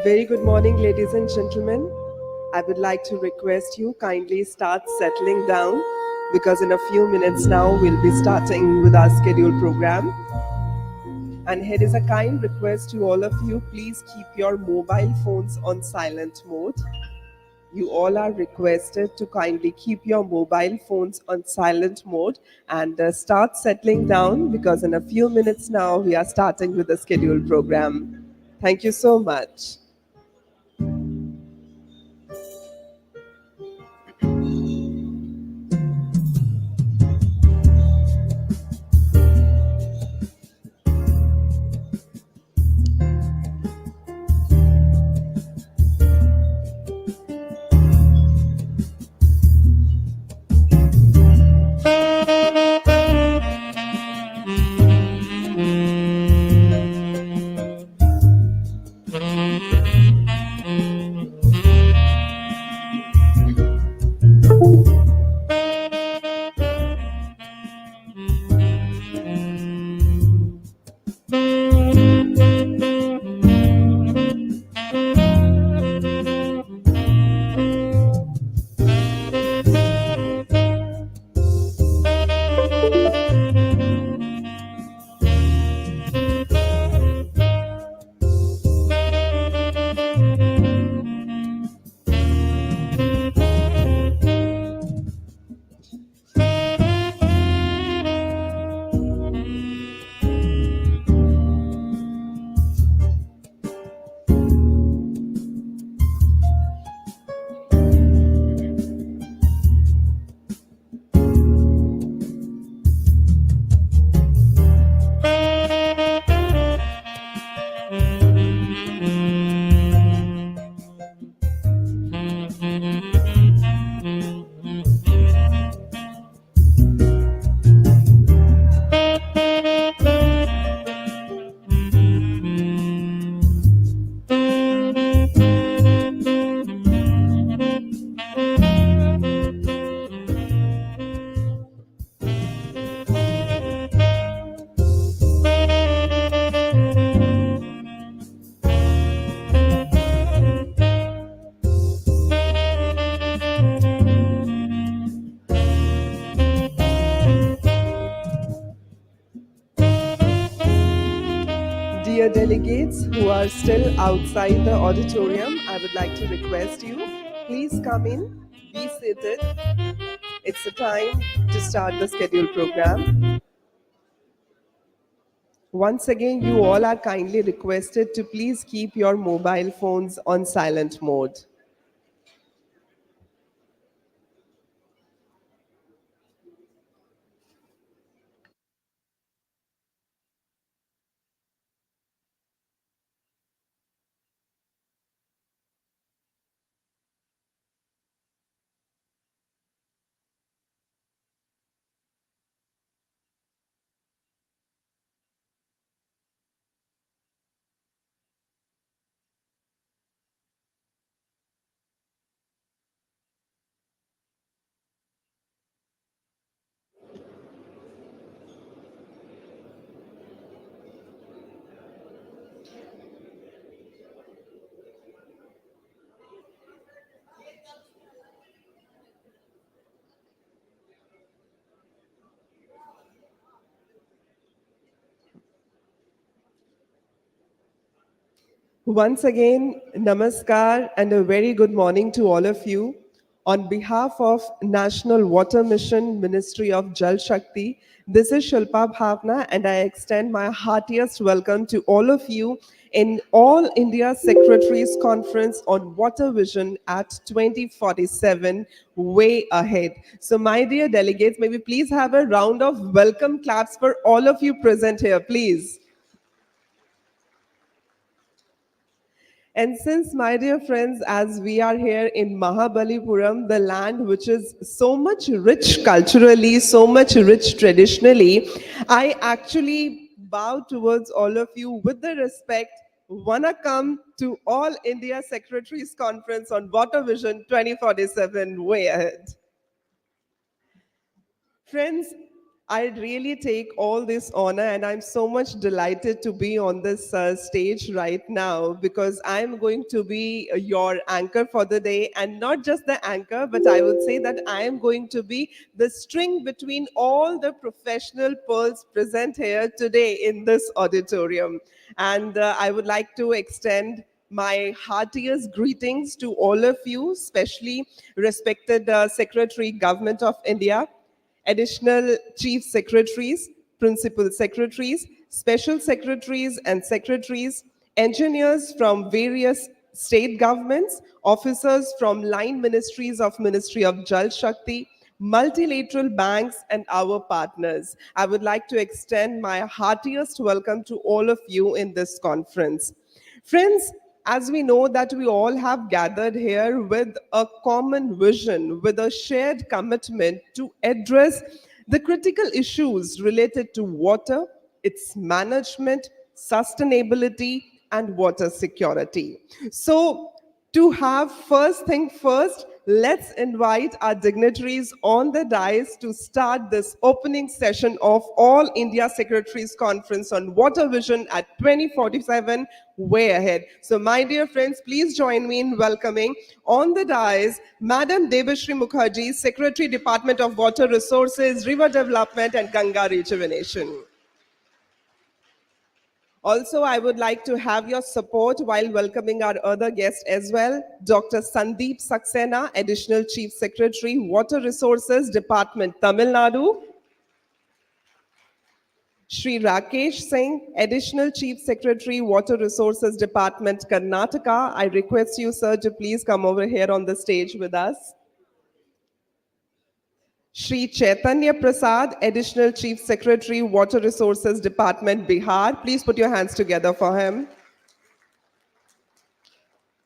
Very good morning, ladies and gentlemen. I would like to request you kindly start settling down because in a few minutes now we'll be starting with our scheduled program. And here is a kind request to all of you, please keep your mobile phones on silent mode. You all are requested to kindly keep your mobile phones on silent mode and start settling down because in a few minutes now we are starting with the scheduled program. Thank you so much. Dear delegates who are still outside the auditorium, I would like to request you, please come in, be seated. It's the time to start the scheduled program. Once again, you all are kindly requested to please keep your mobile phones on silent mode. Once again, namaskar and a very good morning to all of you. On behalf of National Water Mission, Ministry of Jal Shakti, this is Shilpa Bhavna and I extend my heartiest welcome to all of you in All India Secretaries Conference on Water Vision at 2047, way ahead. So my dear delegates, may we please have a round of welcome claps for all of you present here, please. And since, my dear friends, as we are here in Mahabalipuram, the land which is so much rich culturally, so much rich traditionally, I actually bow towards all of you with the respect. Wanna come to All India Secretaries Conference on Water Vision 2047, way ahead. Friends, I really take all this honor, and I'm so much delighted to be on this stage right now because I'm going to be your anchor for the day, and not just the anchor, but I would say that I am going to be the string between all the professional pearls present here today in this auditorium. And I would like to extend my heartiest greetings to all of you, especially respected Secretary Government of India, additional chief secretaries, principal secretaries, special secretaries and secretaries, engineers from various state governments, officers from line ministries of Ministry of Jal Shakti, multilateral banks, and our partners. I would like to extend my heartiest welcome to all of you in this conference. Friends, as we know that we all have gathered here with a common vision, with a shared commitment to address the critical issues related to water, its management, sustainability, and water security. So, to have first thing first, let's invite our dignitaries on the dais to start this opening session of All India Secretaries Conference on Water Vision at 2047, way ahead. So my dear friends, please join me in welcoming on the dais Madam Devashri Mukherjee, Secretary, Department of Water Resources, River Development and Ganga Rejuvenation. Also, I would like to have your support while welcoming our other guest as well, Dr. Sandeep Saxena, Additional Chief Secretary, Water Resources Department, Tamil Nadu. Shri Rakesh Singh, Additional Chief Secretary, Water Resources Department, Karnataka. I request you, sir, to please come over here on the stage with us. Shri Chaitanya Prasad, Additional Chief Secretary, Water Resources Department, Bihar. Please put your hands together for him.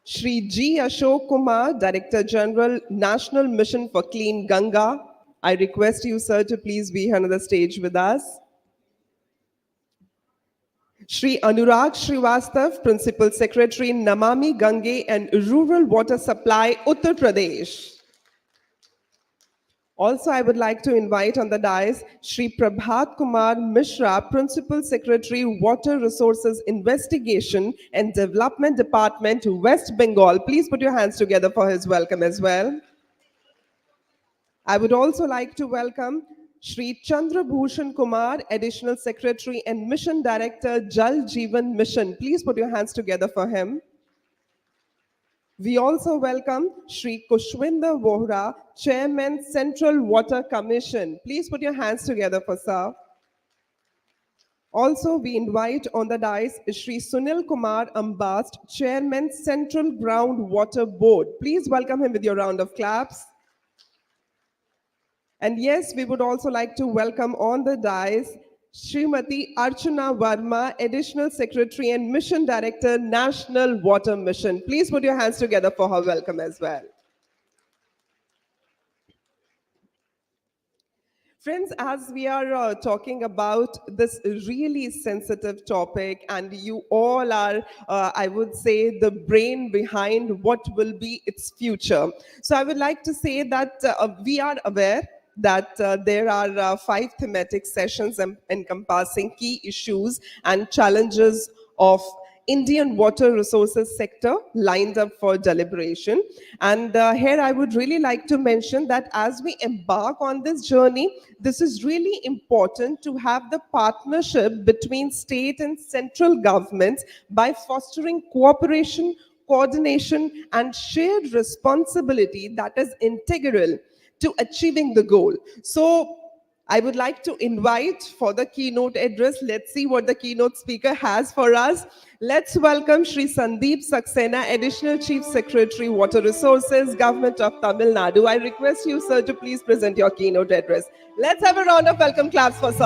Shri G. Ashok Kumar, Director General, National Mission for Clean Ganga. I request you, sir, to please be on the stage with us. Shri Anurag Srivastav, Principal Secretary, Namami Gange and Rural Water Supply, Uttar Pradesh. Also, I would like to invite on the dais Shri Prabhat Kumar Mishra, Principal Secretary, Water Resources Investigation and Development Department, West Bengal. Please put your hands together for his welcome as well. I would also like to welcome Shri Chandra Bhushan Kumar, Additional Secretary and Mission Director, Jal Jeevan Mission. Please put your hands together for him. We also welcome Shri Kushwinder Vohra, Chairman, Central Water Commission. Please put your hands together for sir. Also, we invite on the dais Shri Sunil Kumar Ambast, Chairman, Central Groundwater Board. Please welcome him with your round of claps. And yes, we would also like to welcome on the dais Srimati Archana Verma, Additional Secretary and Mission Director, National Water Mission. Please put your hands together for her welcome as well. Friends, as we are talking about this really sensitive topic, and you all are, I would say, the brain behind what will be its future. So I would like to say that we are aware that there are 5 thematic sessions encompassing key issues and challenges of Indian water resources sector lined up for deliberation. And here I would really like to mention that as we embark on this journey, this is really important to have the partnership between state and central governments by fostering cooperation, coordination, and shared responsibility that is integral to achieving the goal. So I would like to invite for the keynote address. Let's see what the keynote speaker has for us. Let's welcome Shri Sandeep Saxena, Additional Chief Secretary, Water Resources, Government of Tamil Nadu. I request you, sir, to please present your keynote address. Let's have a round of welcome claps for sir.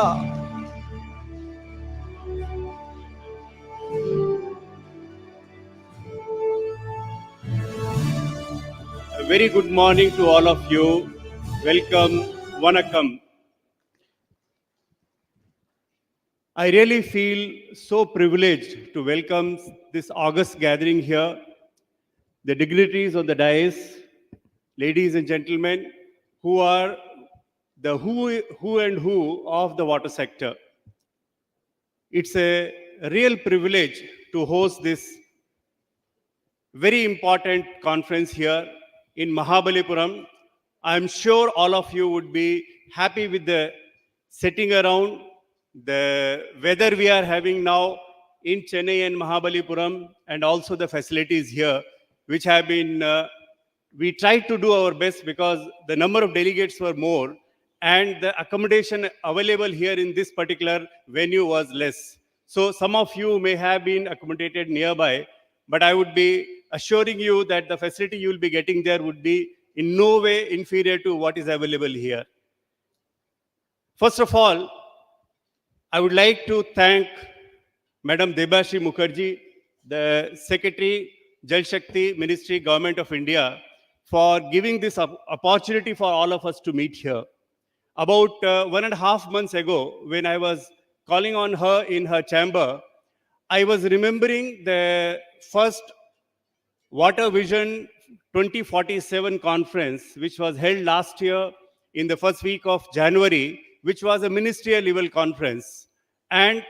A very good morning to all of you. Welcome, Vanakkam. I really feel so privileged to welcome this August gathering here, the dignitaries on the dais, ladies and gentlemen, who are the who and who of the water sector. It's a real privilege to host this very important conference here in Mahabalipuram. I'm sure all of you would be happy with the setting around, the weather we are having now in Chennai and Mahabalipuram, and also the facilities here, which have been, we tried to do our best because the number of delegates were more and the accommodation available here in this particular venue was less. So some of you may have been accommodated nearby, but I would be assuring you that the facility you will be getting there would be in no way inferior to what is available here. First of all, I would like to thank Madam Debashri Mukherjee, the Secretary, Jal Shakti, Ministry, Government of India, for giving this opportunity for all of us to meet here. About 1.5 months ago, when I was calling on her in her chamber, I was remembering the first Water Vision 2047 conference, which was held last year in the first week of January, which was a ministerial level conference. And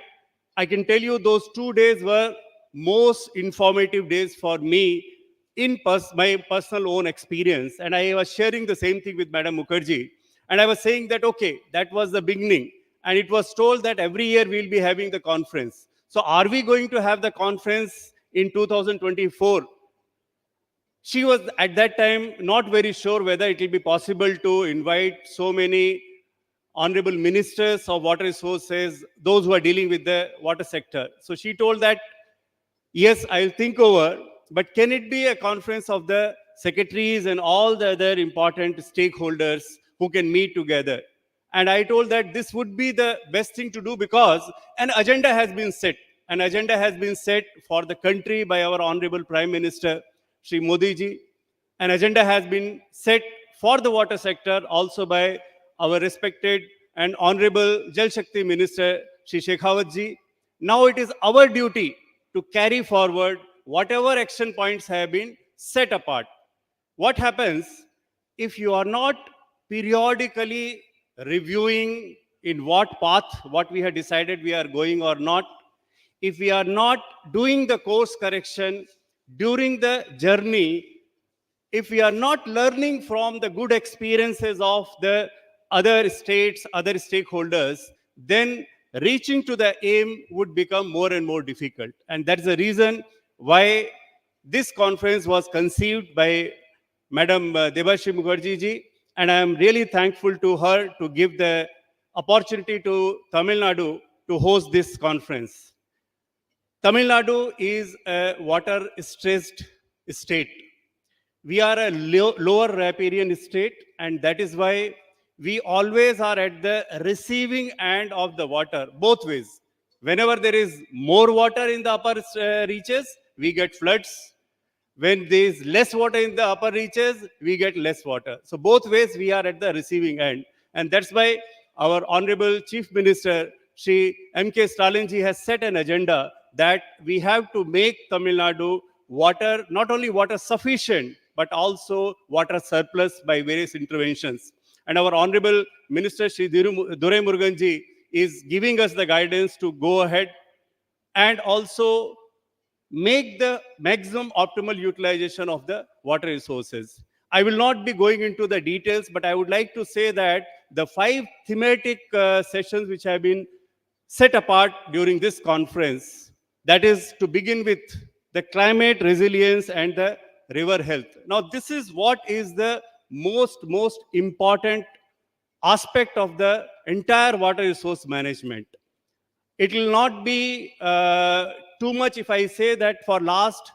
I can tell you those 2 days were most informative days for me in my personal own experience. And I was sharing the same thing with Madam Mukherjee. And I was saying that, okay, that was the beginning. And it was told that every year we'll be having the conference. So are we going to have the conference in 2024? She was at that time not very sure whether it will be possible to invite so many honorable ministers of water resources, those who are dealing with the water sector. So she told that, yes, I'll think over, but can it be a conference of the secretaries and all the other important stakeholders who can meet together? And I told that this would be the best thing to do because an agenda has been set. An agenda has been set for the country by our Honorable Prime Minister, Shri Modi ji. An agenda has been set for the water sector also by our respected and Honorable Jal Shakti Minister, Shri Shekhawat ji. Now it is our duty to carry forward whatever action points have been set apart. What happens if you are not periodically reviewing in what path, what we have decided we are going or not, if we are not doing the course correction during the journey, if we are not learning from the good experiences of the other states, other stakeholders, then reaching to the aim would become more and more difficult. And that's the reason why this conference was conceived by Madam Debashri Mukherjee ji, and I am really thankful to her to give the opportunity to Tamil Nadu to host this conference. Tamil Nadu is a water-stressed state. We are a lower riparian state, and that is why we always are at the receiving end of the water, both ways. Whenever there is more water in the upper reaches, we get floods. When there is less water in the upper reaches, we get less water. So both ways we are at the receiving end. And that's why our Honorable Chief Minister, Shri M.K. Stalinji, has set an agenda that we have to make Tamil Nadu water, not only water sufficient, but also water surplus by various interventions. And our Honorable Minister, Shri Durai Muruganji, is giving us the guidance to go ahead and also make the maximum optimal utilization of the water resources. I will not be going into the details, but I would like to say that the 5 thematic sessions which have been set apart during this conference, that is to begin with the climate resilience and the river health. Now, this is what is the most important aspect of the entire water resource management. It will not be too much if I say that for last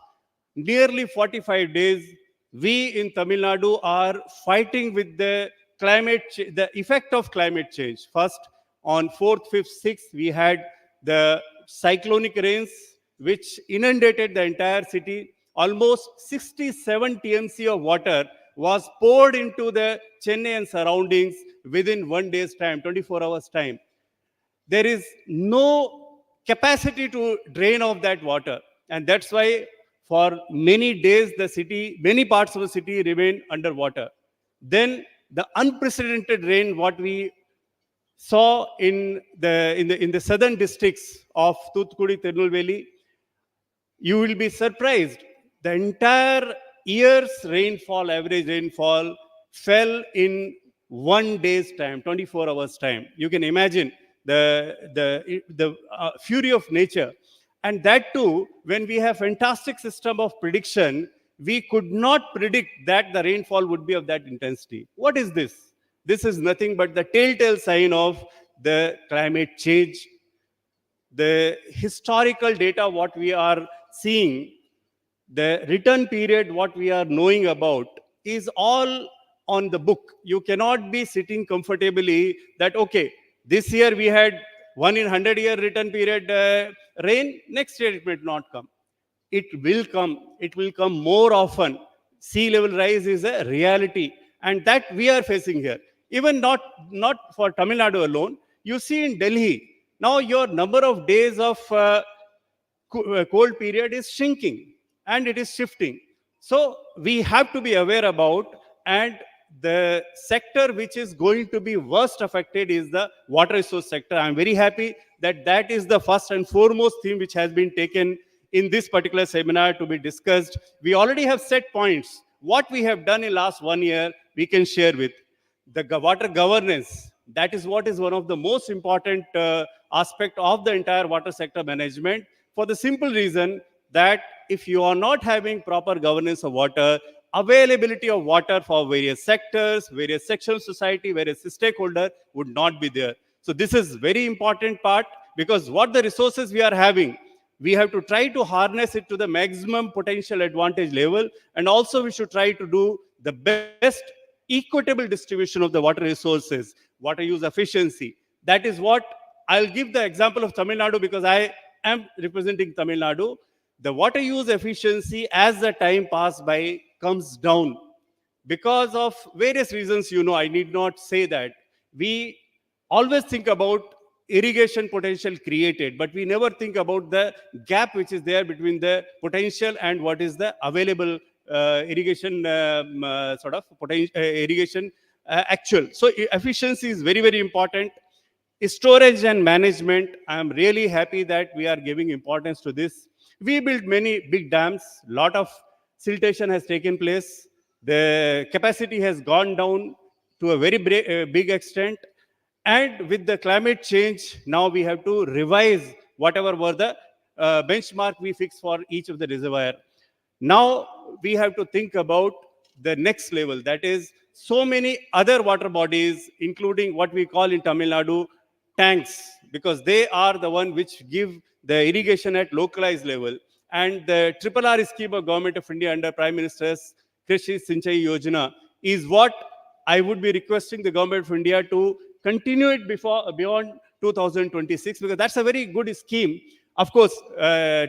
nearly 45 days, we in Tamil Nadu are fighting with the the effect of climate change. First, on 4th, 5th, 6th, we had the cyclonic rains, which inundated the entire city. Almost 67 TMC of water was poured into the Chennai and surroundings within 1 day's time, 24 hours time. There is no capacity to drain off that water. And that's why for many days, the city, many parts of the city remain underwater. Then the unprecedented rain what we saw in the southern districts of Toothukudi, Tirunelveli, you will be surprised. The entire year's rainfall, average rainfall, fell in 1 day's time, 24 hours time. You can imagine the fury of nature. And that too, when we have fantastic system of prediction, we could not predict that the rainfall would be of that intensity. What is this? This is nothing but the telltale sign of the climate change. The historical data what we are seeing, the return period what we are knowing about, is all on the book. You cannot be sitting comfortably that okay, this year we had 1 in 100 year return period rain, next year it might not come. It will come. It will come more often. Sea level rise is a reality, and that we are facing here. Even not for Tamil Nadu alone. You see in Delhi now, your number of days of cold period is shrinking and it is shifting. So we have to be aware about, and the sector which is going to be worst affected is the water resource sector. I'm very happy that that is the first and foremost theme which has been taken in this particular seminar to be discussed. We already have set points. What we have done in last 1 year, we can share with the water governance. That is what is one of the most important aspect of the entire water sector management, for the simple reason that if you are not having proper governance of water, availability of water for various sectors, various sections of society, various stakeholder would not be there. So this is very important part, because what the resources we are having, we have to try to harness it to the maximum potential advantage level, and also we should try to do the best equitable distribution of the water resources, water use efficiency. That is what I'll give the example of Tamil Nadu, because I am representing Tamil Nadu. The water use efficiency as the time passes by comes down because of various reasons. I need not say that. We always think about irrigation potential created, but we never think about the gap which is there between the potential and what is the available irrigation sort of potential irrigation actual. So efficiency is very, very important. Storage and management, I am really happy that we are giving importance to this. We built many big dams, lot of siltation has taken place. The capacity has gone down to a very big extent. And with the climate change, now we have to revise whatever were the benchmark we fixed for each of the reservoir. Now we have to think about the next level. That is, so many other water bodies, including what we call in Tamil Nadu tanks, because they are the one which give the irrigation at localized level. And the Triple R scheme of Government of India under Prime Minister's Krishi Sinchai Yojana is what I would be requesting the Government of India to continue it beyond 2026, because that's a very good scheme. Of course,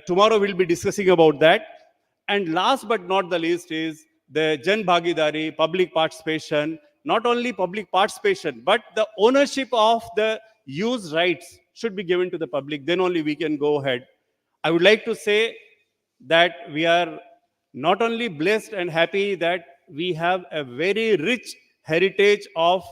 tomorrow we'll be discussing about that. And last but not the least is the Jan Bhagidari, public participation. Not only public participation, but the ownership of the use rights should be given to the public. Then only we can go ahead. I would like to say that we are not only blessed and happy that we have a very rich heritage of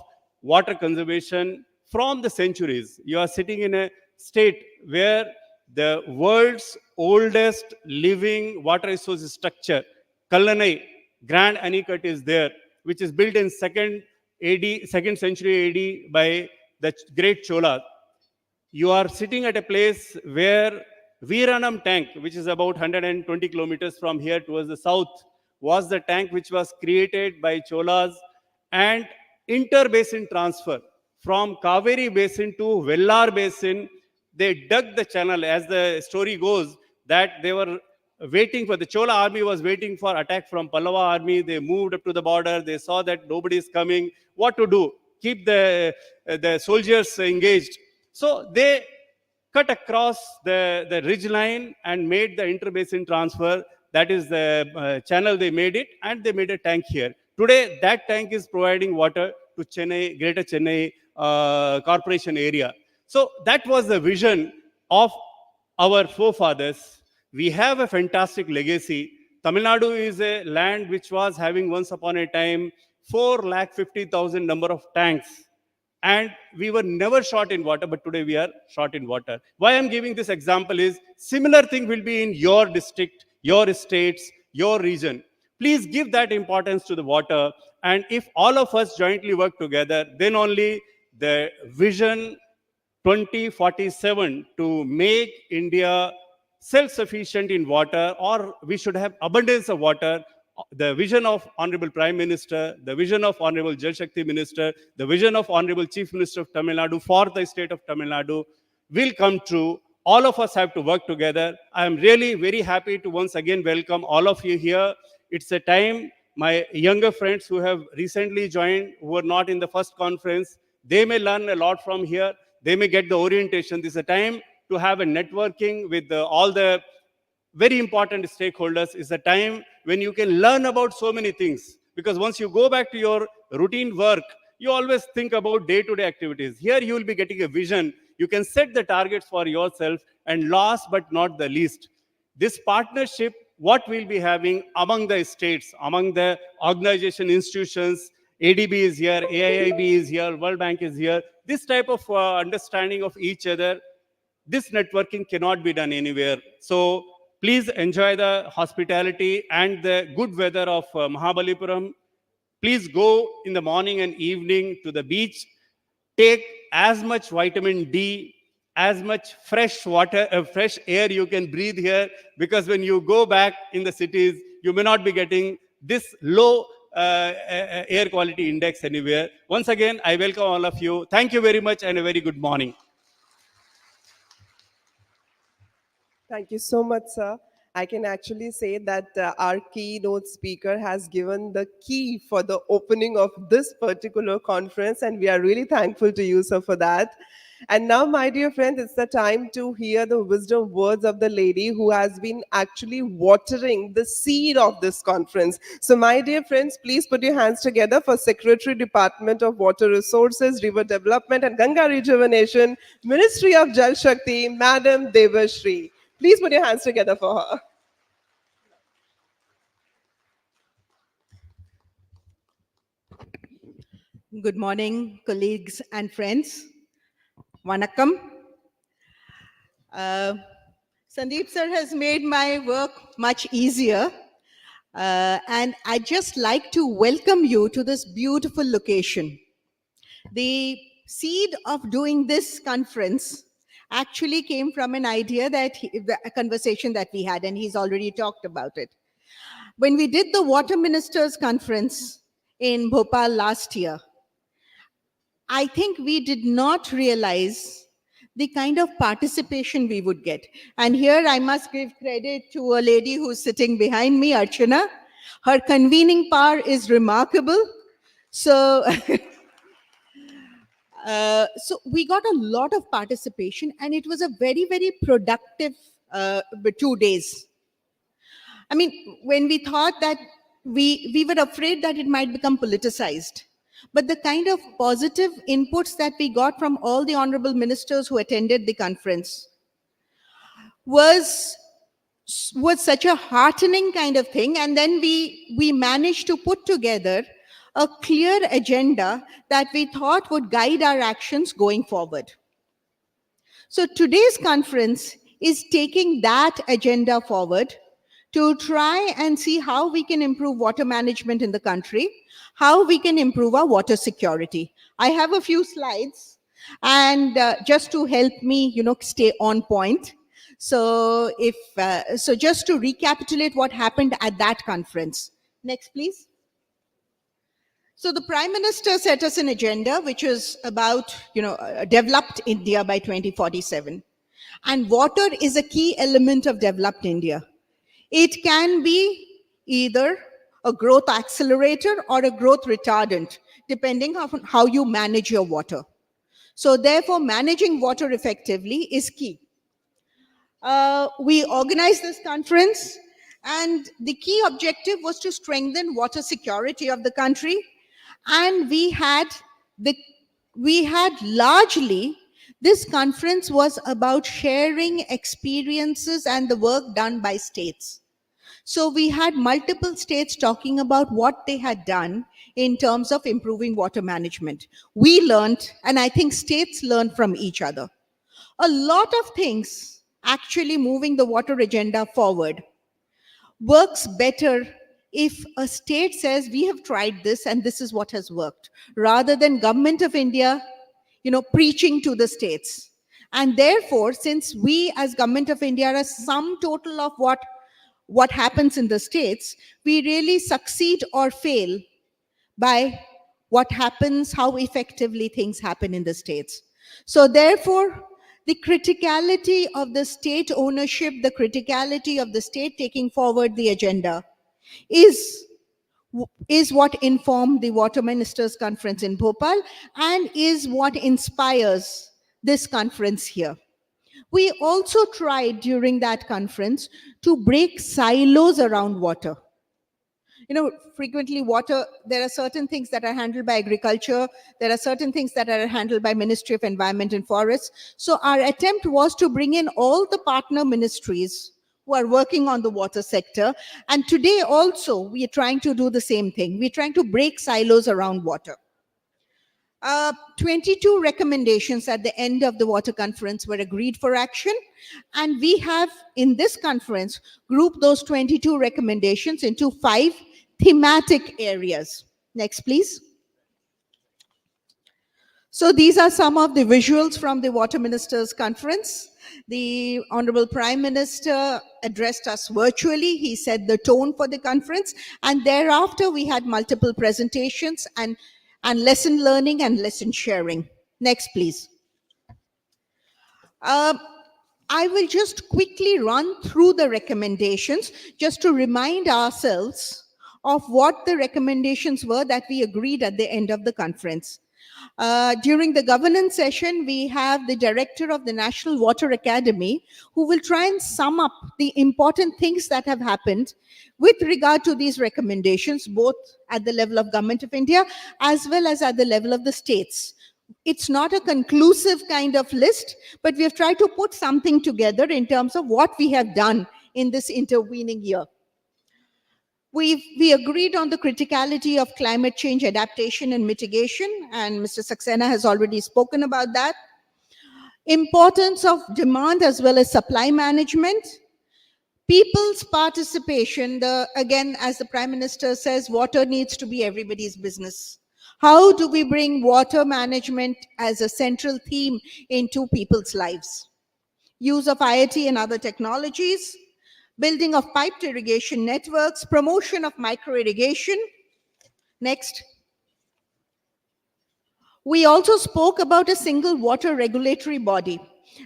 water conservation from the centuries. You are sitting in a state where the world's oldest living water resource structure, Kallanai, Grand Anicut, is there, which is built in second century AD by the great Cholas. You are sitting at a place where Viranam tank, which is about 120 kilometers from here towards the south, was the tank which was created by Cholas, and inter-basin transfer from Kaveri basin to Vellar basin. They dug the channel, as the story goes, that they were waiting for the Chola army was waiting for attack from Pallava army. They moved up to the border. They saw that nobody is coming. What to do? Keep the soldiers engaged. So they cut across the ridge line and made the interbasin transfer. That is the channel they made it, and they made a tank here. Today, that tank is providing water to Chennai, Greater Chennai Corporation area. So that was the vision of our forefathers. We have a fantastic legacy. Tamil Nadu is a land which was having once upon a time 450,000 number of tanks, and we were never short in water, but today we are short in water. Why I'm giving this example is similar thing will be in your district, your states, your region. Please give that importance to the water, and if all of us jointly work together, then only the vision 2047 to make India self-sufficient in water, or we should have abundance of water. The vision of Honorable Prime Minister, the vision of Honorable Jal Shakti Minister, the vision of Honorable Chief Minister of Tamil Nadu for the state of Tamil Nadu will come true. All of us have to work together. I am really very happy to once again welcome all of you here. It's a time my younger friends who have recently joined, who were not in the first conference, they may learn a lot from here. They may get the orientation. This is a time to have a networking with all the very important stakeholders. Is a time when you can learn about so many things, because once you go back to your routine work, you always think about day-to-day activities. Here you will be getting a vision. You can set the targets for yourself, and last but not the least, this partnership what we'll be having among the states, among the organization institutions. ADB is here, AIIB is here, World Bank is here. This type of understanding of each other, this networking cannot be done anywhere. So please enjoy the hospitality and the good weather of Mahabalipuram. Please go in the morning and evening to the beach. Take as much vitamin D, as much fresh water, fresh air you can breathe here, because when you go back in the cities, you may not be getting this low air quality index anywhere. Once again, I welcome all of you. Thank you very much and a very good morning. Thank you so much, sir. I can actually say that our keynote speaker has given the key for the opening of this particular conference, and we are really thankful to you, sir, for that. And now, my dear friends, it's the time to hear the wisdom words of the lady who has been actually watering the seed of this conference. So, my dear friends, please put your hands together for Secretary, Department of Water Resources, River Development and Ganga Rejuvenation, Ministry of Jal Shakti, Madam Devashri. Please put your hands together for her. Good morning, colleagues and friends. Vanakkam. Sandeep sir has made my work much easier. And I'd just like to welcome you to this beautiful location. The seed of doing this conference actually came from an idea a conversation that we had, and he's already talked about it. When we did the Water Ministers Conference in Bhopal last year, I think we did not realize the kind of participation we would get. And here I must give credit to a lady who's sitting behind me, Archana. Her convening power is remarkable. So, so we got a lot of participation, and it was a very, very productive 2 days. I mean, when we thought that we were afraid that it might become politicized. But the kind of positive inputs that we got from all the honorable ministers who attended the conference was such a heartening kind of thing. And then we managed to put together a clear agenda that we thought would guide our actions going forward. So today's conference is taking that agenda forward to try and see how we can improve water management in the country, how we can improve our water security. I have a few slides, and just to help me, stay on point. So so just to recapitulate what happened at that conference. Next, please. So the Prime Minister set us an agenda which is about, developed India by 2047. And water is a key element of developed India. It can be either a growth accelerator or a growth retardant, depending on how you manage your water. So therefore, managing water effectively is key. We organized this conference, and the key objective was to strengthen water security of the country. And we had largely, this conference was about sharing experiences and the work done by states. So we had multiple states talking about what they had done in terms of improving water management. We learned, and I think states learned from each other. A lot of things actually moving the water agenda forward works better if a state says we have tried this and this is what has worked, rather than government of India preaching to the states. And therefore, since we as government of India are sum total of what happens in the states, we really succeed or fail by what happens, how effectively things happen in the states. So therefore, the criticality of the state ownership, the criticality of the state taking forward the agenda is what informed the Water Ministers Conference in Bhopal and is what inspires this conference here. We also tried during that conference to break silos around water. Frequently water, there are certain things that are handled by agriculture, there are certain things that are handled by Ministry of Environment and Forests. So our attempt was to bring in all the partner ministries who are working on the water sector. And today also, we are trying to do the same thing. We're trying to break silos around water. 22 recommendations at the end of the water conference were agreed for action. And we have, in this conference, grouped those 22 recommendations into 5 thematic areas. Next, please. So these are some of the visuals from the Water Ministers Conference. The Honorable Prime Minister addressed us virtually. He set the tone for the conference. And thereafter, we had multiple presentations and lesson learning and lesson sharing. Next, please. I will just quickly run through the recommendations just to remind ourselves of what the recommendations were that we agreed at the end of the conference. During the governance session, we have the director of the National Water Academy who will try and sum up the important things that have happened with regard to these recommendations, both at the level of Government of India as well as at the level of the states. It's not a conclusive kind of list, but we have tried to put something together in terms of what we have done in this intervening year. We agreed on the criticality of climate change adaptation and mitigation, and Mr. Saxena has already spoken about that. Importance of demand as well as supply management. People's participation, again, as the Prime Minister says, water needs to be everybody's business. How do we bring water management as a central theme into people's lives? Use of IoT and other technologies, building of piped irrigation networks, promotion of micro irrigation. Next. We also spoke about a single water regulatory body,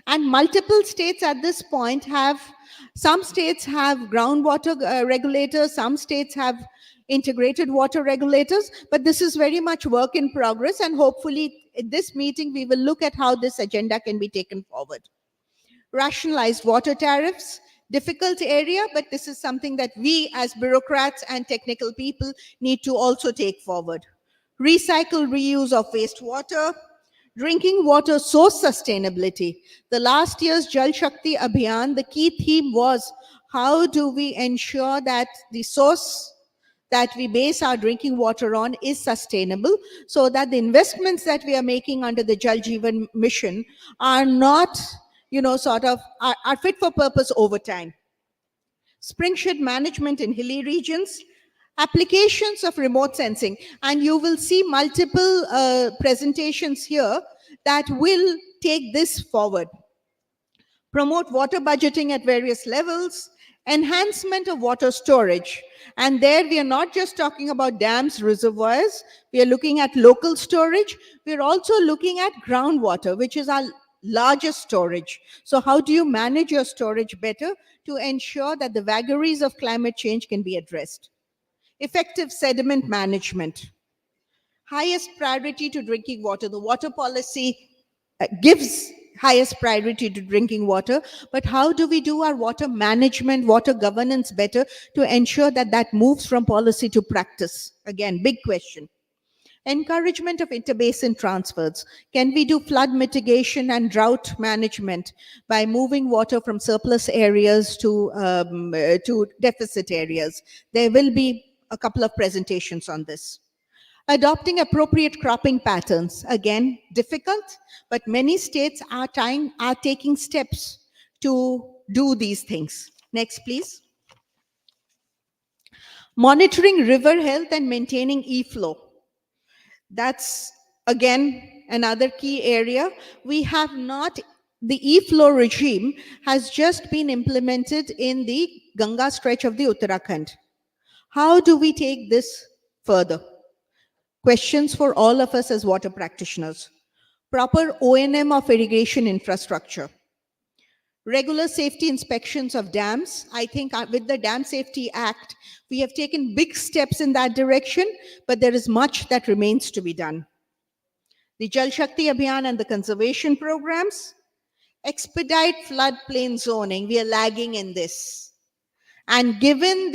and multiple states at this point have, some states have groundwater regulators, some states have integrated water regulators, but this is very much work in progress, and hopefully in this meeting we will look at how this agenda can be taken forward. Rationalized water tariffs, difficult area, but this is something that we as bureaucrats and technical people need to also take forward. Recycle, reuse of wastewater, drinking water source sustainability. The last year's Jal Shakti Abhiyan, the key theme was how do we ensure that the source that we base our drinking water on is sustainable, so that the investments that we are making under the Jal Jeevan mission are not, are fit for purpose over time. Springshed management in hilly regions, applications of remote sensing, and you will see multiple presentations here that will take this forward. Promote water budgeting at various levels, enhancement of water storage. And there we are not just talking about dams, reservoirs, we are looking at local storage. We are also looking at groundwater, which is our largest storage. So how do you manage your storage better to ensure that the vagaries of climate change can be addressed? Effective sediment management. Highest priority to drinking water. The water policy gives highest priority to drinking water, but how do we do our water management, water governance better to ensure that that moves from policy to practice? Again, big question. Encouragement of interbasin transfers. Can we do flood mitigation and drought management by moving water from surplus areas to deficit areas? There will be a couple of presentations on this. Adopting appropriate cropping patterns. Again, difficult, but many states are taking steps to do these things. Next, please. Monitoring river health and maintaining e-flow. That's again another key area. We have not, the e-flow regime has just been implemented in the Ganga stretch of the Uttarakhand. How do we take this further? Questions for all of us as water practitioners. Proper O&M of irrigation infrastructure. Regular safety inspections of dams. I think with the Dam Safety Act, we have taken big steps in that direction, but there is much that remains to be done. The Jal Shakti Abhiyan and the conservation programs. Expedite floodplain zoning. We are lagging in this. And given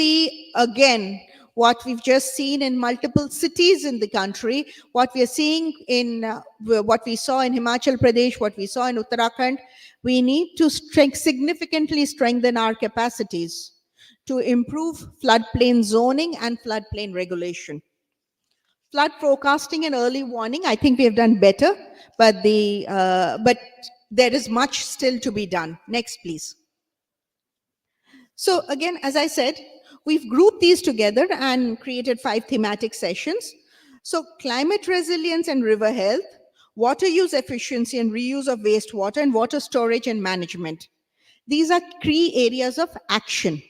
again, what we've just seen in multiple cities in the country, what we are seeing in, what we saw in Himachal Pradesh, what we saw in Uttarakhand, we need to significantly strengthen our capacities to improve floodplain zoning and floodplain regulation. Flood forecasting and early warning, I think we have done better, but there is much still to be done. Next, please. So again, as I said, we've grouped these together and created 5 thematic sessions. So climate resilience and river health, water use efficiency and reuse of wastewater, and water storage and management. These are key areas of action.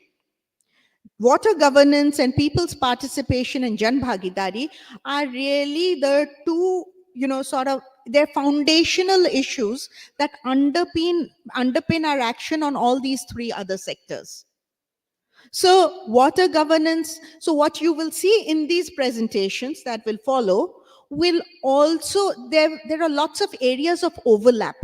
Water governance and people's participation in Jan Bhagidari are really the two, they're foundational issues that underpin our action on all these 3 other sectors. So water governance, so what you will see in these presentations that will follow will also, there are lots of areas of overlap.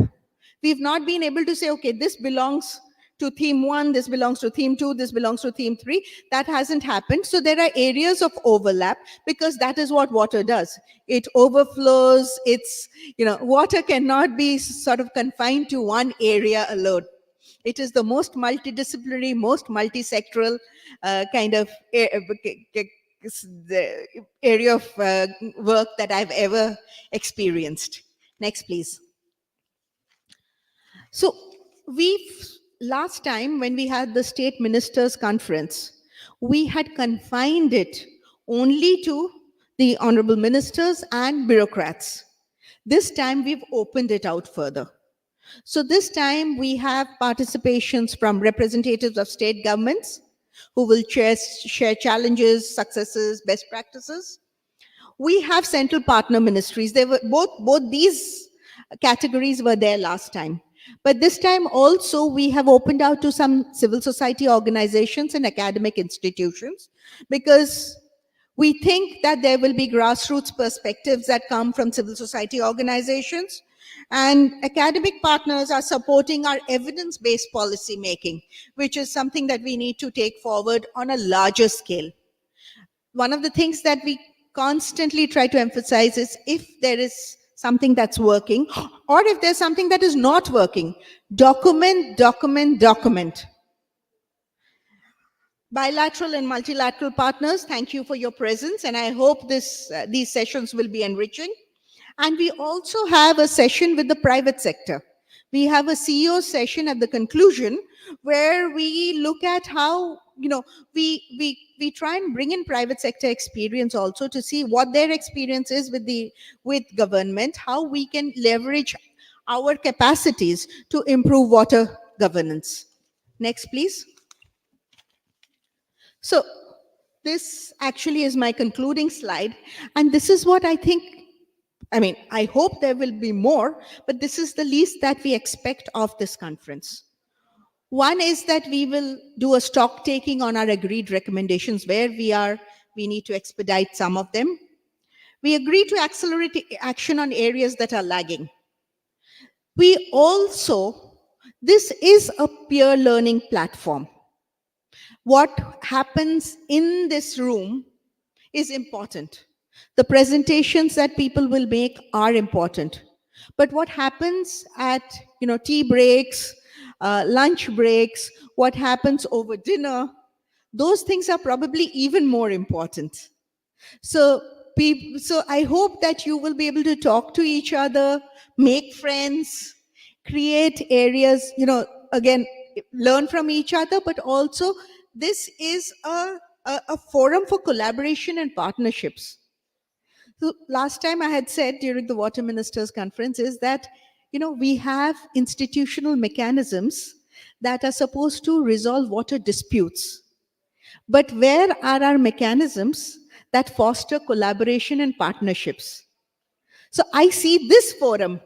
We've not been able to say, okay, this belongs to theme 1, this belongs to theme 2, this belongs to theme 3. That hasn't happened. So there are areas of overlap because that is what water does. It overflows. It's, water cannot be sort of confined to one area alone. It is the most multidisciplinary, most multi-sectoral kind of area of work that I've ever experienced. Next, please. So last time when we had the State Ministers Conference, we had confined it only to the honorable ministers and bureaucrats. This time we've opened it out further. So this time we have participations from representatives of state governments who will share challenges, successes, best practices. We have central partner ministries. They were both these categories were there last time. But this time also we have opened out to some civil society organizations and academic institutions because we think that there will be grassroots perspectives that come from civil society organizations. And academic partners are supporting our evidence-based policy making, which is something that we need to take forward on a larger scale. One of the things that we constantly try to emphasize is if there is something that's working, or if there's something that is not working, document, document, document. Bilateral and multilateral partners, thank you for your presence, and I hope these sessions will be enriching. And we also have a session with the private sector. We have a CEO session at the conclusion where we look at how, we try and bring in private sector experience also to see what their experience is with government, how we can leverage our capacities to improve water governance. Next, please. So this actually is my concluding slide. And this is what I think, I hope there will be more, but this is the least that we expect of this conference. One is that we will do a stock taking on our agreed recommendations where we need to expedite some of them. We agree to accelerate action on areas that are lagging. We also, this is a peer learning platform. What happens in this room is important. The presentations that people will make are important. But what happens at tea breaks, lunch breaks, what happens over dinner, those things are probably even more important. So, so I hope that you will be able to talk to each other, make friends, create areas, again, learn from each other, but also this is a forum for collaboration and partnerships. So last time I had said during the Water Ministers Conference is that, we have institutional mechanisms that are supposed to resolve water disputes. But where are our mechanisms that foster collaboration and partnerships? So I see this forum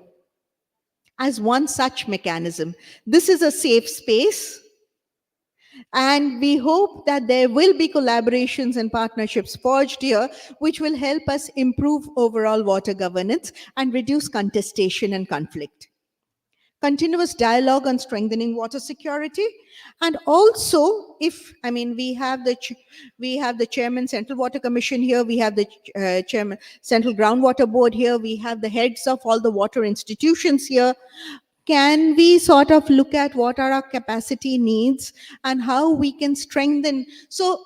as one such mechanism. This is a safe space, and we hope that there will be collaborations and partnerships forged here, which will help us improve overall water governance and reduce contestation and conflict. Continuous dialogue on strengthening water security, and also, we have the chairman Central Water Commission here, we have the chairman Central Groundwater Board here, we have the heads of all the water institutions here. Can we sort of look at what are our capacity needs and how we can strengthen? So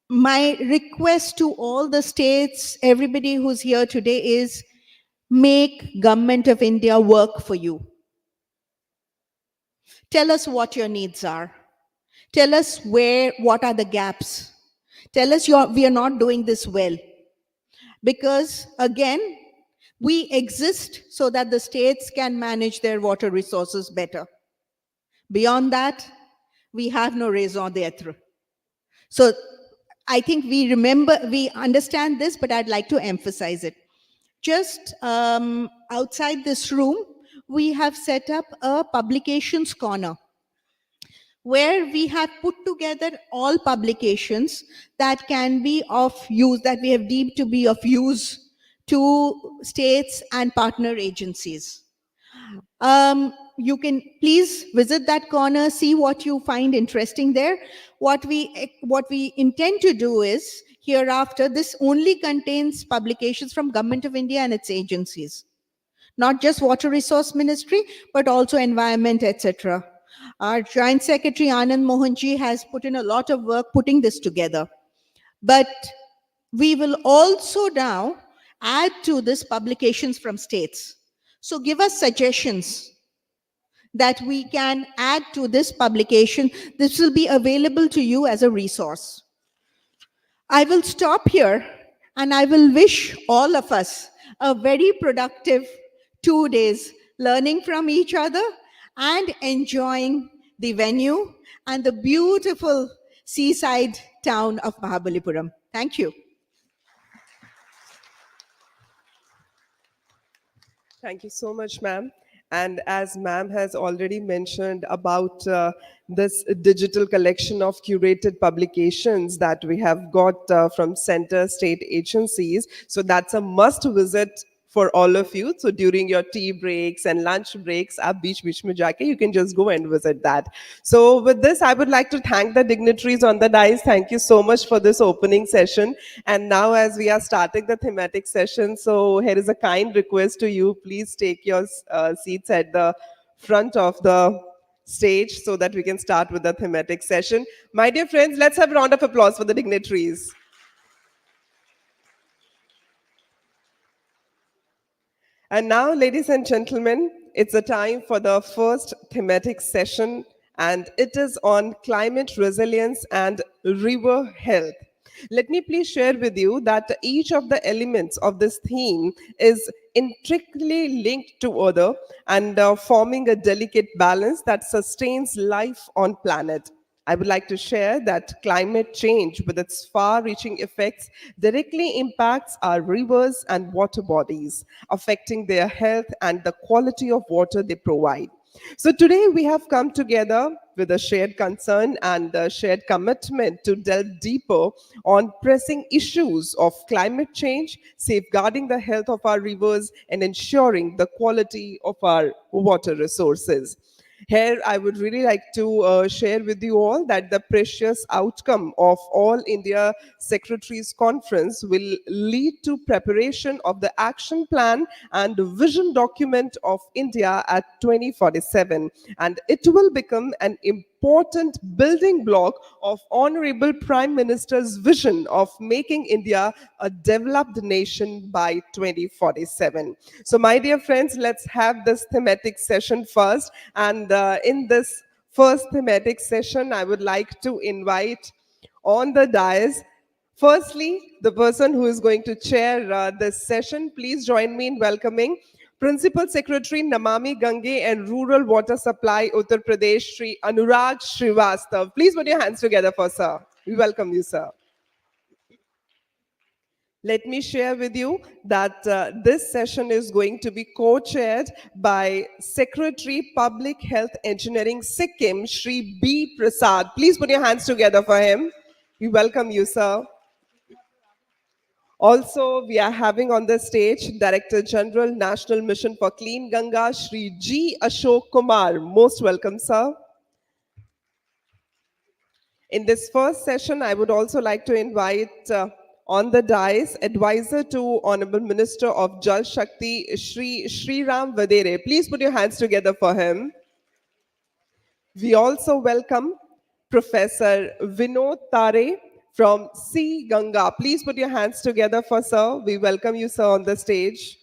my request to all the states, everybody who's here today, is make Government of India work for you. Tell us what your needs are. Tell us what are the gaps. Tell us we are not doing this well. Because again, we exist so that the states can manage their water resources better. Beyond that, we have no raison d'etre. So I think we understand this, but I'd like to emphasize it. Just outside this room, we have set up a publications corner where we have put together all publications that can be of use, that we have deemed to be of use to states and partner agencies. You can please visit that corner, see what you find interesting there. What we intend to do is, hereafter, this only contains publications from Government of India and its agencies. Not just Water Resource Ministry, but also Environment, etc. Our Joint Secretary Anand Mohanji has put in a lot of work putting this together. But we will also now add to this publications from states. So give us suggestions that we can add to this publication. This will be available to you as a resource. I will stop here, and I will wish all of us a very productive 2 days learning from each other and enjoying the venue and the beautiful seaside town of Mahabalipuram. Thank you. Thank you so much, ma'am. And as ma'am has already mentioned about this digital collection of curated publications that we have got from center state agencies, so that's a must visit for all of you. So during your tea breaks and lunch breaks, aap beech mein jaake, you can just go and visit that. So with this, I would like to thank the dignitaries on the dais. Thank you so much for this opening session. And now as we are starting the thematic session, so here is a kind request to you. Please take your seats at the front of the stage so that we can start with the thematic session. My dear friends, let's have a round of applause for the dignitaries. And now, ladies and gentlemen, it's a time for the first thematic session, and it is on climate resilience and river health. Let me please share with you that each of the elements of this theme is intricately linked to other and forming a delicate balance that sustains life on planet. I would like to share that climate change, with its far-reaching effects, directly impacts our rivers and water bodies, affecting their health and the quality of water they provide. So today we have come together with a shared concern and a shared commitment to delve deeper on pressing issues of climate change, safeguarding the health of our rivers, and ensuring the quality of our water resources. Here, I would really like to share with you all that the precious outcome of All India Secretaries Conference will lead to preparation of the action plan and vision document of India at 2047, and it will become an important building block of Honorable Prime Minister's vision of making India a developed nation by 2047. So, my dear friends, let's have this thematic session first. And in this first thematic session, I would like to invite on the dais, firstly, the person who is going to chair this session. Please join me in welcoming Principal Secretary Namami Gange and Rural Water Supply Uttar Pradesh, Sri Anurag Srivastav. Please put your hands together for sir. We welcome you, sir. Let me share with you that this session is going to be co-chaired by Secretary Public Health Engineering Sikkim, Shri B. Prasad. Please put your hands together for him. We welcome you, sir. Also, we are having on the stage Director General, National Mission for Clean Ganga, Shri G. Ashok Kumar. Most welcome, sir. In this first session, I would also like to invite on the dais advisor to Honorable Minister of Jal Shakti, Shri Ram Vadere. Please put your hands together for him. We also welcome Professor Vinod Tare from C. Ganga. Please put your hands together for sir. We welcome you, sir, on the stage.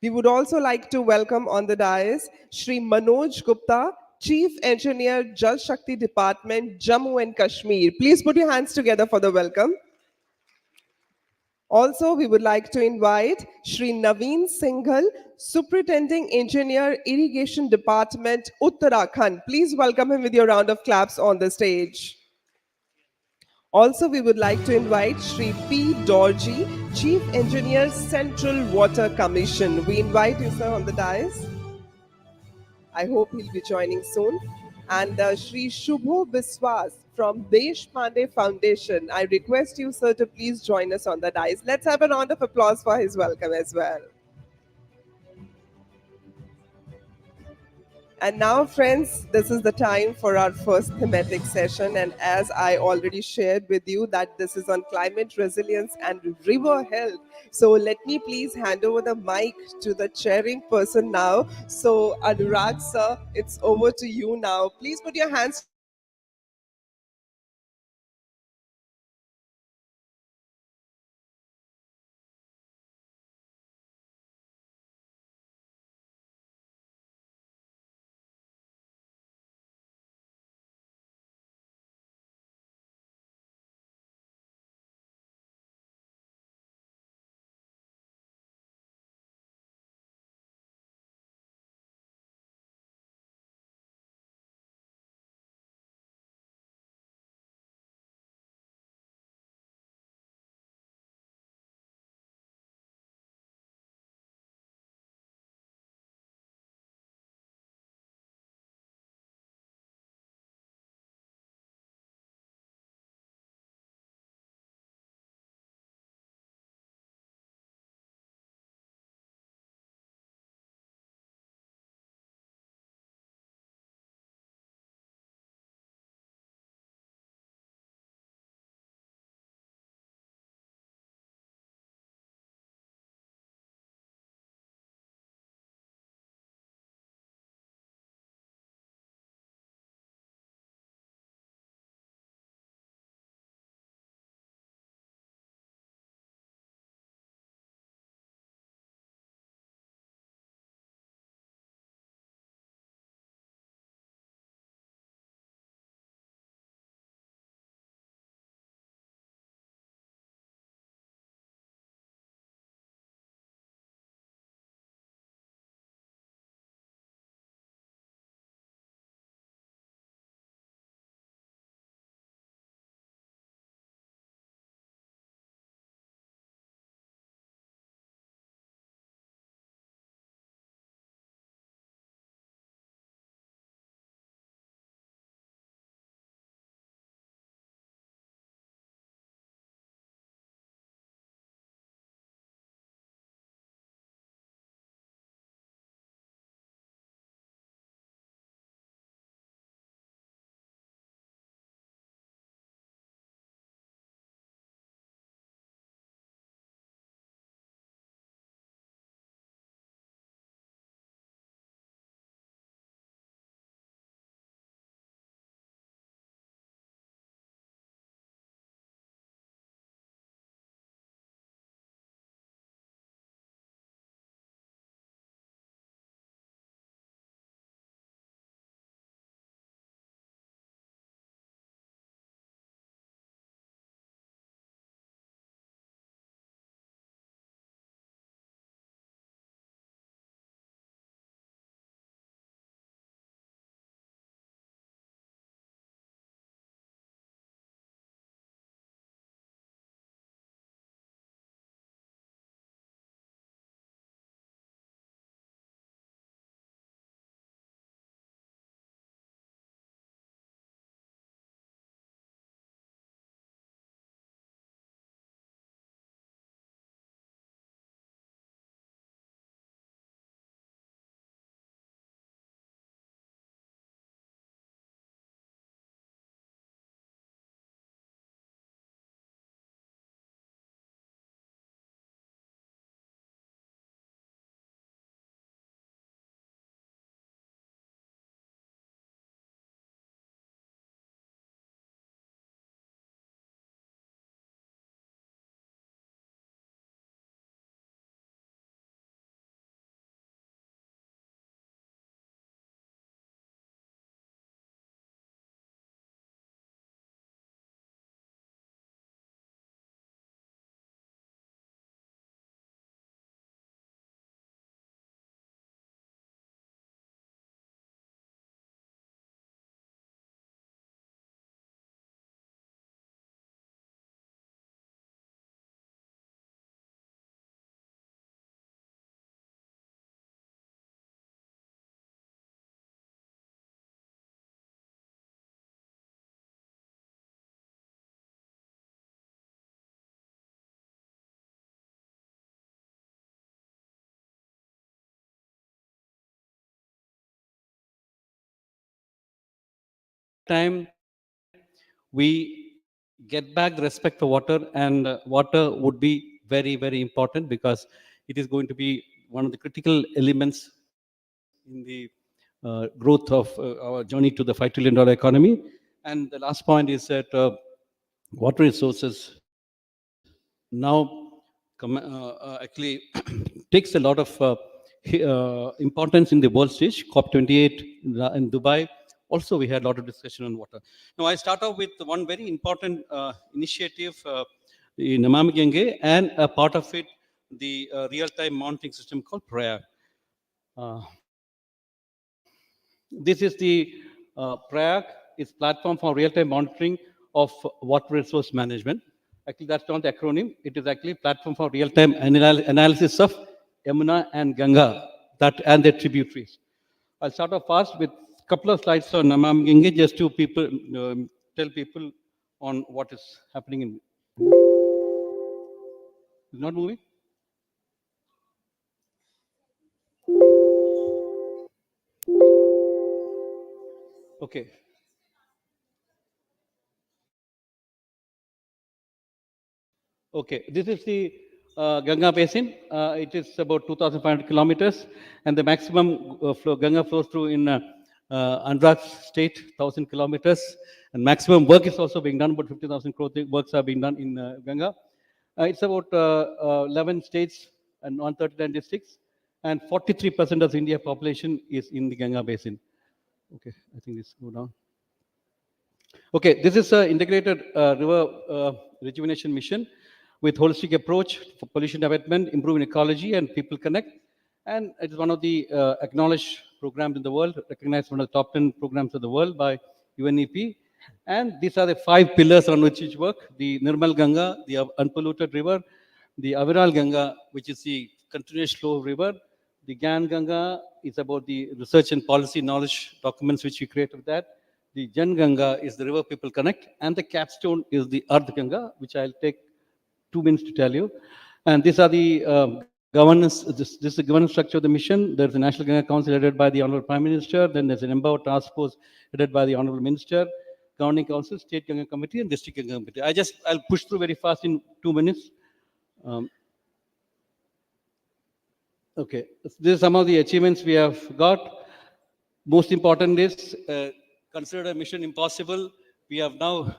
We would also like to welcome on the dais Shri Manoj Gupta, Chief Engineer, Jal Shakti Department, Jammu and Kashmir. Please put your hands together for the welcome. Also, we would like to invite Shri Naveen Singhal, Superintending Engineer, Irrigation Department, Uttarakhand. Please welcome him with your round of claps on the stage. Also, we would like to invite Shri P. Dorji, Chief Engineer, Central Water Commission. We invite you, sir, on the dais. I hope he'll be joining soon. And Shri Shubho Biswas from Desh Pandey Foundation. I request you, sir, to please join us on the dais. Let's have a round of applause for his welcome as well. And now, friends, this is the time for our first thematic session. And as I already shared with you, that this is on climate resilience and river health. So let me please hand over the mic to the chairing person now. So, Anurag, sir, it's over to you now. Please put your hands time we get back the respect for water, and water would be very, very important because it is going to be one of the critical elements in the growth of our journey to the $5 trillion economy. And the last point is that water resources now actually takes a lot of importance in the world stage. COP28 in Dubai. Also, we had a lot of discussion on water. Now, I start off with one very important initiative in Namami Gange, and a part of it, the real-time monitoring system called Prayag. This is the Prayag. It's platform for real-time monitoring of water resource management. Actually, that's not the acronym. It is actually platform for real-time analysis of Yamuna and Ganga and their tributaries. I'll start off fast with a couple of slides on Namami Gange, just to tell people on what is happening in. It's not moving? Okay. Okay, this is the Ganga Basin. It is about 2,500 kilometers, and the maximum Ganga flows through in Andhra state, 1,000 kilometers, and maximum work is also being done. About 50,000 crore works are being done in Ganga. It's about 11 states and 139 districts, and 43% of the India population is in the Ganga Basin. Okay, I think this go down. Okay, this is an integrated river rejuvenation mission with holistic approach for pollution abatement, improving ecology, and people connect. And it is one of the acknowledged programs in the world, recognized one of the top 10 programs of the world by UNEP. And these are the 5 pillars on which it work: the Nirmal Ganga, the unpolluted river; the Aviral Ganga, which is the continuous flow river; the Gyan Ganga is about the research and policy knowledge documents which we create with that; the Jan Ganga is the river people connect; and the capstone is the Earth Ganga, which I'll take 2 minutes to tell you. And these are the governance. This is the governance structure of the mission. There's a National Ganga Council headed by the Honorable Prime Minister. Then there's an Empower Task Force headed by the Honorable Minister, Governing Council, State Ganga Committee, and District Ganga Committee. I'll push through very fast in 2 minutes. Okay, these are some of the achievements we have got. Most important is considered a mission impossible. We have now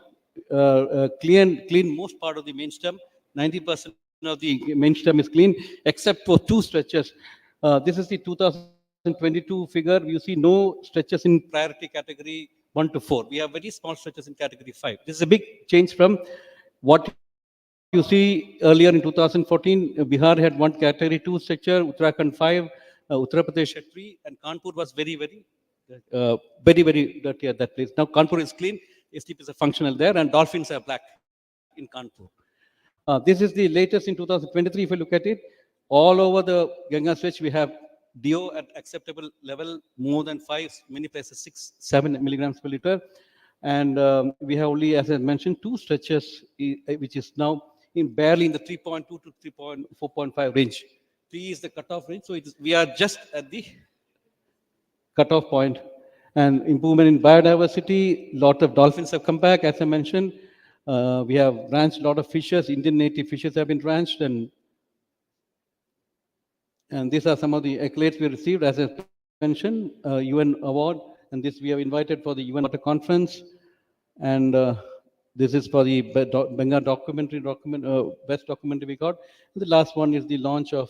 cleaned most part of the main stem. 90% of the main stem is clean, except for 2 stretches. This is the 2022 figure. You see no stretches in priority category 1 to 4. We have very small stretches in category 5. This is a big change from what you see earlier in 2014. Bihar had 1 category 2 structure, Uttarakhand 5, Uttar Pradesh had 3, and Kanpur was very, very dirty at that place. Now Kanpur is clean, STPs are functional there, and dolphins are black in Kanpur. This is the latest in 2023. If you look at it, all over the Ganga stretch, we have DO at acceptable level, more than 5, many places 6, 7 milligrams per liter. And we have only, as I mentioned, 2 stretches, which is now barely in the 3.2 to 4.5 range. 3 is the cutoff range, so we are just at the cutoff point. And improvement in biodiversity, lot of dolphins have come back, as I mentioned. We have ranched a lot of fishes, Indian native fishes have been ranched, and these are some of the accolades we received, as I mentioned, UN award, and this we have invited for the UN Water Conference, and this is for the Bengal best documentary we got. And the last one is the launch of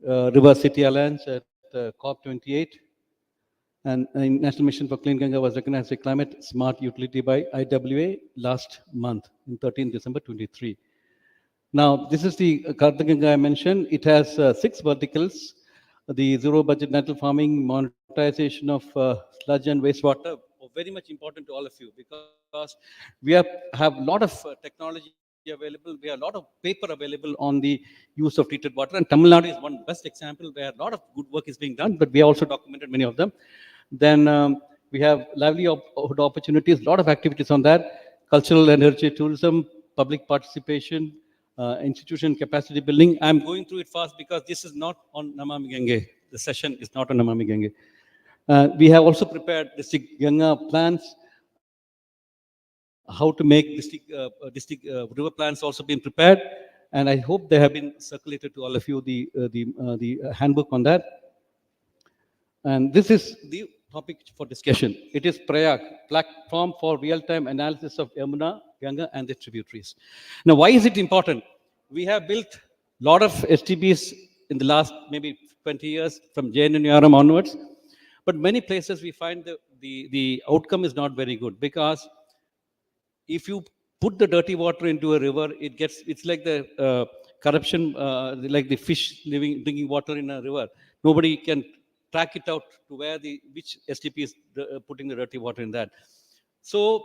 River City Alliance at COP28. And National Mission for Clean Ganga was recognized as a climate smart utility by IWA last month, on 13 December 23. Now, this is the Karta Ganga I mentioned. It has 6 verticals. The zero budget natural farming, monetization of sludge and wastewater, very much important to all of you, because we have a lot of technology available. We have a lot of paper available on the use of treated water. And Tamilnadu is one best example where a lot of good work is being done, but we also documented many of them. Then we have livelihood opportunities, a lot of activities on that, cultural and heritage tourism, public participation, institution capacity building. I'm going through it fast because this is not on Namami Gange. The session is not on Namami Gange. We have also prepared district Ganga plans. how to make district river plans also been prepared, and I hope they have been circulated to all of you the handbook on that. And this is the topic for discussion. It is Prayag, platform for real-time analysis of Yamuna, Ganga, and the tributaries. Now, why is it important? We have built a lot of STBs in the last maybe 20 years from JNNURM onwards, but many places we find the outcome is not very good, because if you put the dirty water into a river, it's like the corruption, like the fish drinking water in a river. Nobody can track it out to which STP is putting the dirty water in that. So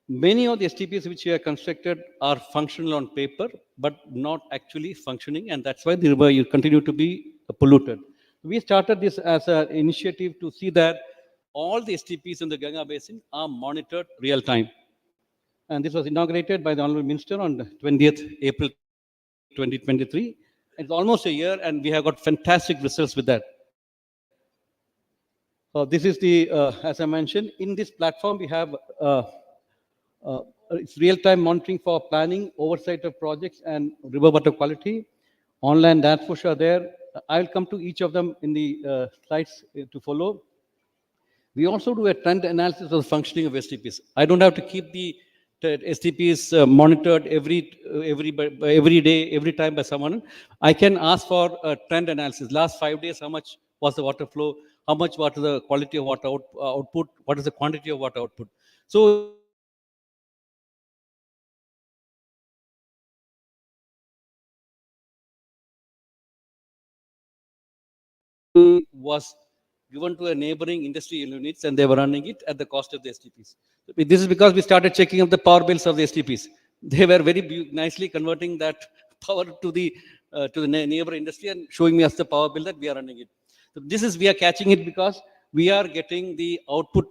many of the STPs which we have constructed are functional on paper, but not actually functioning, and that's why the river will continue to be polluted. We started this as an initiative to see that all the STPs in the Ganga basin are monitored real time. And this was inaugurated by the Honorable Minister on 20th April 2023. It's almost a year, and we have got fantastic results with that. This is as I mentioned, in this platform, we have it's real-time monitoring for planning, oversight of projects, and river water quality. Online dashboards are there. I'll come to each of them in the slides to follow. We also do a trend analysis of the functioning of STPs. I don't have to keep the STPs monitored every day, every time by someone. I can ask for a trend analysis. Last 5 days, how much was the water flow? How much was the quality of water output? What is the quantity of water output? So was given to a neighboring industry units, and they were running it at the cost of the STPs. This is because we started checking up the power bills of the STPs. They were very nicely converting that power to the neighbor industry and showing me as the power bill that we are running it. So we are catching it because we are getting the output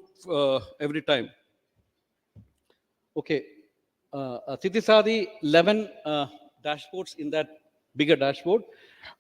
every time. Okay. These are the 11 dashboards in that bigger dashboard.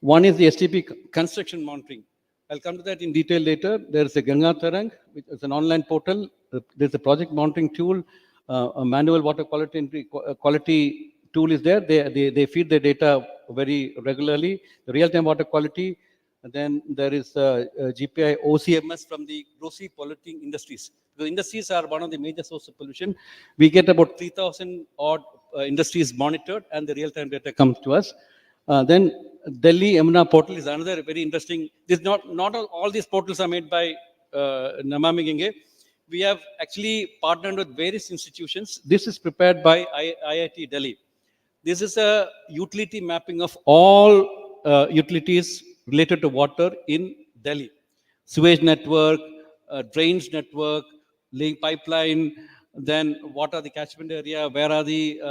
One is the STP construction monitoring. I'll come to that in detail later. There is a Ganga Tarang, which is an online portal. There's a project monitoring tool, a manual water quality tool is there. They feed the data very regularly. The real-time water quality. And then there is GPI OCMS from the grossly polluting industries. The industries are one of the major sources of pollution. We get about 3,000 odd industries monitored, and the real-time data comes to us. Then Delhi Yamuna portal is another very interesting. This not all these portals are made by Namami Gange. We have actually partnered with various institutions. This is prepared by IIT Delhi. This is a utility mapping of all utilities related to water in Delhi. Sewage network, drains network, laying pipeline, then what are the catchment area, where are the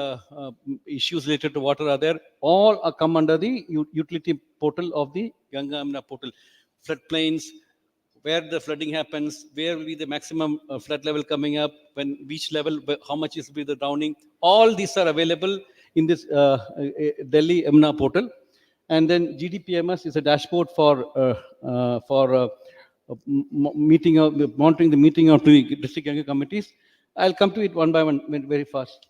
issues related to water are there, all are come under the utility portal of the Ganga Yamuna portal. Floodplains, where the flooding happens, where will be the maximum flood level coming up, when which level, how much is be the drowning, all these are available in this Delhi Yamuna portal. And then GDPMS is a dashboard for monitoring the meeting of the district Ganga committees. I'll come to it one by one very fast.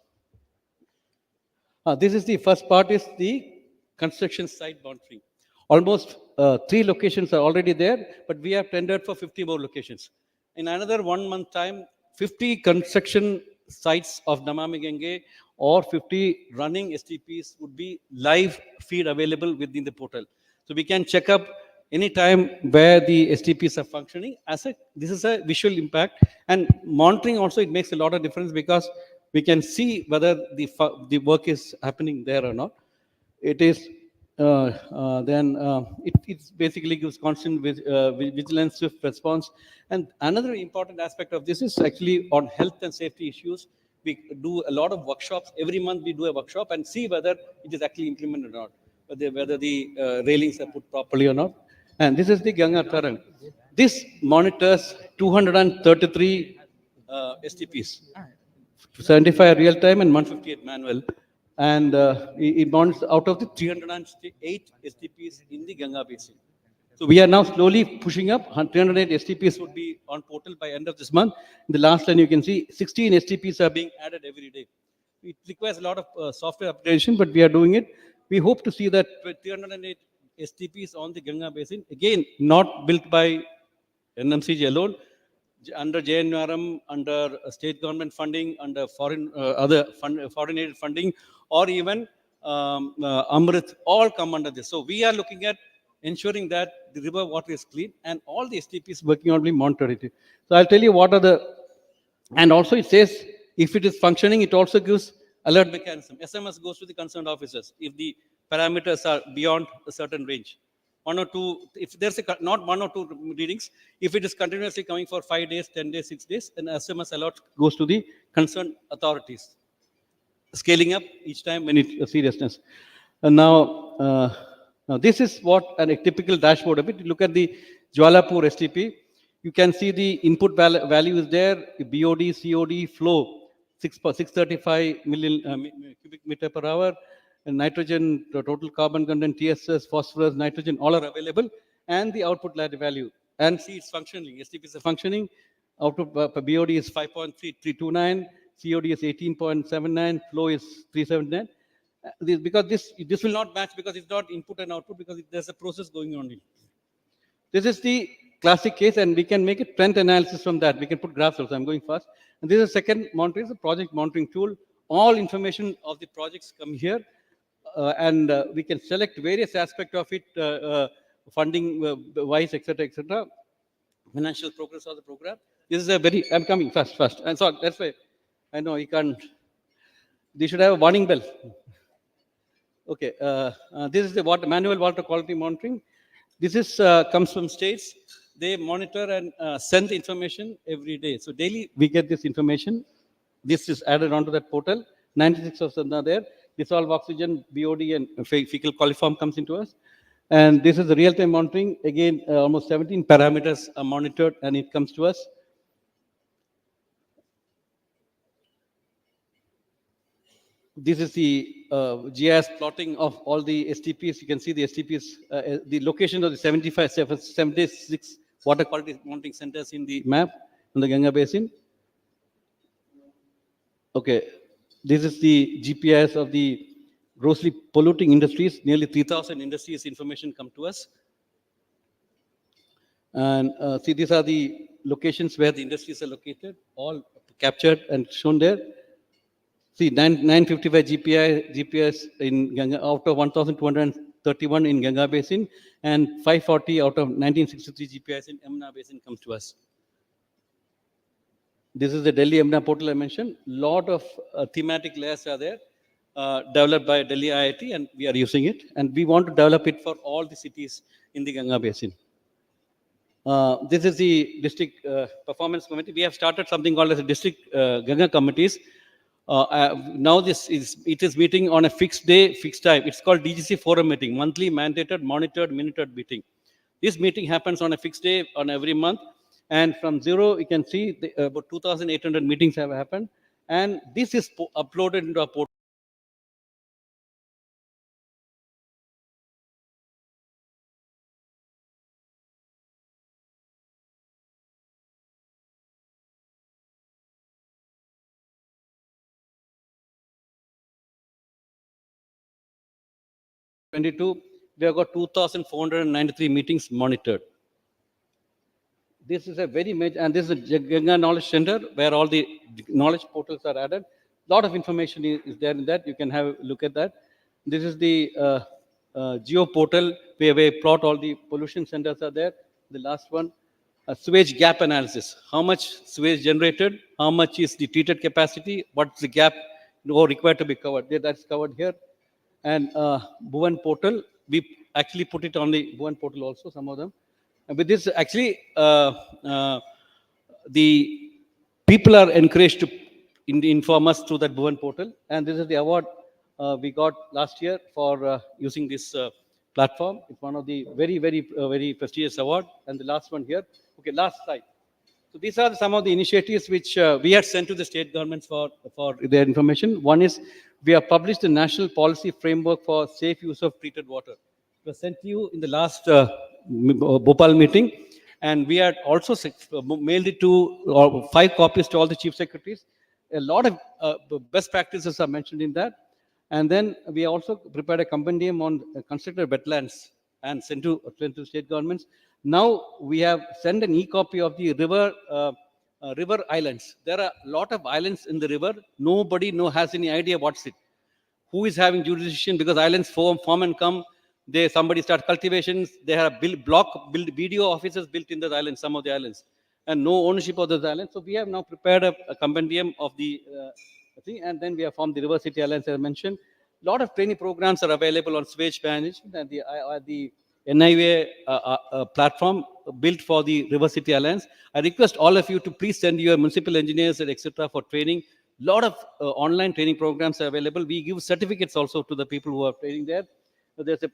This is the first part, is the construction site monitoring. Almost 3 locations are already there, but we have tendered for 50 more locations. In another 1 month time, 50 construction sites of Namami Gange or 50 running STPs would be live feed available within the portal. So we can check up anytime where the STPs are functioning. This is a visual impact, and monitoring also, it makes a lot of difference, because we can see whether the work is happening there or not. It is it basically gives constant vigilance, swift response. And another important aspect of this is actually on health and safety issues. We do a lot of workshops. Every month we do a workshop and see whether it is actually implemented or not, whether the railings are put properly or not. And this is the Ganga Tarang. This monitors 233 STPs, 75 real time and 158 manual. And it monitors out of the 308 STPs in the Ganga basin. So we are now slowly pushing up. 308 STPs would be on portal by end of this month. In the last line, you can see 16 STPs are being added every day. It requires a lot of software upgradation, but we are doing it. We hope to see that 308 STPs on the Ganga Basin, again, not built by NMCG alone, under JNRM, under state government funding, under foreign foreign aid funding, or even Amrit, all come under this. So we are looking at ensuring that the river water is clean, and all the STPs working on being monitored. So I'll tell you what are the, and also it says if it is functioning, it also gives alert mechanism. SMS goes to the concerned officers if the parameters are beyond a certain range. One or two, if there's not one or two readings, if it is continuously coming for 5 days, 10 days, 6 days, then SMS alert goes to the concerned authorities, scaling up each time when it's seriousness. And now this is what a typical dashboard of it. Look at the Jwalapur STP. You can see the input value is there, BOD, COD, flow, 635 million cubic meter per hour, and nitrogen, total carbon content, TSS, phosphorus, nitrogen, all are available, and the output value. And see, it's functioning. STPs are functioning. Output per BOD is 5.3329, COD is 18.79, flow is 379. Because this will not match because it's not input and output because there's a process going on. This is the classic case, and we can make a trend analysis from that. We can put graphs also. I'm going fast. And this is a second monitoring, it's a project monitoring tool. All information of the projects come here, and we can select various aspects of it, funding wise, etc., financial progress of the program. This is a very, I'm coming fast. And so that's why I know you can't, they should have a warning bell. Okay, this is the manual water quality monitoring. This is comes from states. They monitor and send the information every day. So daily we get this information. This is added onto that portal. 96 of them are there. Dissolved oxygen, BOD, and fecal coliform comes into us. And this is the real-time monitoring. Again, almost 17 parameters are monitored, and it comes to us. This is the GIS plotting of all the STPs. You can see the STPs, the location of the 76 water quality monitoring centers in the map on the Ganga Basin. Okay, this is the GPS of the grossly polluting industries. Nearly 3,000 industries information come to us. And see, these are the locations where the industries are located, all captured and shown there. See, 955 GPS in Ganga, out of 1,231 in Ganga Basin, and 540 out of 1963 GPS in Yamuna Basin comes to us. This is the Delhi Yamuna portal I mentioned. Lot of thematic layers are there, developed by Delhi IIT, and we are using it. And we want to develop it for all the cities in the Ganga Basin. This is the district performance committee. We have started something called as a district Ganga committees. Now it is meeting on a fixed day, fixed time. It's called DGC forum meeting, monthly mandated, monitored, minuted meeting. This meeting happens on a fixed day on every month. And from zero, you can see about 2,800 meetings have happened. And this is uploaded into our portal. We have got 2,493 meetings monitored. This is a very major, and this is a Ganga Knowledge Center where all the knowledge portals are added. A lot of information is there in that. You can have a look at that. This is the Geo portal where we plot all the pollution centers are there. The last one, sewage gap analysis. How much sewage generated? How much is the treated capacity? What's the gap required to be covered? That's covered here. And Bhuvan portal, we actually put it on the Bhuvan portal also, some of them. And with this, actually, the people are encouraged to inform us through that Bhuvan portal. And this is the award we got last year for using this platform. It's one of the very prestigious award. And the last one here. Okay, last slide. So these are some of the initiatives which we had sent to the state governments for their information. One is we have published a national policy framework for safe use of treated water. It was sent to you in the last Bhopal meeting. And we had also mailed it to 5 copies to all the chief secretaries. A lot of best practices are mentioned in that. And then we also prepared a compendium on constructed wetlands and sent to state governments. Now we have sent an e-copy of the river islands. There are a lot of islands in the river. Nobody has any idea what's it. Who is having jurisdiction, because islands form and come. Somebody start cultivations. They have build video offices built in the islands, some of the islands, and no ownership of those islands. So we have now prepared a compendium of the thing, and then we have formed the River City Alliance, as I mentioned. A lot of training programs are available on sewage management, and the NIA platform built for the River City Alliance. I request all of you to please send your municipal engineers and etc. for training. Lot of online training programs are available. We give certificates also to the people who are training there. There's a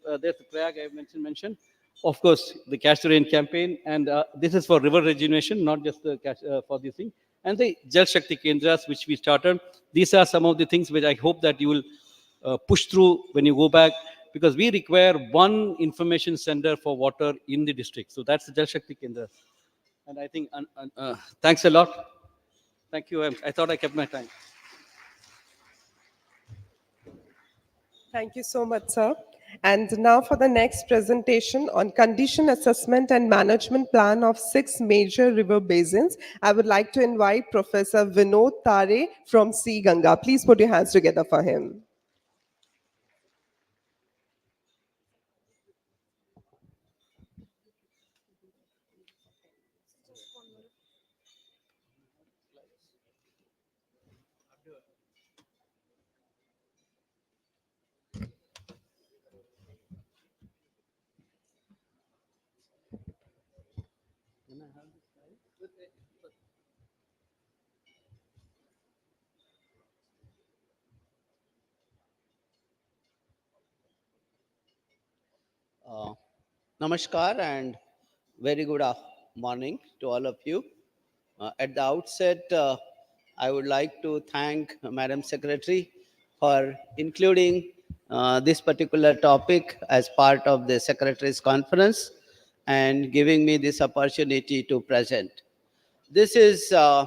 flag I mentioned. Of course, the Catch the Rain campaign, and this is for river regeneration, not just the for this thing. And the Jal Shakti Kendras, which we started. These are some of the things which I hope that you will push through when you go back, because we require one information center for water in the district. So that's the Jal Shakti Kendras. And I think, thanks a lot. Thank you. I thought I kept my time. Thank you so much, sir. And now for the next presentation on condition assessment and management plan of 6 major river basins, I would like to invite Professor Vinod Tare from C. Ganga. Please put your hands together for him. Namaskar and very good morning to all of you. At the outset, I would like to thank Madam Secretary for including this particular topic as part of the Secretaries Conference and giving me this opportunity to present. This is a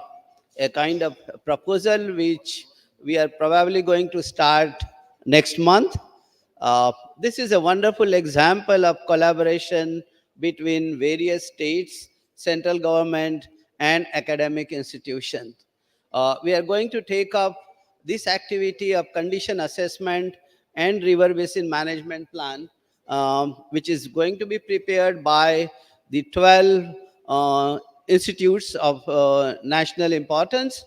kind of proposal which we are probably going to start next month. This is a wonderful example of collaboration between various states, central government, and academic institutions. We are going to take up this activity of condition assessment and river basin management plan, which is going to be prepared by the 12 institutes of national importance,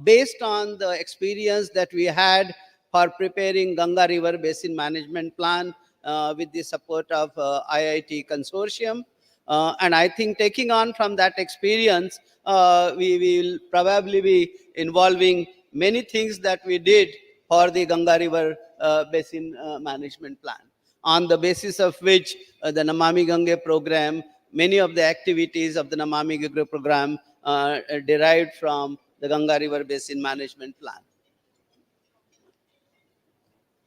based on the experience that we had for preparing Ganga River Basin Management Plan with the support of IIT Consortium. And I think taking on from that experience, we will probably be involving many things that we did for the Ganga River Basin Management Plan, on the basis of which the Namami Gange program, many of the activities of the Namami Gange program derived from the Ganga River Basin Management Plan.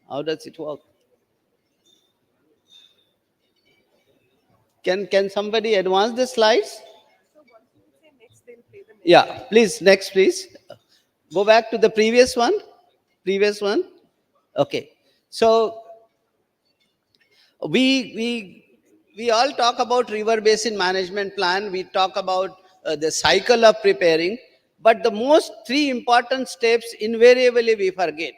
How does it work? Can somebody advance the slides? Yeah, please, next, please. Go back to the previous one. Previous one. Okay. So we all talk about river basin management plan. We talk about the cycle of preparing, but the most 3 important steps invariably we forget.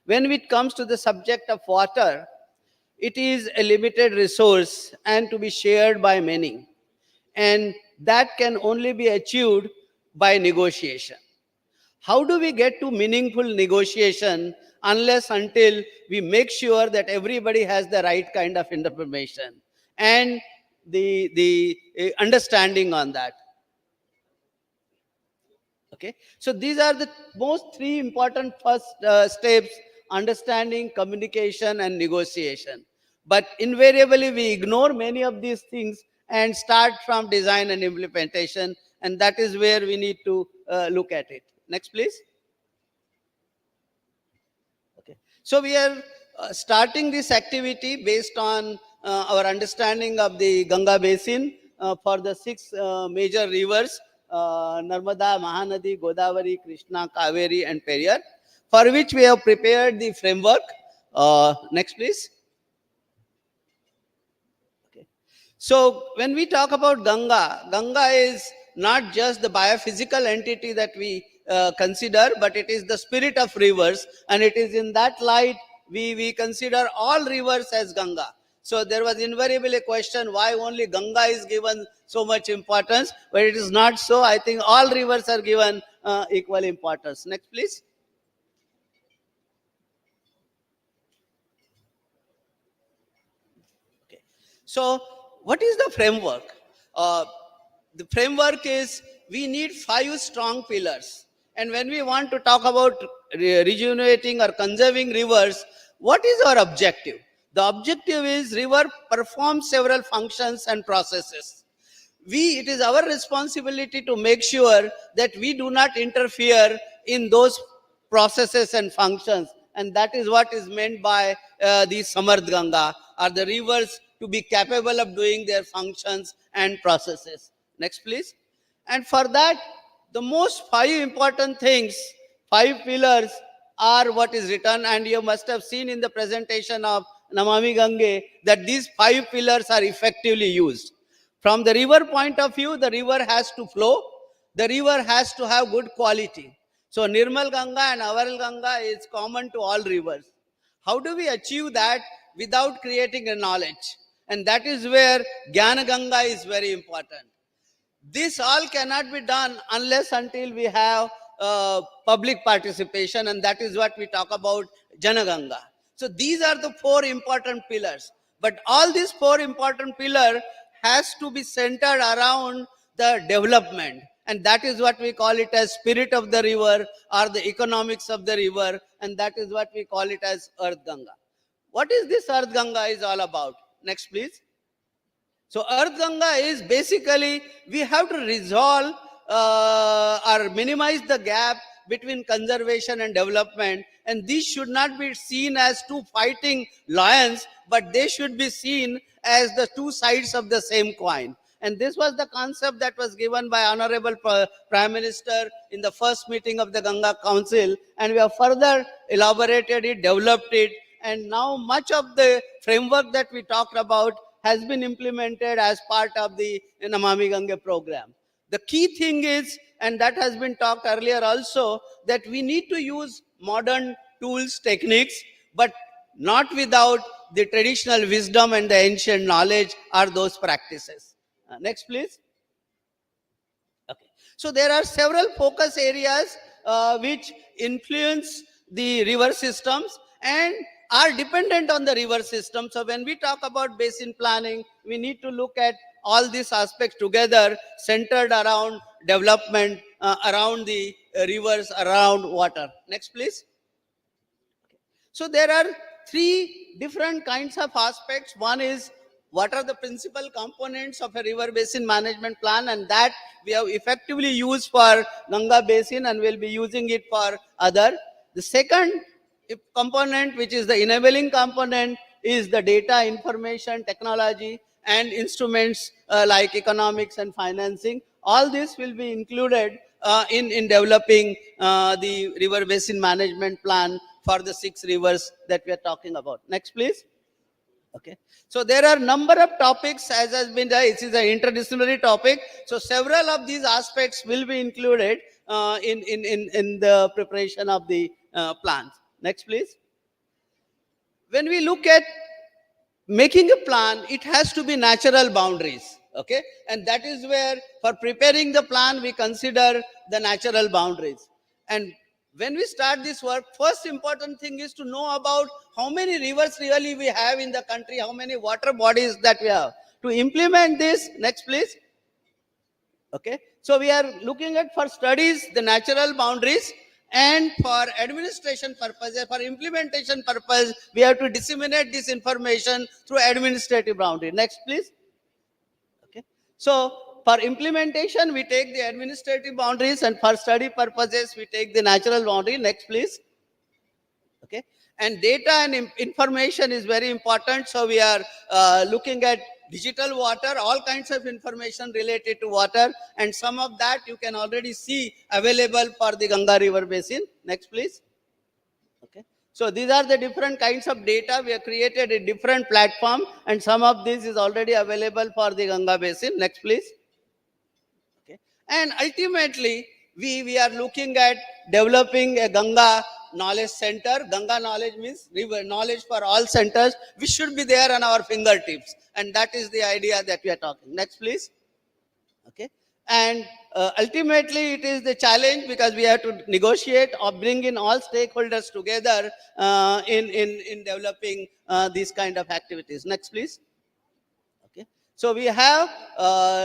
When it comes to the subject of water, it is a limited resource and to be shared by many. And that can only be achieved by negotiation. How do we get to meaningful negotiation unless until we make sure that everybody has the right kind of information and the understanding on that? Okay, so these are the most 3 important first steps: understanding, communication, and negotiation. But invariably we ignore many of these things and start from design and implementation, and that is where we need to look at it. Next, please. Okay, so we are starting this activity based on our understanding of the Ganga basin for the six major rivers, Narmada, Mahanadi, Godavari, Krishna, Kaveri, and Periyar, for which we have prepared the framework. Next, please. Okay. So when we talk about Ganga, Ganga is not just the biophysical entity that we consider, but it is the spirit of rivers, and it is in that light we consider all rivers as Ganga. So there was invariably a question why only Ganga is given so much importance, but it is not so. I think all rivers are given equal importance. Next, please. Okay. So what is the framework? The framework is we need 5 strong pillars. And when we want to talk about rejuvenating or conserving rivers, what is our objective? The objective is river performs several functions and processes. It is our responsibility to make sure that we do not interfere in those processes and functions. And that is what is meant by the Samardh Ganga, or the rivers to be capable of doing their functions and processes. Next, please. And for that, the most 5 important things, 5 pillars are what is written, and you must have seen in the presentation of Namami Gange that these 5 pillars are effectively used. From the river point of view, the river has to flow, the river has to have good quality. So Nirmal Ganga and Avaral Ganga is common to all rivers. How do we achieve that without creating a knowledge? And that is where Jnana Ganga is very important. This all cannot be done unless until we have public participation, and that is what we talk about Jana Ganga. So these are the 4 important pillars. But all these 4 important pillars has to be centered around the development. And that is what we call it as spirit of the river, or the economics of the river. And that is what we call it as Earth Ganga. What is this Earth Ganga is all about? Next, please. So Earth Ganga is basically, we have to resolve or minimize the gap between conservation and development. And these should not be seen as 2 fighting lions, but they should be seen as the 2 sides of the same coin. And this was the concept that was given by Honorable Prime Minister in the first meeting of the Ganga Council. And we have further elaborated it, developed it. And now much of the framework that we talked about has been implemented as part of the Namami Gange program. The key thing is, and that has been talked earlier also, that we need to use modern tools, techniques, but not without the traditional wisdom and the ancient knowledge or those practices. Next, please. Okay. So there are several focus areas which influence the river systems and are dependent on the river system. So when we talk about basin planning, we need to look at all these aspects together, centered around development, around the rivers, around water. Next, please. So there are 3 different kinds of aspects. One is, what are the principal components of a river basin management plan, and that we have effectively used for Ganga basin and will be using it for other. The second component, which is the enabling component, is the data, information, technology, and instruments like economics and financing. All this will be included in developing the river basin management plan for the 6 rivers that we are talking about. Next, please. Okay. So there are number of topics, as has been done. It is an interdisciplinary topic. So several of these aspects will be included in the preparation of the plans. Next, please. When we look at making a plan, it has to be natural boundaries. Okay. And that is where, for preparing the plan, we consider the natural boundaries. And when we start this work, first important thing is to know about how many rivers really we have in the country, how many water bodies that we have. To implement this, next, please. Okay. So we are looking at, for studies, the natural boundaries, and for administration purposes, for implementation purpose, we have to disseminate this information through administrative boundary. Next, please. Okay. So for implementation, we take the administrative boundaries, and for study purposes, we take the natural boundary. Next, please. Okay. And data and information is very important. So we are looking at digital water, all kinds of information related to water, and some of that you can already see available for the Ganga River Basin. Next, please. Okay. So these are the different kinds of data. We have created a different platform, and some of this is already available for the Ganga Basin. Next, please. Okay. And ultimately, we are looking at developing a Ganga knowledge center. Ganga knowledge means river knowledge for all centers, which should be there on our fingertips. And that is the idea that we are talking. Next, please. Okay. And ultimately, it is the challenge because we have to negotiate or bring in all stakeholders together in developing these kind of activities. Next, please. Okay. So we have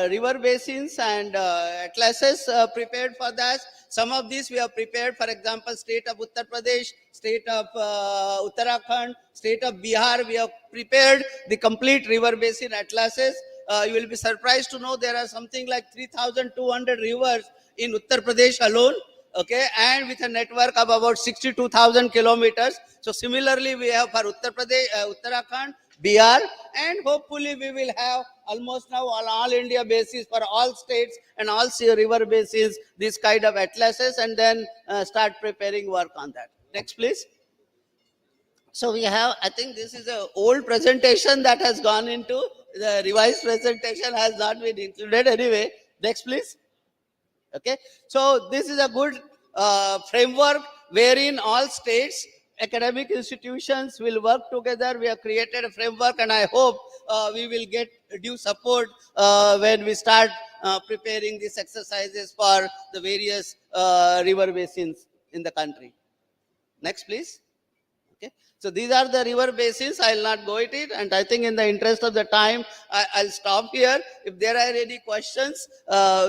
river basins and atlases prepared for that. Some of these we have prepared, for example, state of Uttar Pradesh, state of Uttarakhand, state of Bihar. We have prepared the complete river basin atlases. You will be surprised to know there are something like 3,200 rivers in Uttar Pradesh alone. Okay, and with a network of about 62,000 kilometers. So similarly, we have for Uttar Pradesh, Uttarakhand, Bihar, and hopefully we will have almost now on all India basis for all states and all river basins, this kind of atlases, and then start preparing work on that. Next, please. So we have, I think this is an old presentation that has gone into, the revised presentation has not been included anyway. Next, please. Okay, so this is a good framework wherein all states, academic institutions will work together. We have created a framework, and I hope we will get due support when we start preparing these exercises for the various river basins in the country. Next, please. Okay. So these are the river basins. I will not go into it, and I think in the interest of the time, I'll stop here. If there are any questions,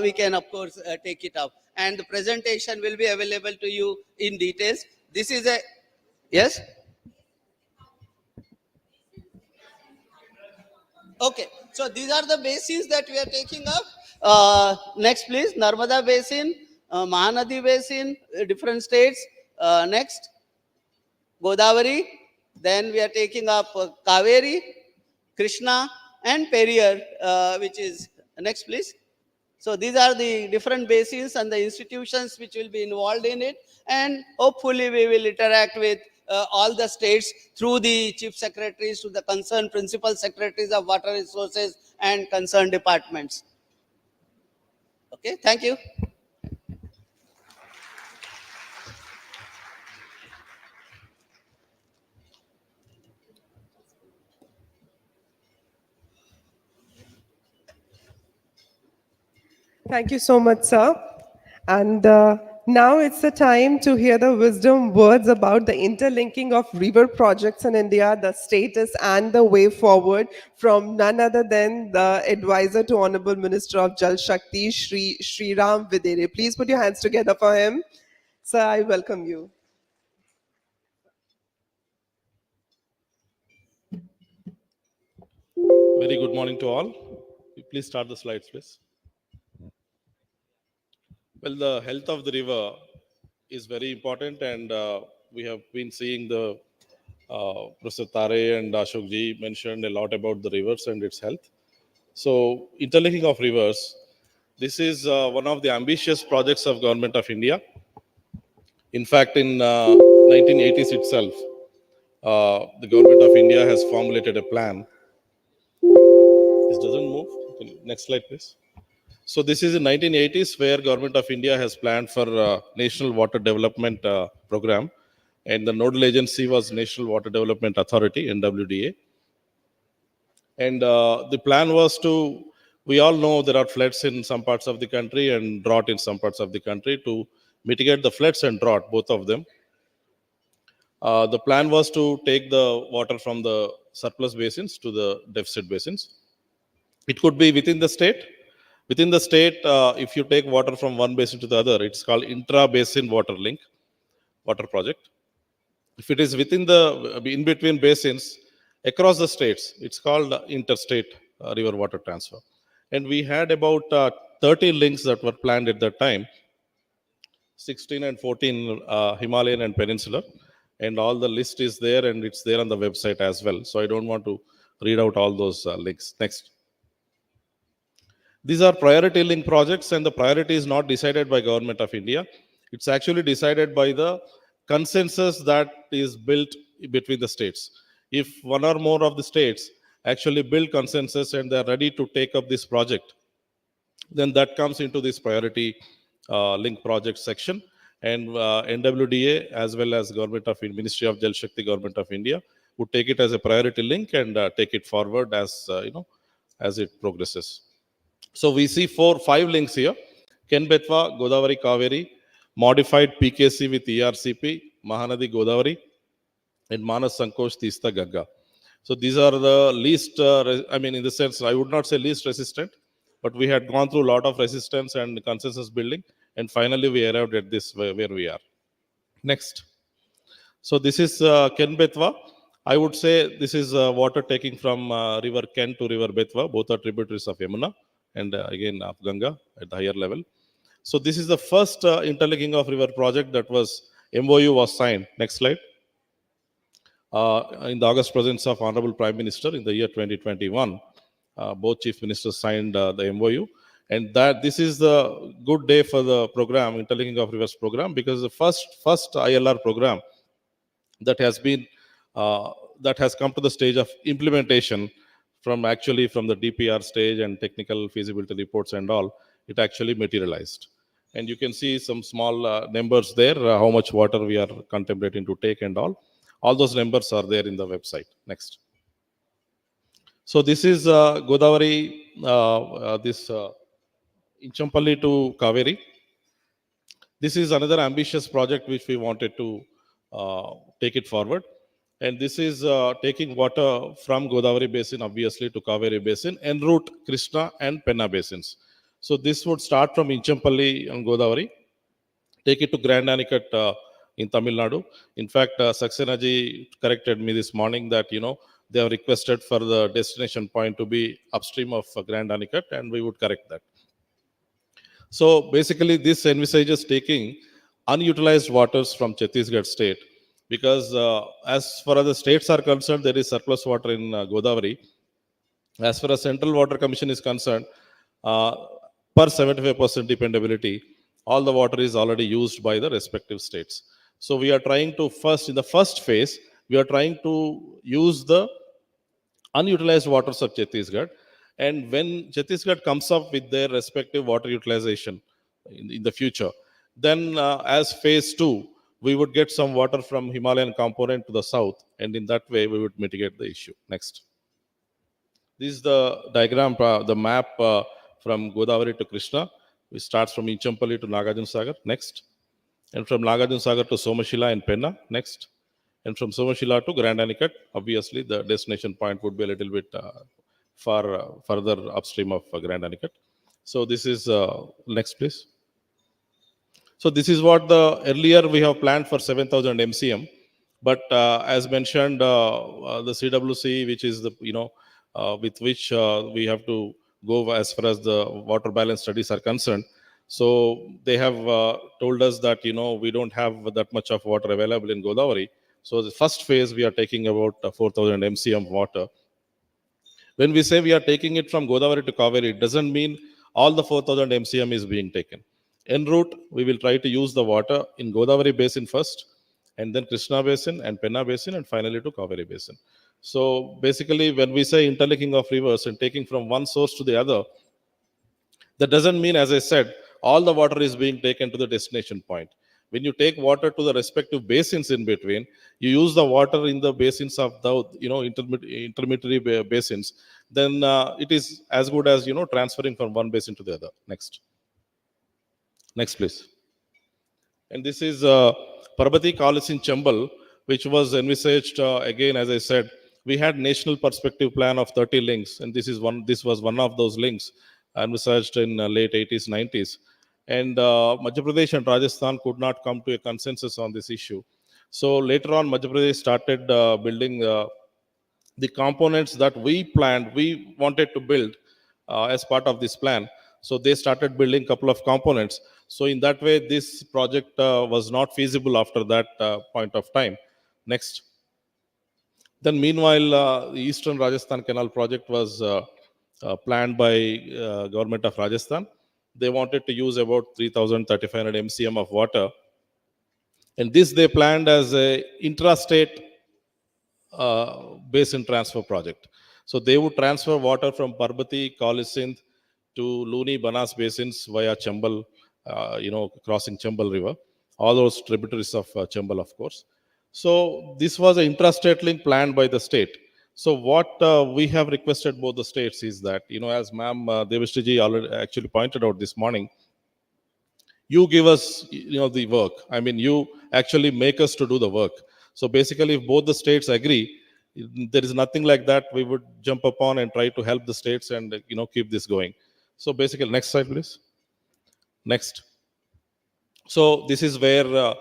we can of course take it up. And the presentation will be available to you in details. This is a, yes? Okay, so these are the basins that we are taking up. Next, please, Narmada Basin, Mahanadi Basin, different states. Next. Godavari, then we are taking up Kaveri, Krishna, and Periyar, which is, next please. So these are the different basins and the institutions which will be involved in it, and hopefully we will interact with all the states through the chief secretaries to the concerned principal secretaries of water resources and concerned departments. Okay, thank you. Thank you so much, sir. And now it's the time to hear the wisdom words about the interlinking of river projects in India, the status and the way forward from none other than the advisor to Honorable Minister of Jal Shakti, Shri Ram Videre. Please put your hands together for him. Sir, I welcome you. Very good morning to all. Please start the slides, please. Well, the health of the river is very important, and we have been seeing the Professor Tare and Ashok ji mentioned a lot about the rivers and its health. So, interlinking of rivers, this is one of the ambitious projects of Government of India. In fact, in 1980s itself, the Government of India has formulated a plan. This doesn't move. Next slide, please. So this is in 1980s where Government of India has planned for National Water Development Program, and the nodal agency was National Water Development Authority, NWDA. And the plan was to, we all know there are floods in some parts of the country and drought in some parts of the country. To mitigate the floods and drought, both of them, the plan was to take the water from the surplus basins to the deficit basins. It could be within the state. Within the state, if you take water from one basin to the other, it's called intra-basin water link, water project. If it is within the, in between basins, across the states, it's called interstate river water transfer. And we had about 30 links that were planned at that time, 16 and 14 Himalayan and Peninsular. and all the list is there, and it's there on the website as well. So I don't want to read out all those links. Next. These are priority link projects, and the priority is not decided by Government of India. It's actually decided by the consensus that is built between the states. If one or more of the states actually build consensus and they're ready to take up this project, then that comes into this priority link project section. And NWDA as well as Ministry of Jal Shakti, Government of India would take it as a priority link and take it forward as as it progresses. So we see 5 links here: Ken Betwa, Godavari Kaveri, modified PKC with ERCP, Mahanadi Godavari, and Manas Sankosh Tista Gagga. So these are the least, in the sense, I would not say least resistant, but we had gone through a lot of resistance and consensus building, and finally we arrived at this where we are. Next. So this is Ken Betwa. I would say this is water taking from river Ken to river Betwa. Both are tributaries of Yamuna and again of Ganga at the higher level. So this is the first interlinking of river project that was MOU was signed. Next slide. In the August presence of Honorable Prime Minister in the year 2021, both chief ministers signed the MOU, and that this is the good day for the program, interlinking of rivers program, because the first ILR program that has been that has come to the stage of implementation from the DPR stage and technical feasibility reports and all, it actually materialized. And you can see some small numbers there, how much water we are contemplating to take and all. All those numbers are there in the website. Next. So this is Godavari, Inchampalli to Kaveri. This is another ambitious project which we wanted to take it forward. And this is taking water from Godavari Basin, obviously, to Kaveri Basin, en route Krishna and Penna Basins. So this would start from Inchampalli and Godavari, take it to Grand Anicut in Tamilnadu. In fact, Saxena ji corrected me this morning that, they have requested for the destination point to be upstream of Grand Anicut, and we would correct that. So basically, this envisages taking unutilized waters from Chhattisgarh state, because as far as the states are concerned, there is surplus water in Godavari. As far as Central Water Commission is concerned, per 75% dependability, all the water is already used by the respective states. So we are trying to in the first phase, we are trying to use the unutilized waters of Chhattisgarh. And when Chhattisgarh comes up with their respective water utilization in the future, then as phase 2, we would get some water from Himalayan component to the south, and in that way we would mitigate the issue. Next. This is the diagram, the map from Godavari to Krishna. We start from Inchampalli to Nagarjuna Sagar. Next. And from Nagarjuna Sagar to Somashila and Penna. Next. And from Somashila to Grand Anicut. Obviously, the destination point would be a little bit further upstream of Grand Anicut. So this is, next please. So this is what earlier we have planned for 7,000 MCM. But as mentioned, the CWC, which is the, with which we have to go as far as the water balance studies are concerned. So they have told us that, we don't have that much of water available in Godavari. So the first phase, we are taking about 4,000 MCM water. When we say we are taking it from Godavari to Kaveri, it doesn't mean all the 4,000 MCM is being taken. En route, we will try to use the water in Godavari Basin first, and then Krishna Basin and Penna Basin, and finally to Kaveri Basin. So basically, when we say interlinking of rivers and taking from one source to the other, that doesn't mean, as I said, all the water is being taken to the destination point. When you take water to the respective basins in between, you use the water in the basins of the intermediary basins, then it is as good as transferring from one basin to the other. Next. Next, please. And this is Parvati College in Chambal, which was envisaged again, as I said, we had national perspective plan of 30 links, and this was one of those links envisaged in late 80s, 90s. And Madhya Pradesh and Rajasthan could not come to a consensus on this issue. So later on, Madhya Pradesh started building the components that we wanted to build as part of this plan. So they started building a couple of components. So in that way, this project was not feasible after that point of time. Next. Then meanwhile, the Eastern Rajasthan Canal project was planned by government of Rajasthan. They wanted to use about 3,300 MCM of water. And this they planned as a intrastate basin transfer project. So they would transfer water from Parbati, Kauli to Luni, Banas basins via Chambal, crossing Chambal River, all those tributaries of Chambal, of course. So this was an intrastate link planned by the state. So what we have requested both the states is that, as Ma'am Devashriji already actually pointed out this morning, you give us, the work. I mean, you actually make us to do the work. So basically, if both the states agree, there is nothing like that we would jump upon and try to help the states and, keep this going. So basically, next slide, please. Next. So this is where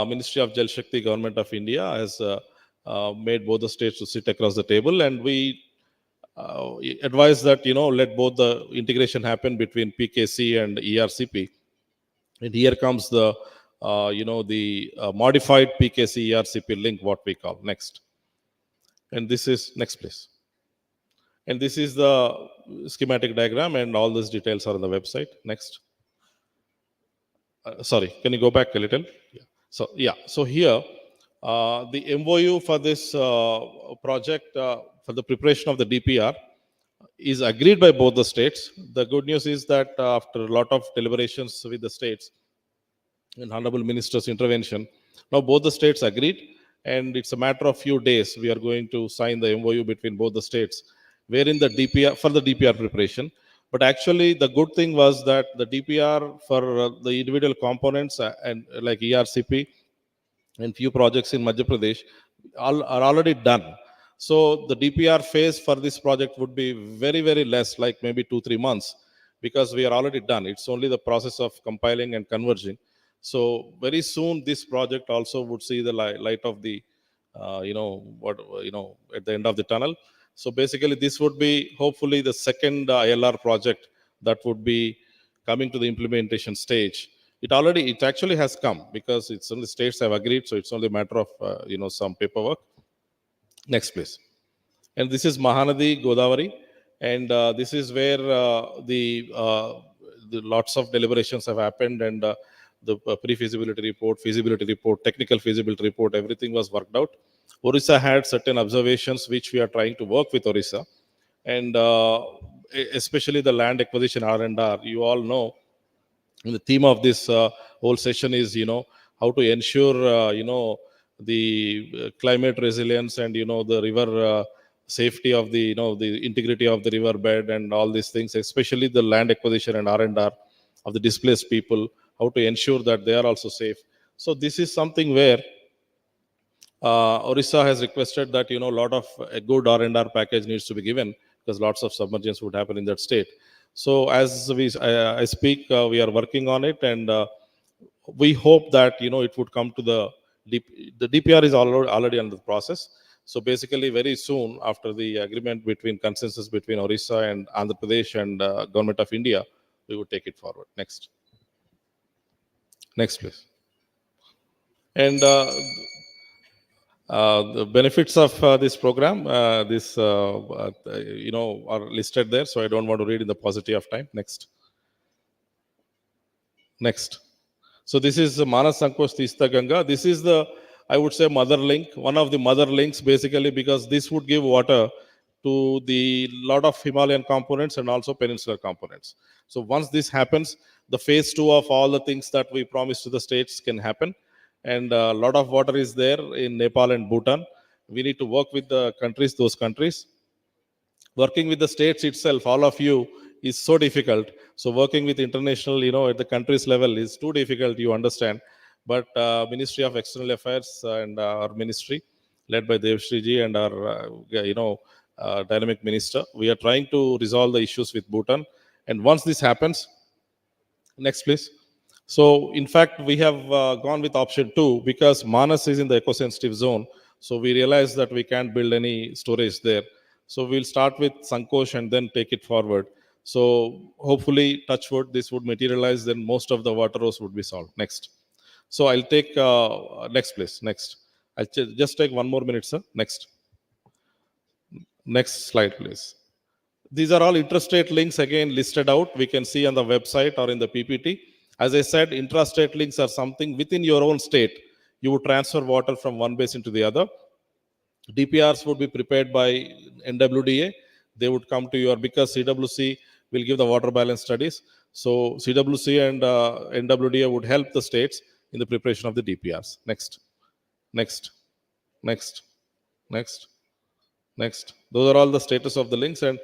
Ministry of Jal Shakti, Government of India has made both the states to sit across the table, and we advise that, let both the integration happen between PKC and ERCP. And here comes the, modified PKC ERCP link, what we call. Next. And this is, next please. And this is the schematic diagram, and all these details are on the website. Next. Sorry, can you go back a little? Yeah. So here, the MOU for this project, for the preparation of the DPR, is agreed by both the states. The good news is that after a lot of deliberations with the states and Honorable Minister's intervention, now both the states agreed, and it's a matter of few days we are going to sign the MOU between both the states, wherein the DPR, for the DPR preparation. But actually, the good thing was that the DPR for the individual components and like ERCP and few projects in Madhya Pradesh are already done. So the DPR phase for this project would be very, very less, like maybe 2-3 months, because we are already done. It's only the process of compiling and converging. So very soon, this project also would see the light of the, at the end of the tunnel. So basically, this would be hopefully the second ILR project that would be coming to the implementation stage. It actually has come, because it's only states have agreed. So it's only a matter of, some paperwork. Next, please. And this is Mahanadi, Godavari. And this is where the lots of deliberations have happened, and the pre-feasibility report, feasibility report, technical feasibility report, everything was worked out. Orissa had certain observations which we are trying to work with Orissa. And especially the land acquisition R&R, you all know, the theme of this whole session is, how to ensure, the climate resilience and, the river safety of the, the integrity of the river bed and all these things, especially the land acquisition and R&R of the displaced people, how to ensure that they are also safe. So this is something where Orissa has requested that, a lot of a good R&R package needs to be given, because lots of submergence would happen in that state. So as I speak, we are working on it, and we hope that, it would come to the DPR is already under the process. So basically, very soon after the agreement between consensus between Orissa and Andhra Pradesh and Government of India, we would take it forward. Next. Next, please. And the benefits of this program, are listed there. So I don't want to read in the paucity of time. Next. Next. So this is Manas Sankosh Tista Ganga. This is the, I would say, mother link, one of the mother links, basically, because this would give water to the lot of Himalayan components and also peninsular components. So once this happens, the phase 2 of all the things that we promised to the states can happen. And a lot of water is there in Nepal and Bhutan. We need to work with the countries, those countries. Working with the states itself, all of you, is so difficult. So working with international, at the countries level is too difficult, you understand. But Ministry of External Affairs and our ministry, led by Devashriji and our, dynamic minister, we are trying to resolve the issues with Bhutan. And once this happens, next please. So in fact, we have gone with option 2, because Manas is in the eco-sensitive zone. So we realized that we can't build any storage there. So we'll start with Sankosh and then take it forward. So hopefully, touch wood, this would materialize, then most of the water woes would be solved. Next. So I'll take next, please. Next. I'll just take one more minute, sir. Next slide, please. These are all intrastate links again listed out. We can see on the website or in the PPT. As I said, intrastate links are something within your own state. You would transfer water from one basin to the other. DPRs would be prepared by NWDA. They would come to your, because CWC will give the water balance studies. So CWC and NWDA would help the states in the preparation of the DPRs. Next. Those are all the status of the links, and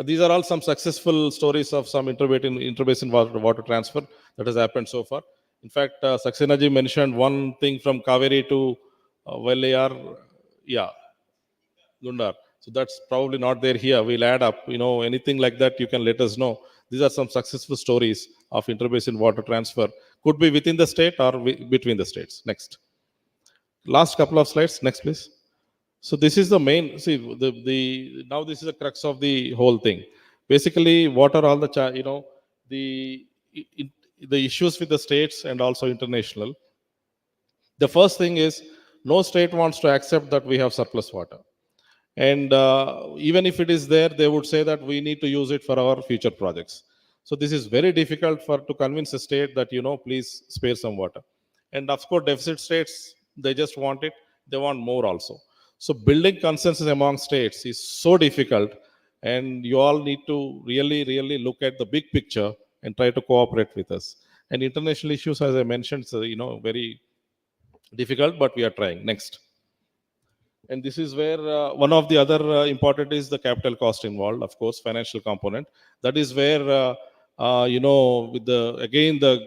these are all some successful stories of some interbasin water transfer that has happened so far. In fact, Saxena ji mentioned one thing from Kaveri to Vallayar, yeah, Gundar. So that's probably not there here. We'll add up, anything like that, you can let us know. These are some successful stories of interbasin water transfer. Could be within the state or between the states. Next. Last couple of slides. Next, please. So this is the main, see, now this is the crux of the whole thing. Basically, what are all the, the, the issues with the states and also international. The first thing is, no state wants to accept that we have surplus water. And even if it is there, they would say that we need to use it for our future projects. So this is very difficult to convince a state that, please spare some water. And of course, deficit states, they just want it. They want more also. So building consensus among states is so difficult, and you all need to really, really look at the big picture and try to cooperate with us. And international issues, as I mentioned, so, very difficult, but we are trying. Next. And this is where one of the other important is the capital cost involved, of course, financial component. That is where, with the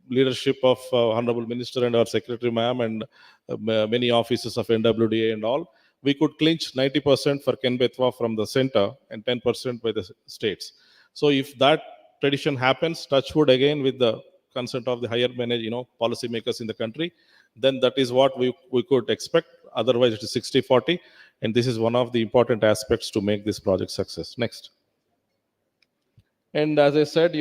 leadership of Honorable Minister and our Secretary Ma'am and many officers of NWDA and all, we could clinch 90% for Ken Betwa from the center and 10% by the states. So if that tradition happens, touch wood again with the consent of the higher policy makers in the country, then that is what we could expect. Otherwise, it is 60-40. And this is one of the important aspects to make this project success. Next. And as I said,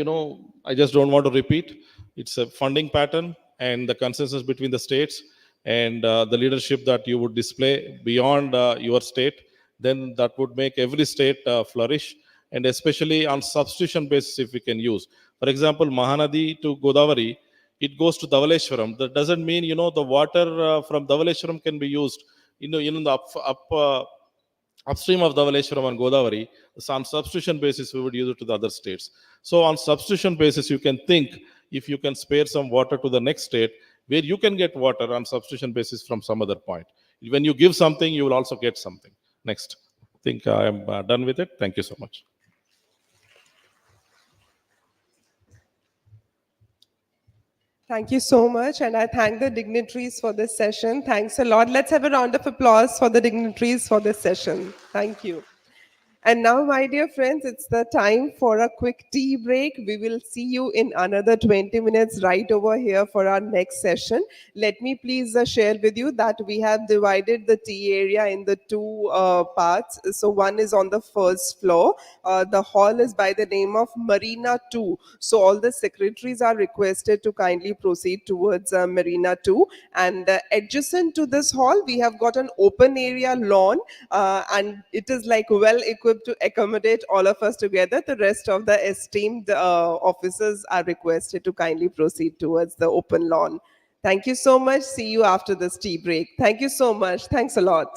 I just don't want to repeat. It's a funding pattern and the consensus between the states and the leadership that you would display beyond your state, then that would make every state flourish. And especially on substitution basis, if we can use. For example, Mahanadi to Godavari, it goes to Dhavaleshwaram. That doesn't mean, the water from Dhavaleshwaram can be used, in the upstream of Dhavaleshwaram and Godavari. So on substitution basis, we would use it to the other states. So on substitution basis, you can think if you can spare some water to the next state where you can get water on substitution basis from some other point. When you give something, you will also get something. Next. I think I am done with it. Thank you so much. Thank you so much, and I thank the dignitaries for this session. Thanks a lot. Let's have a round of applause for the dignitaries for this session. Thank you. And now, my dear friends, it's the time for a quick tea break. We will see you in another 20 minutes right over here for our next session. Let me please share with you that we have divided the tea area in the two parts. So one is on the first floor. The hall is by the name of Marina 2. So all the secretaries are requested to kindly proceed towards Marina 2. And adjacent to this hall, we have got an open area lawn, and it is like well equipped to accommodate all of us together. The rest of the esteemed officers are requested to kindly proceed towards the open lawn. Thank you so much. See you after this tea break. Thank you so much. Thanks a lot.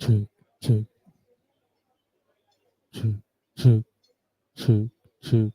check, check, check, check, check, check.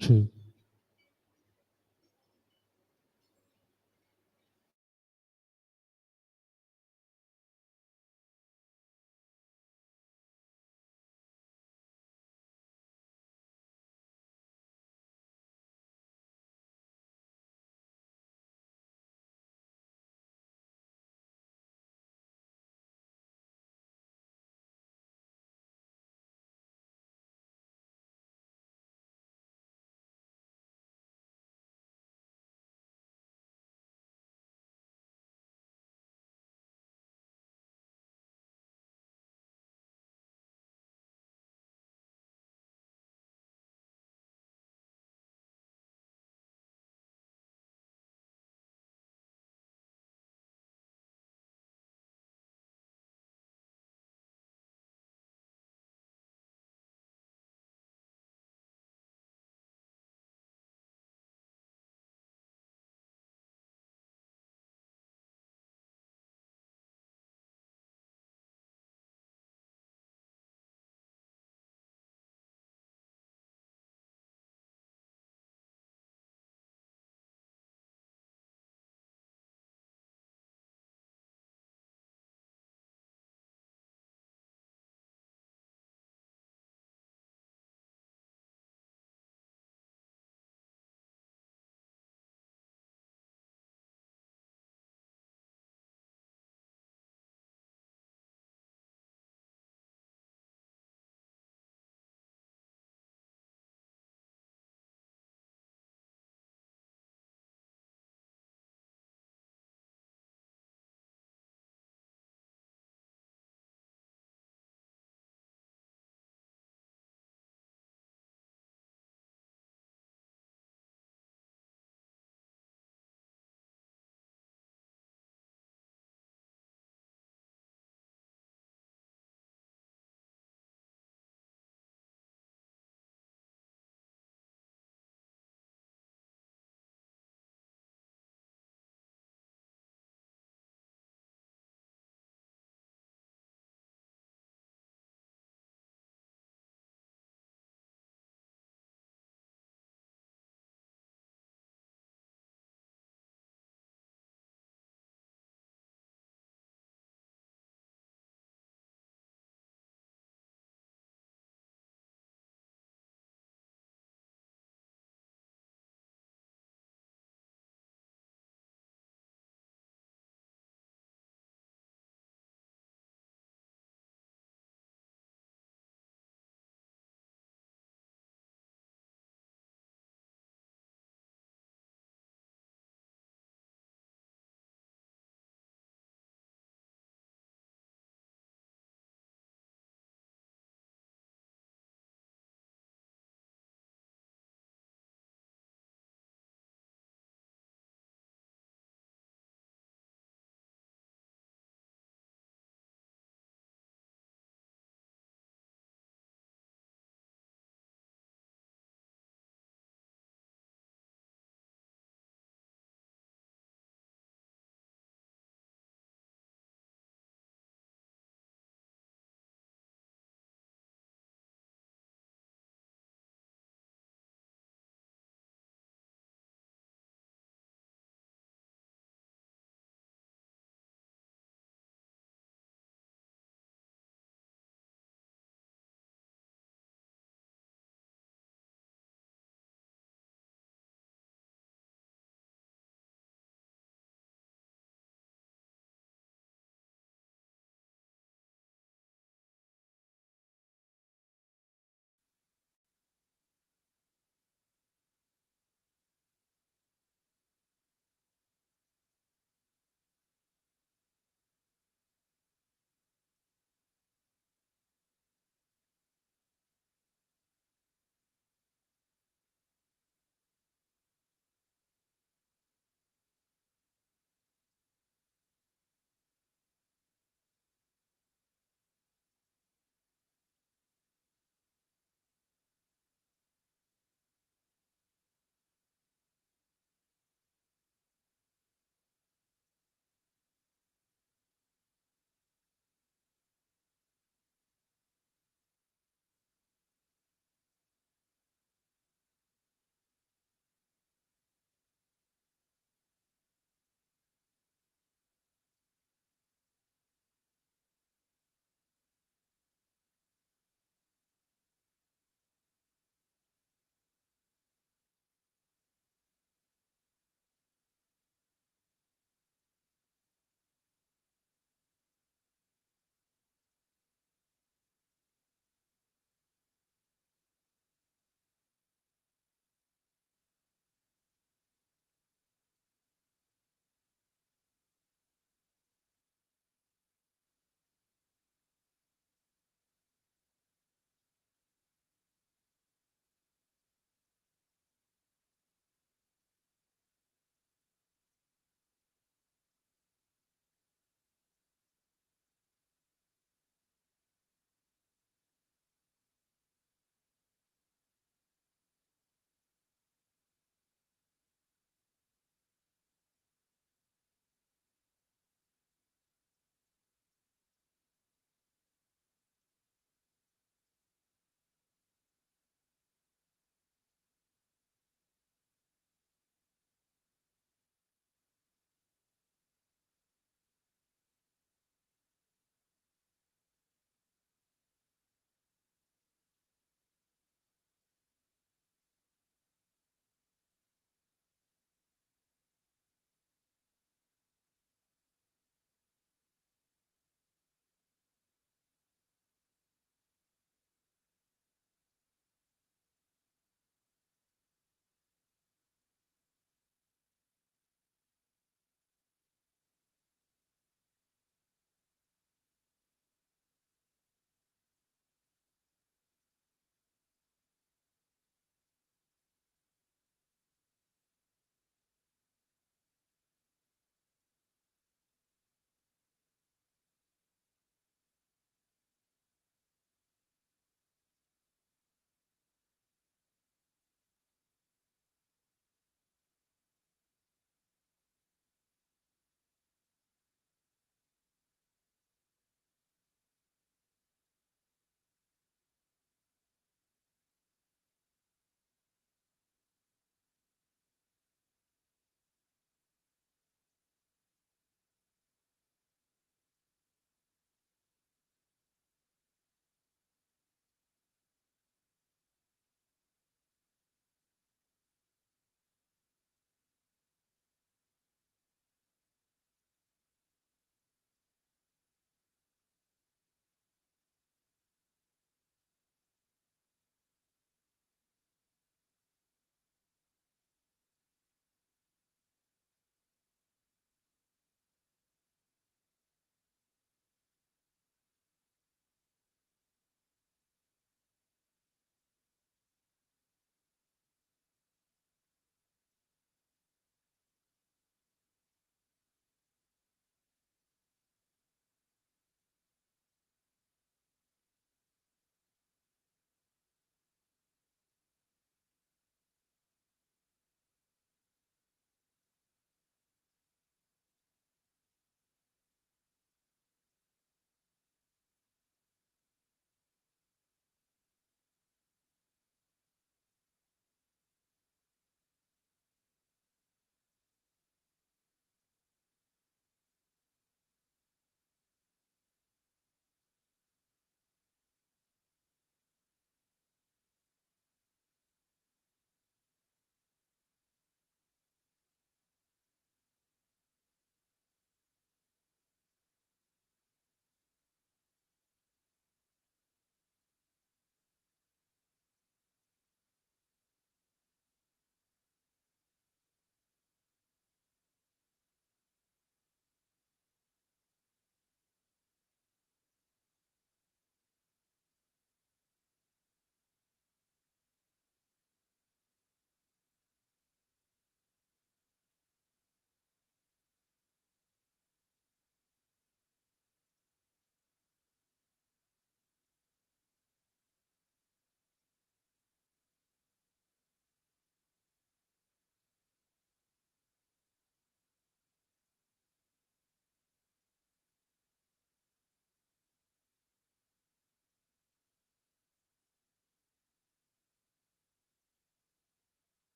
Check.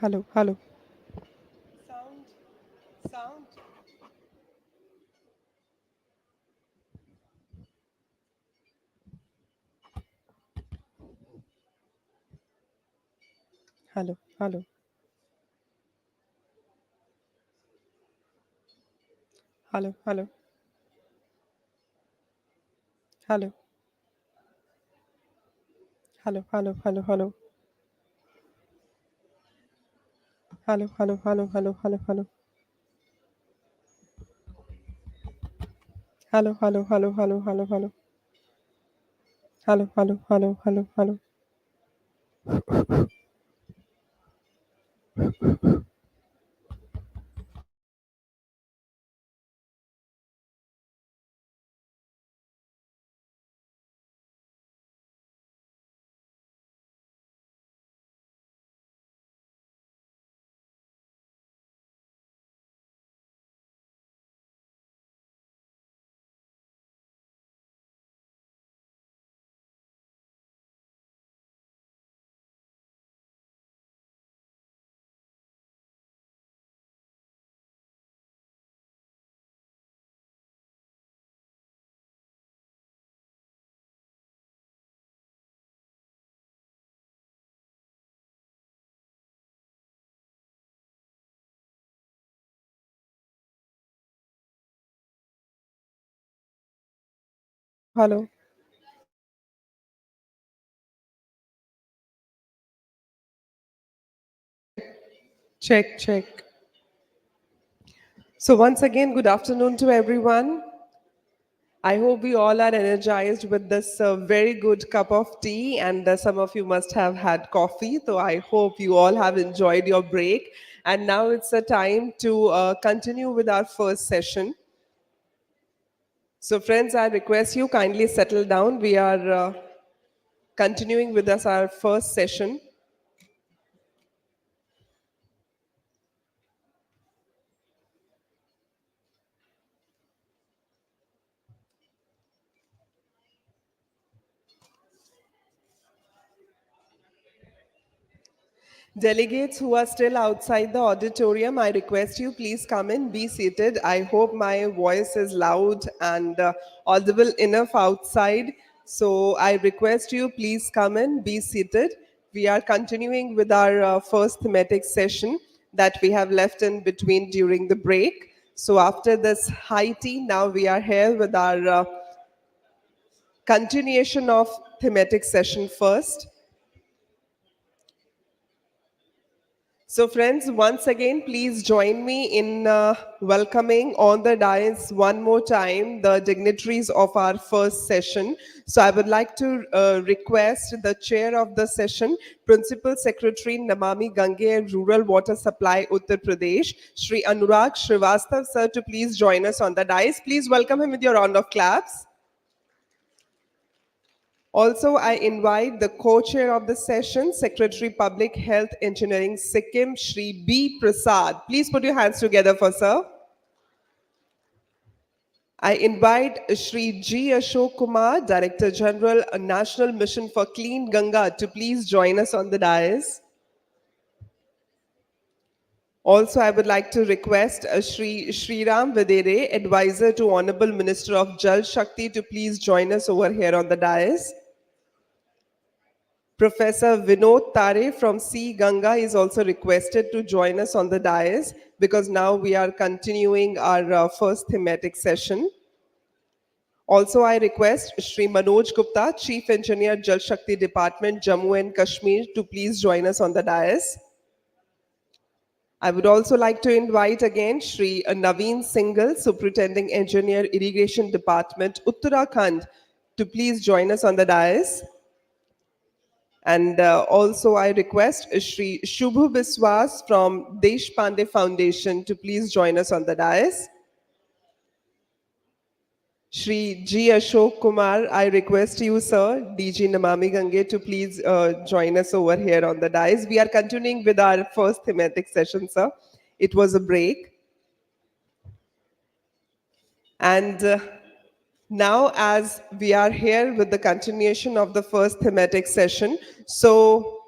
Hello, hello. Sound, sound. Hello, hello. Hello, hello. Hello. Hello, hello, hello, hello. Hello, hello, hello, hello, hello, hello. Hello, hello, hello, hello, hello, hello. Hello, hello, hello, hello, hello. Hello. Check, check. So, once again, good afternoon to everyone. I hope we all are energized with this very good cup of tea, and some of you must have had coffee. So, I hope you all have enjoyed your break. And now it's a time to continue with our first session. So, friends, I request you kindly settle down. We are continuing with us our first session. Delegates who are still outside the auditorium, I request you please come in, be seated. I hope my voice is loud and audible enough outside. So I request you please come in, be seated. We are continuing with our first thematic session that we have left in between during the break. So after this high tea, now we are here with our continuation of thematic session first. So friends, once again, please join me in welcoming on the dais one more time the dignitaries of our first session. So I would like to request the chair of the session, Principal Secretary Namami Gange and Rural Water Supply Uttar Pradesh, Shri Anurag Srivastav sir, to please join us on the dais. Please welcome him with your round of claps. Also, I invite the co-chair of the session, Secretary Public Health Engineering Sikkim, Shri B. Prasad. Please put your hands together for sir. I invite Shri G. Ashok Kumar, Director General, National Mission for Clean Ganga, to please join us on the dais. Also, I would like to request Shri Sriram Vedere, Advisor to Honorable Minister of Jal Shakti, to please join us over here on the dais. Professor Vinod Tare from C. Ganga is also requested to join us on the dais because now we are continuing our first thematic session. Also, I request Shri Manoj Gupta, Chief Engineer, Jal Shakti Department, Jammu and Kashmir, to please join us on the dais. I would also like to invite again Shri Naveen Singhal, Superintending Engineer, Irrigation Department, Uttarakhand, to please join us on the dais. And also I request Shri Shubhu Biswas from Deshpande Foundation to please join us on the dais. Shri G. Ashok Kumar, I request you, sir, DG Namami Gange, to please join us over here on the dais. We are continuing with our first thematic session, sir. It was a break. And now, as we are here with the continuation of the first thematic session, so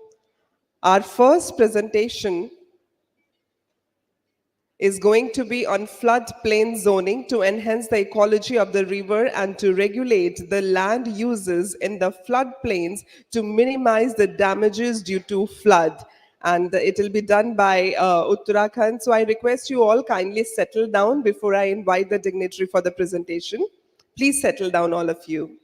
our first presentation is going to be on floodplain zoning to enhance the ecology of the river and to regulate the land uses in the floodplains to minimize the damages due to flood. And it will be done by Uttarakhand. So I request you all kindly settle down before I invite the dignitary for the presentation. Please settle down, all of you.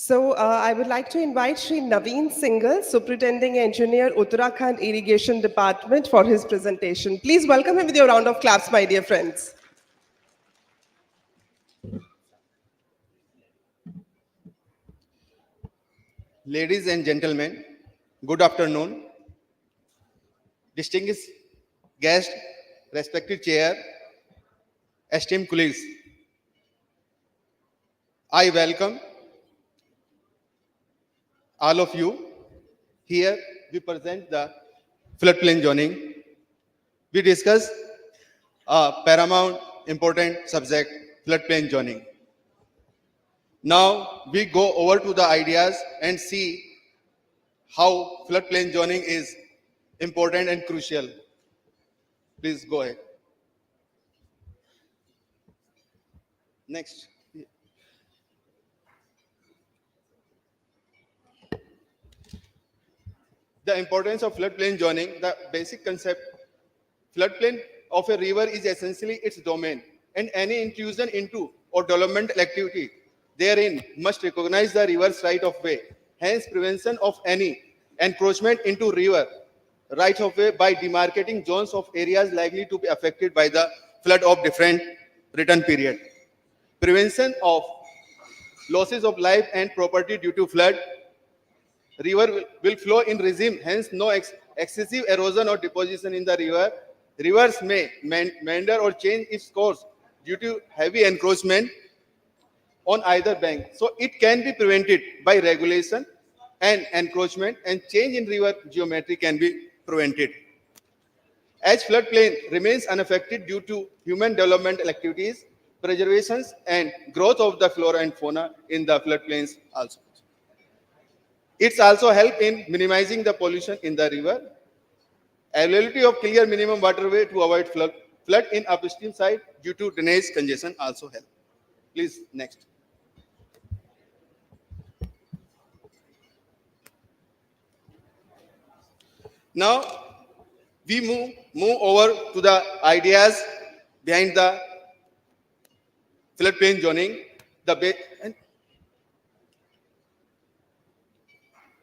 So I would like to invite Sri Naveen Singhal, Superintending Engineer, Uttarakhand Irrigation Department, for his presentation. Please welcome him with your round of claps, my dear friends. Ladies and gentlemen, good afternoon. Distinguished guests, respected chair, esteemed colleagues, I welcome all of you. Here we present the floodplain zoning. We discuss a paramount important subject, floodplain zoning. Now we go over to the ideas and see how floodplain zoning is important and crucial. Please go ahead. Next. The importance of floodplain zoning, the basic concept, floodplain of a river is essentially its domain, and any intrusion into or developmental activity therein must recognize the river's right of way. Hence, prevention of any encroachment into river right of way by demarcating zones of areas likely to be affected by the flood of different return period. Prevention of losses of life and property due to flood. River will flow in regime, hence no excessive erosion or deposition in the river. Rivers may meander or change its course due to heavy encroachment on either bank. So it can be prevented by regulation and encroachment, and change in river geometry can be prevented. As floodplain remains unaffected due to human developmental activities, preservations and growth of the flora and fauna in the floodplains also. It's also help in minimizing the pollution in the river. Availability of clear minimum waterway to avoid flood in upstream side due to drainage congestion also help. Please, next. Now, we move over to the ideas behind the floodplain zoning.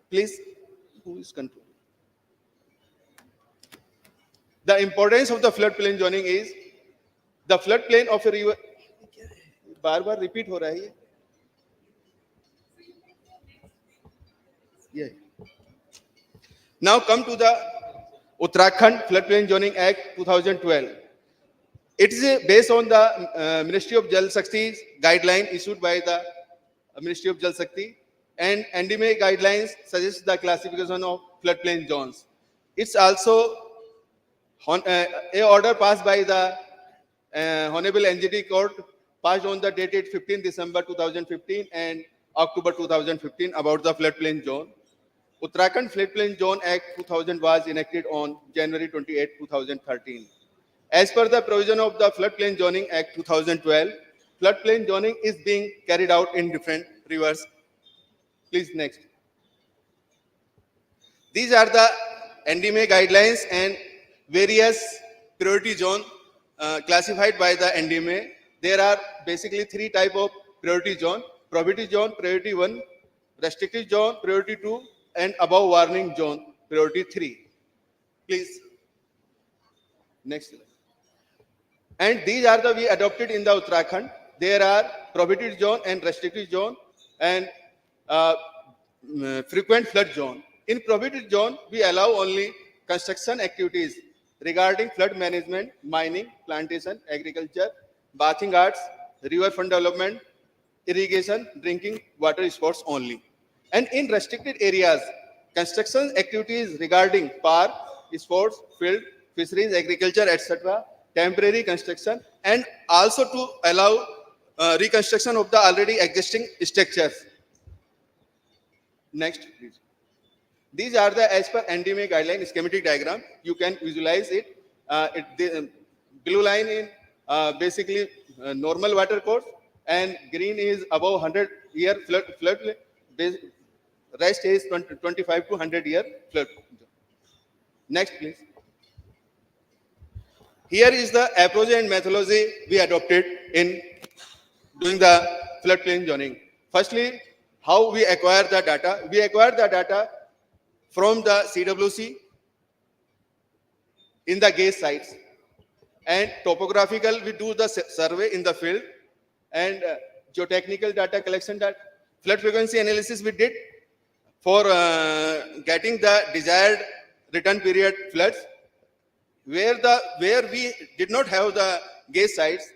Please, who is controlling? The importance of the floodplain zoning is the floodplain of a river. बार-बार repeat हो रहा है ये. Now come to the Uttarakhand Floodplain Zoning Act 2012. It is based on the Ministry of Jal Shakti's guideline issued by the Ministry of Jal Shakti, and NDMA guidelines suggest the classification of floodplain zones. It's also a order passed by the Honorable NGT Court, passed on the dated 15 December 2015 and October 2015 about the floodplain zone. Uttarakhand Floodplain Zone Act 2000 was enacted on January 28, 2013. As per the provision of the Floodplain Zoning Act 2012, floodplain zoning is being carried out in different rivers. Please next. These are the NDMA guidelines and various priority zone classified by the NDMA. There are basically three type of priority zone: prohibited zone, priority 1, restricted zone, priority 2, and above warning zone, priority 3. Please next. And these are the we adopted in the Uttarakhand. There are prohibited zone and restricted zone and frequent flood zone. In prohibited zone, we allow only construction activities regarding flood management, mining, plantation, agriculture, bathing arts, riverfront development, irrigation, drinking water sports only. And in restricted areas, construction activities regarding park, sports, field, fisheries, agriculture, etc., temporary construction, and also to allow reconstruction of the already existing structures. Next, please. These are the as per NDMA guideline schematic diagram. You can visualize it. The blue line in basically normal water course, and green is above 100-year flood. Rest is 25 to 100-year flood. Next, please. Here is the approach and methodology we adopted in doing the floodplain zoning. Firstly, how we acquire the data. We acquire the data from the CWC in the gauge sites, and topographical we do the survey in the field, and geotechnical data collection, that flood frequency analysis we did for getting the desired return period floods. Where we did not have the gauge sites,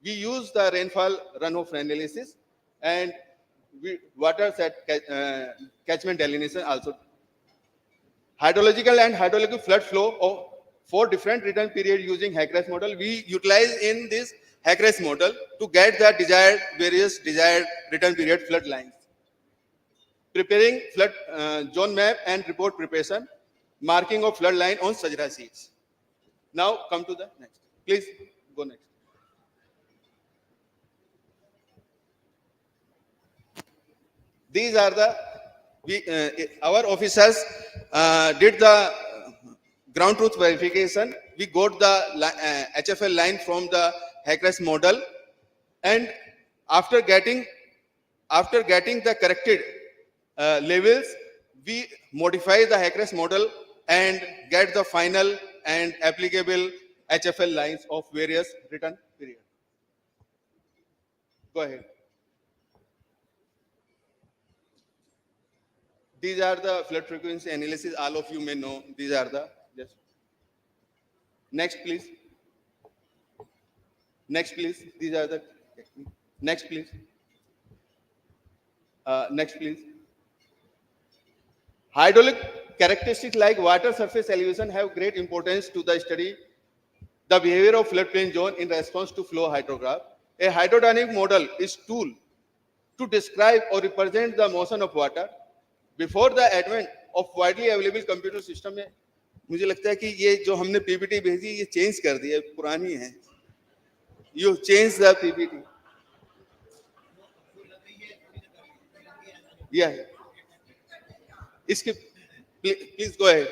we use the rainfall runoff analysis, and water set catchment delineation also. Hydrological and hydraulic flood flow for different return period using Hackre's model. We utilize in this Hackre's model to get the various desired return period flood lines. Preparing flood zone map and report preparation, marking of flood line on Sajra sheets. Now come to the next. Please go next. These are the our officers did the ground truth verification. We got the HFL line from the Hackre's model, and after getting the corrected levels, we modify the Hackre's model and get the final and applicable HFL lines of various return period. Go ahead. These are the flood frequency analysis. All of you may know. These are the. Yes. Next, please. Next, please. These are the. Next, please. Next, please. Hydraulic characteristics like water surface elevation have great importance to the study the behavior of floodplain zone in response to flow hydrograph. A hydrodynamic model is tool to describe or represent the motion of water. Before the advent of widely available computer system में मुझे लगता है कि ये जो हमने PPT भेजी ये चेंज कर दी है, पुरानी है. You change the PPT. Yeah. Please go ahead.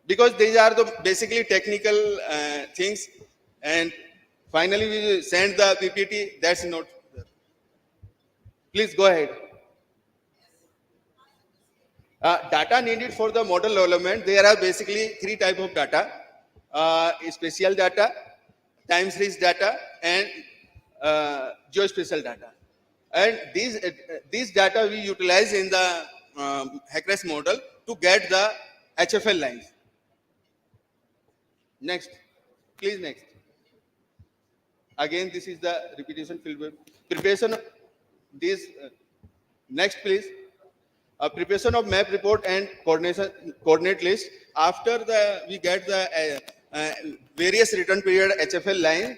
Because these are the basically technical things, and finally we send the PPT. That's not. Please go ahead. Data needed for the model development. There are basically three types of data: spatial data, time series data, and geospatial data. And these data we utilize in the Hackre's model to get the HFL lines. Next, please next. Again, this is the repetition field preparation. This next, please. Preparation of map report and coordinate list. After we get the various return period HFL line,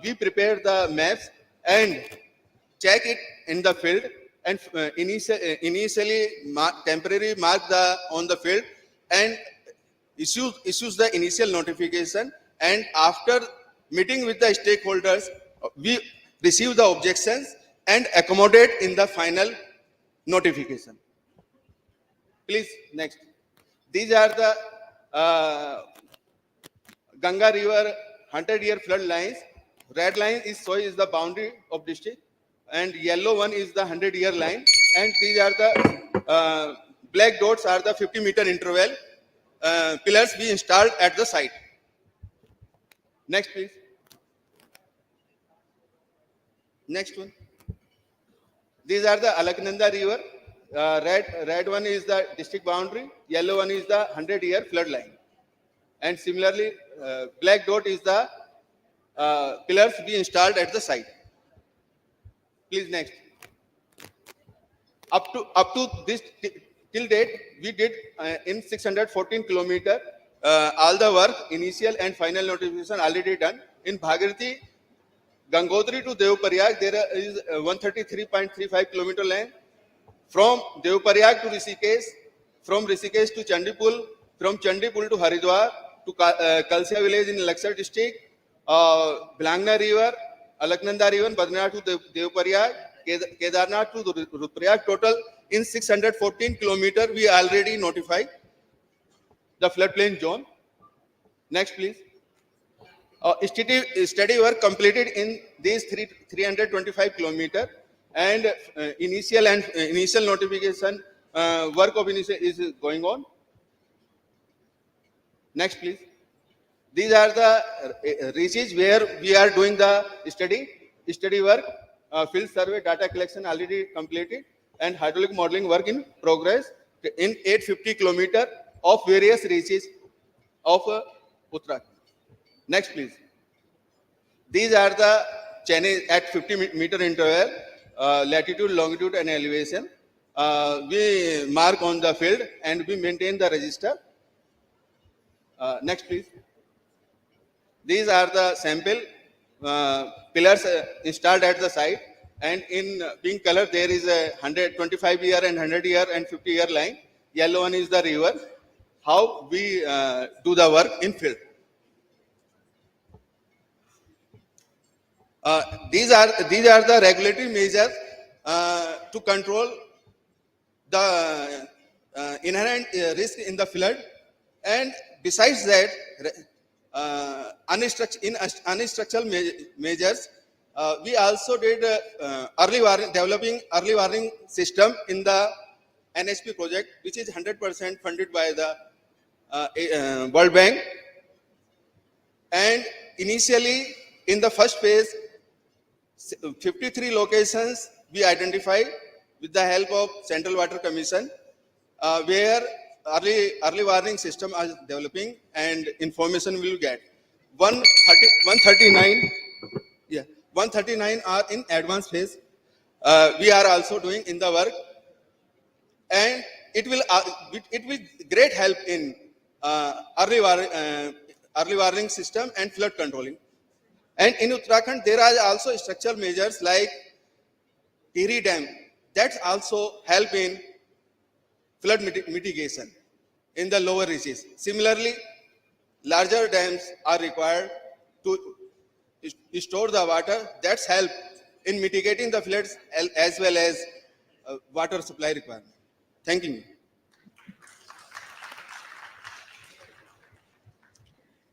we prepare the maps and check it in the field, and initially temporarily mark on the field, and issues the initial notification, and after meeting with the stakeholders, we receive the objections and accommodate in the final notification. Please, next. These are the Ganga River 100-year flood lines. Red line is the boundary of district, and yellow one is the 100-year line. And these are the black dots are the 50-meter interval pillars we installed at the site. Next, please. Next one. These are the Alaknanda River. Red one is the district boundary. Yellow one is the 100-year flood line. And similarly, black dot is the pillars we installed at the site. Please, next. Up to this till date, we did in 614 kilometer all the work, initial and final notification already done. In Bhagirathi, Gangotri to Devprayag, there is 133.35 kilometer line. From Devprayag to Rishikesh, from Rishikesh to Chandipul, from Chandipul to Haridwar, to Kalsia village in Laksar district, Blangna river, Alaknanda river, Badrinath to Devprayag, Kedarnath to Rudraprayag. Total in 614 kilometer we already notified the floodplain zone. Next, please. Study work completed in these 325 kilometer, and initial notification work of initial is going on. Next, please. These are the reaches where we are doing the study work. Field survey, data collection already completed, and hydraulic modeling work in progress in 850 kilometer of various reaches of Uttarakhand. Next, please. These are the channels at 50-meter interval, latitude, longitude, and elevation. We mark on the field and we maintain the register. Next, please. These are the sample pillars installed at the site, and in pink color there is a 125-year and 100-year and 50-year line. Yellow one is the river. How we do the work in field. These are the regulatory measures to control the inherent risk in the flood, and besides that, unstructural measures, we also did developing early warning system in the NHP project, which is 100% funded by the World Bank. And initially, in the first phase, 53 locations we identified with the help of Central Water Commission, where early warning system are developing and information will get. 139 are in advanced phase. We are also doing in the work, and it will great help in early warning system and flood controlling. And in Uttarakhand, there are also structural measures like Tiri Dam that also help in flood mitigation in the lower reaches. Similarly, larger dams are required to store the water. That's help in mitigating the floods as well as water supply requirement. Thank you.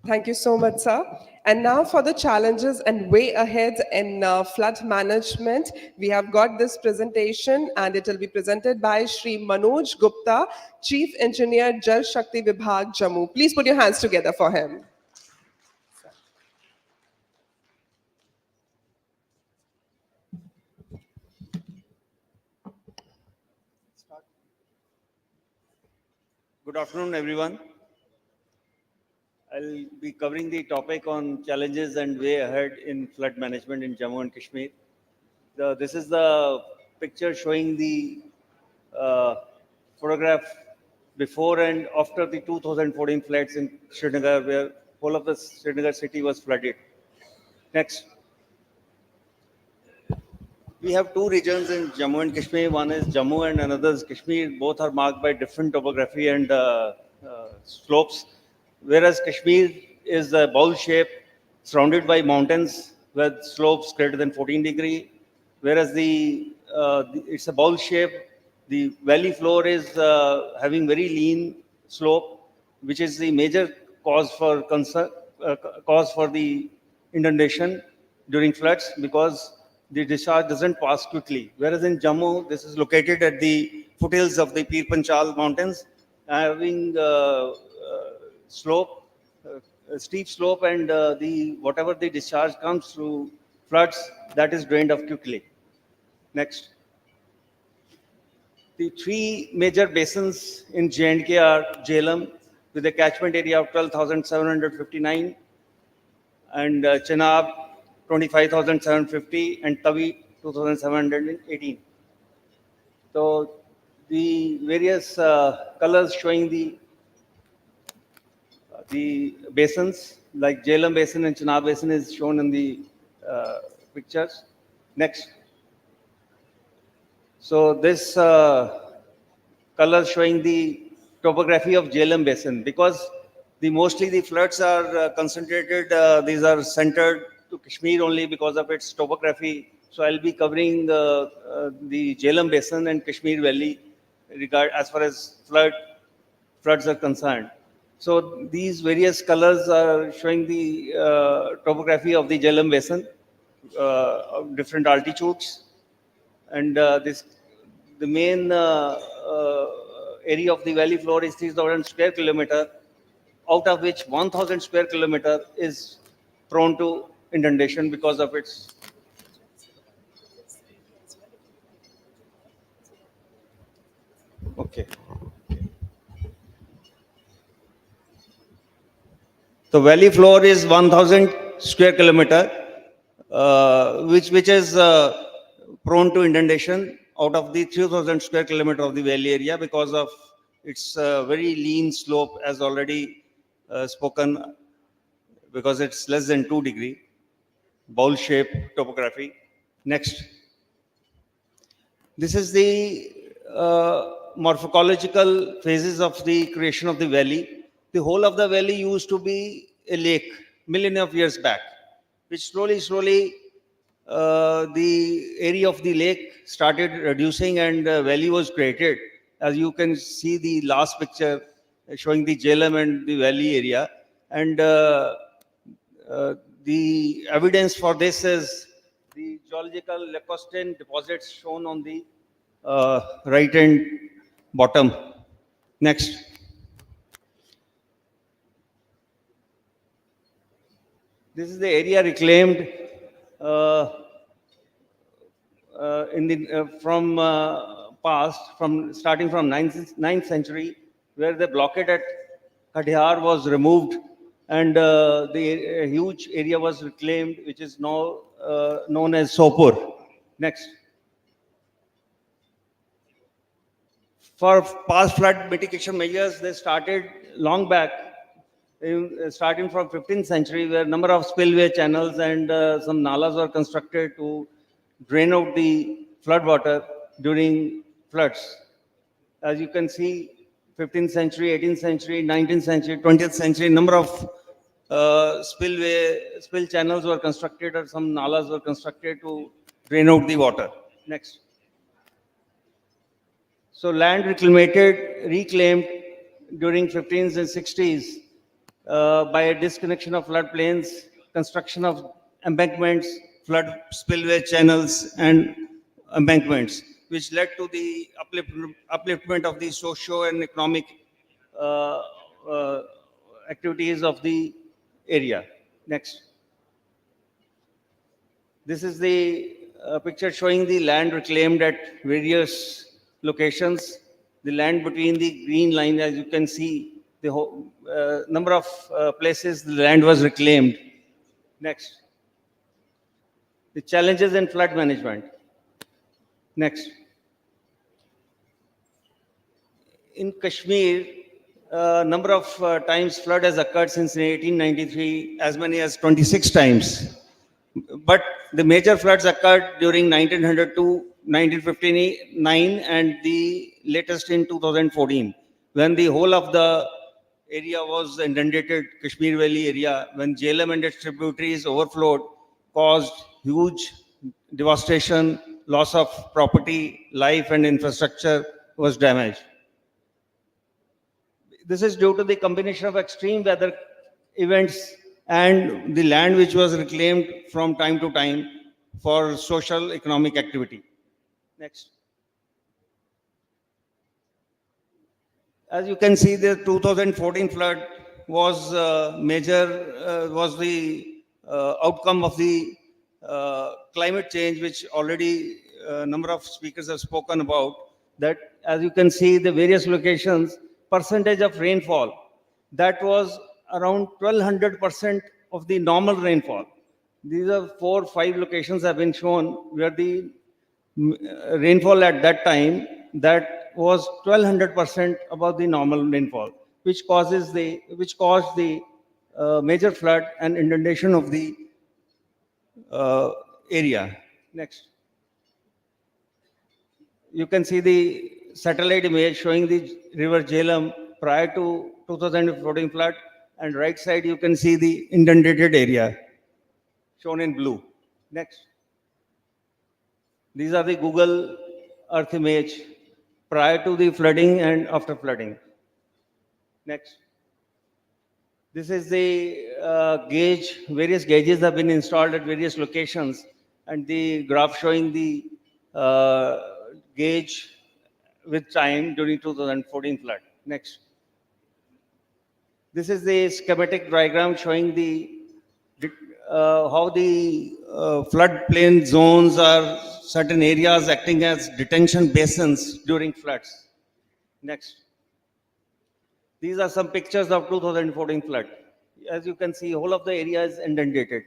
Thank you so much, sir. And now for the challenges and way ahead in flood management, we have got this presentation, and it will be presented by Shri Manoj Gupta, Chief Engineer, Jal Shakti Vibhag, Jammu. Please put your hands together for him. Good afternoon, everyone. I'll be covering the topic on challenges and way ahead in flood management in Jammu and Kashmir. This is the picture showing the photograph before and after the 2014 floods in Srinagar, where whole of the Srinagar city was flooded. Next. We have two regions in Jammu and Kashmir. One is Jammu and another is Kashmir. Both are marked by different topography and slopes. whereas Kashmir is a bowl shape surrounded by mountains with slopes greater than 14 degree, whereas it's a bowl shape. The valley floor is having very lean slope, which is the major cause for concern, cause for the inundation during floods, because the discharge doesn't pass quickly. Whereas in Jammu, this is located at the foothills of the Pir Panchal mountains, having slope, a steep slope, and the whatever the discharge comes through floods, that is drained off quickly. Next. The three major basins in J&K are Jhelum with a catchment area of 12,759, and Chenab 25,750, and Tavi 2,718. So the various colors showing the basins, like Jhelum Basin and Chenab Basin, is shown in the pictures. Next. So this color showing the topography of Jhelum Basin, because mostly the floods are concentrated, these are centered to Kashmir only because of its topography. So I'll be covering the Jhelum Basin and Kashmir Valley as far as floods are concerned. So these various colors are showing the topography of the Jhelum Basin of different altitudes, and the main area of the valley floor is 3,000 square kilometer, out of which 1,000 square kilometer is prone to inundation because of its okay. The valley floor is 1,000 square kilometer, which is prone to inundation out of the 3,000 square kilometer of the valley area because of its very lean slope, as already spoken, because it's less than 2 degree, bowl shape topography. Next. This is the morphological phases of the creation of the valley. The whole of the valley used to be a lake millions of years back, which slowly the area of the lake started reducing and valley was created. As you can see the last picture showing the Jhelum and the valley area. And the evidence for this is the geological Lacustrine deposits shown on the right hand bottom. Next. This is the area reclaimed from past, starting from 9th century, where the blockade at Katihar was removed, and the huge area was reclaimed, which is now known as Sopur. Next. For past flood mitigation measures, they started long back, starting from 15th century, where number of spillway channels and some nalas were constructed to drain out the flood water during floods. As you can see, 15th century, 18th century, 19th century, 20th century, number of spill channels were constructed, or some nalas were constructed to drain out the water. Next. So land reclaimed during 15s and 60s by a disconnection of floodplains, construction of embankments, flood spillway channels, and embankments, which led to the upliftment of the socio and economic activities of the area. Next. This is the picture showing the land reclaimed at various locations. The land between the green line, as you can see, the whole, number of places the land was reclaimed. Next. The challenges in flood management. Next. In Kashmir, number of times flood has occurred since 1893, as many as 26 times. But the major floods occurred during 1900 to 1959, and the latest in 2014, when the whole of the area was inundated, Kashmir Valley area, when Jhelum and its tributaries overflowed, caused huge devastation, loss of property, life and infrastructure was damaged. This is due to the combination of extreme weather events and the land which was reclaimed from time to time for social economic activity. Next. As you can see, the 2014 flood was was the outcome of the climate change, which already a number of speakers have spoken about. That, as you can see, the various locations, percentage of rainfall, that was around 1200% of the normal rainfall. These are 4 or 5 locations have been shown where the rainfall at that time that was 1200% above the normal rainfall, which caused the major flood and inundation of the area. Next. You can see the satellite image showing the river Jhelum prior to 2014 flood, and right side you can see the inundated area shown in blue. Next. These are the Google Earth image prior to the flooding and after flooding. Next. This is the gauge. Various gauges have been installed at various locations, and the graph showing the gauge with time during 2014 flood. Next. This is the schematic diagram showing how the floodplain zones are certain areas acting as detention basins during floods. Next. These are some pictures of 2014 flood. As you can see, whole of the area is inundated.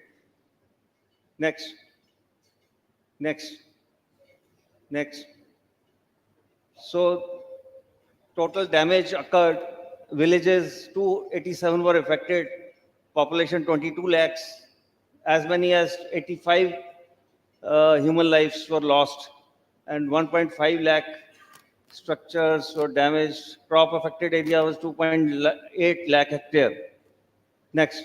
Next. Next. Next. So, total damage occurred. Villages 287 were affected. Population 22 lakhs. As many as 85 human lives were lost, and 1.5 lakh structures were damaged. Crop affected area was 2.8 lakh hectare. Next.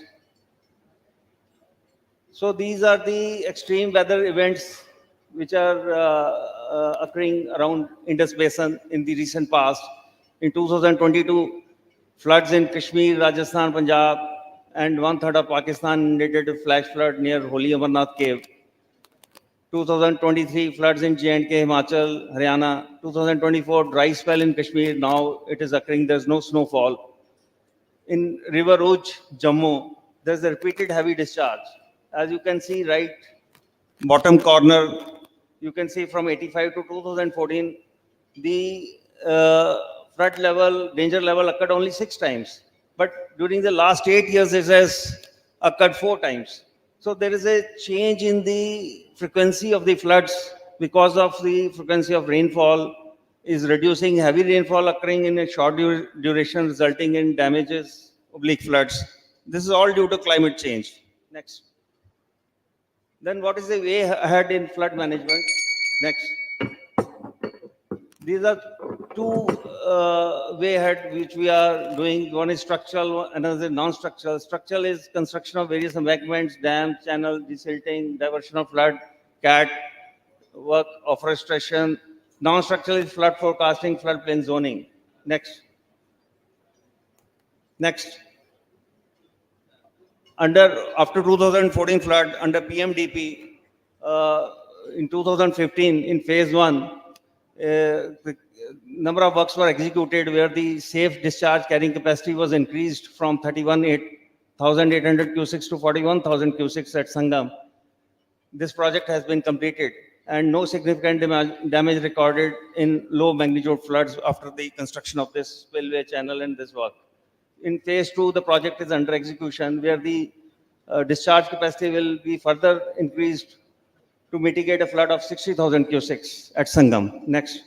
So these are the extreme weather events which are occurring around Indus Basin in the recent past. In 2022, floods in Kashmir, Rajasthan, Punjab, and 1/3 of Pakistan inundated a flash flood near Holy Amarnath Cave. 2023 floods in J&K, Himachal, Haryana. 2024 dry spell in Kashmir. Now it is occurring. There's no snowfall. In River Uj, Jammu, there's a repeated heavy discharge. As you can see, right bottom corner, you can see from 85 to 2014, the flood level, danger level occurred only 6 times. But during the last 8 years, it has occurred 4 times. So there is a change in the frequency of the floods because of the frequency of rainfall is reducing, heavy rainfall occurring in a short duration, resulting in damages, oblique floods. This is all due to climate change. Next. Then what is the way ahead in flood management? Next. These are 2 way ahead which we are doing. One is structural, another is non-structural. Structural is construction of various embankments, dams, channel, desilting, diversion of flood, CAT, work, afforestation. Non-structural is flood forecasting, floodplain zoning. Next. Next. After 2014 flood, under PMDP, in 2015, in phase 1, the number of works were executed where the safe discharge carrying capacity was increased from 31,800 cusics to 41,000 cusics at Sangam. This project has been completed, and no significant damage recorded in low magnitude floods after the construction of this spillway channel and this work. In phase 2, the project is under execution, where the discharge capacity will be further increased to mitigate a flood of 60,000 cusics at Sangam. Next.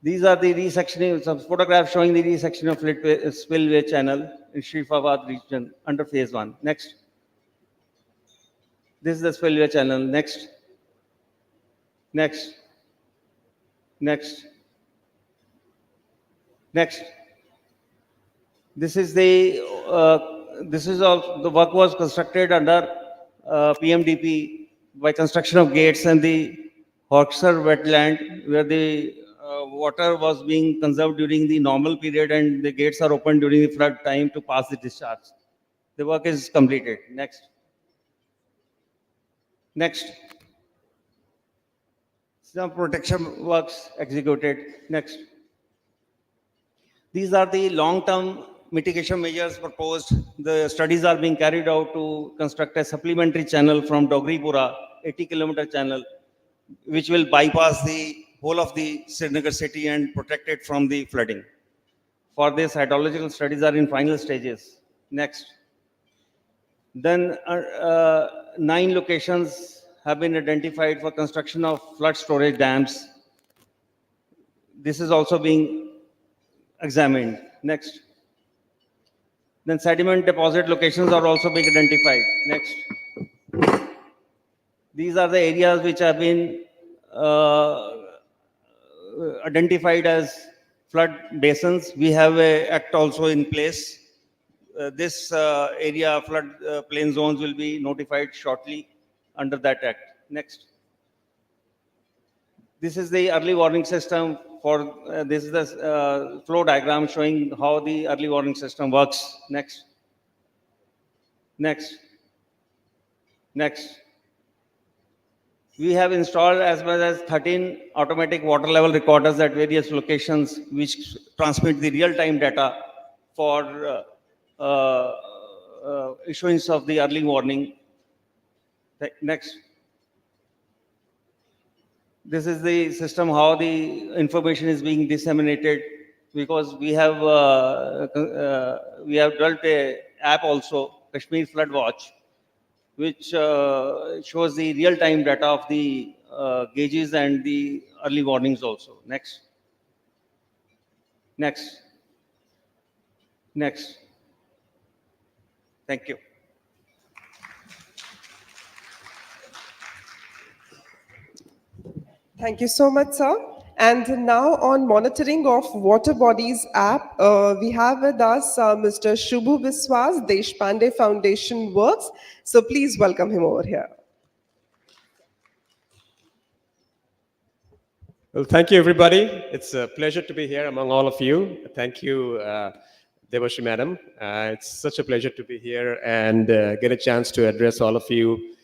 These are the resectioning, some photographs showing the resection of spillway channel in Shrifabad region under phase 1. Next. This is the spillway channel. Next. Next. Next. Next. This is all, the work was constructed under PMDP by construction of gates and the Hawksher wetland, where the water was being conserved during the normal period and the gates are opened during the flood time to pass the discharge. The work is completed. Next. Next. Some protection works executed. Next. These are the long-term mitigation measures proposed. The studies are being carried out to construct a supplementary channel from Dogripura, 80-kilometer channel, which will bypass the whole of the Srinagar city and protect it from the flooding. For this, hydrological studies are in final stages. Next. Then 9 locations have been identified for construction of flood storage dams. This is also being examined. Next. Then sediment deposit locations are also being identified. Next. These are the areas which have been identified as flood basins. We have an act also in place. This area, flood plain zones, will be notified shortly under that act. Next. This is the early warning system for, this is the flow diagram showing how the early warning system works. Next. Next. Next. We have installed as well as 13 automatic water level recorders at various locations which transmit the real-time data for issuance of the early warning. Next. This is the system, how the information is being disseminated, because we have developed a app also, Kashmir Flood Watch, which shows the real-time data of the gauges and the early warnings also. Next. Next. Next. Thank you. Thank you so much, sir. And now on monitoring of water bodies app, we have with us Mr. Shubhu Biswas, Deshpande Foundation Works. So please welcome him over here. Well, thank you, everybody. It's a pleasure to be here among all of you. Thank you, Devashi Madam. It's such a pleasure to be here and get a chance to address all of you.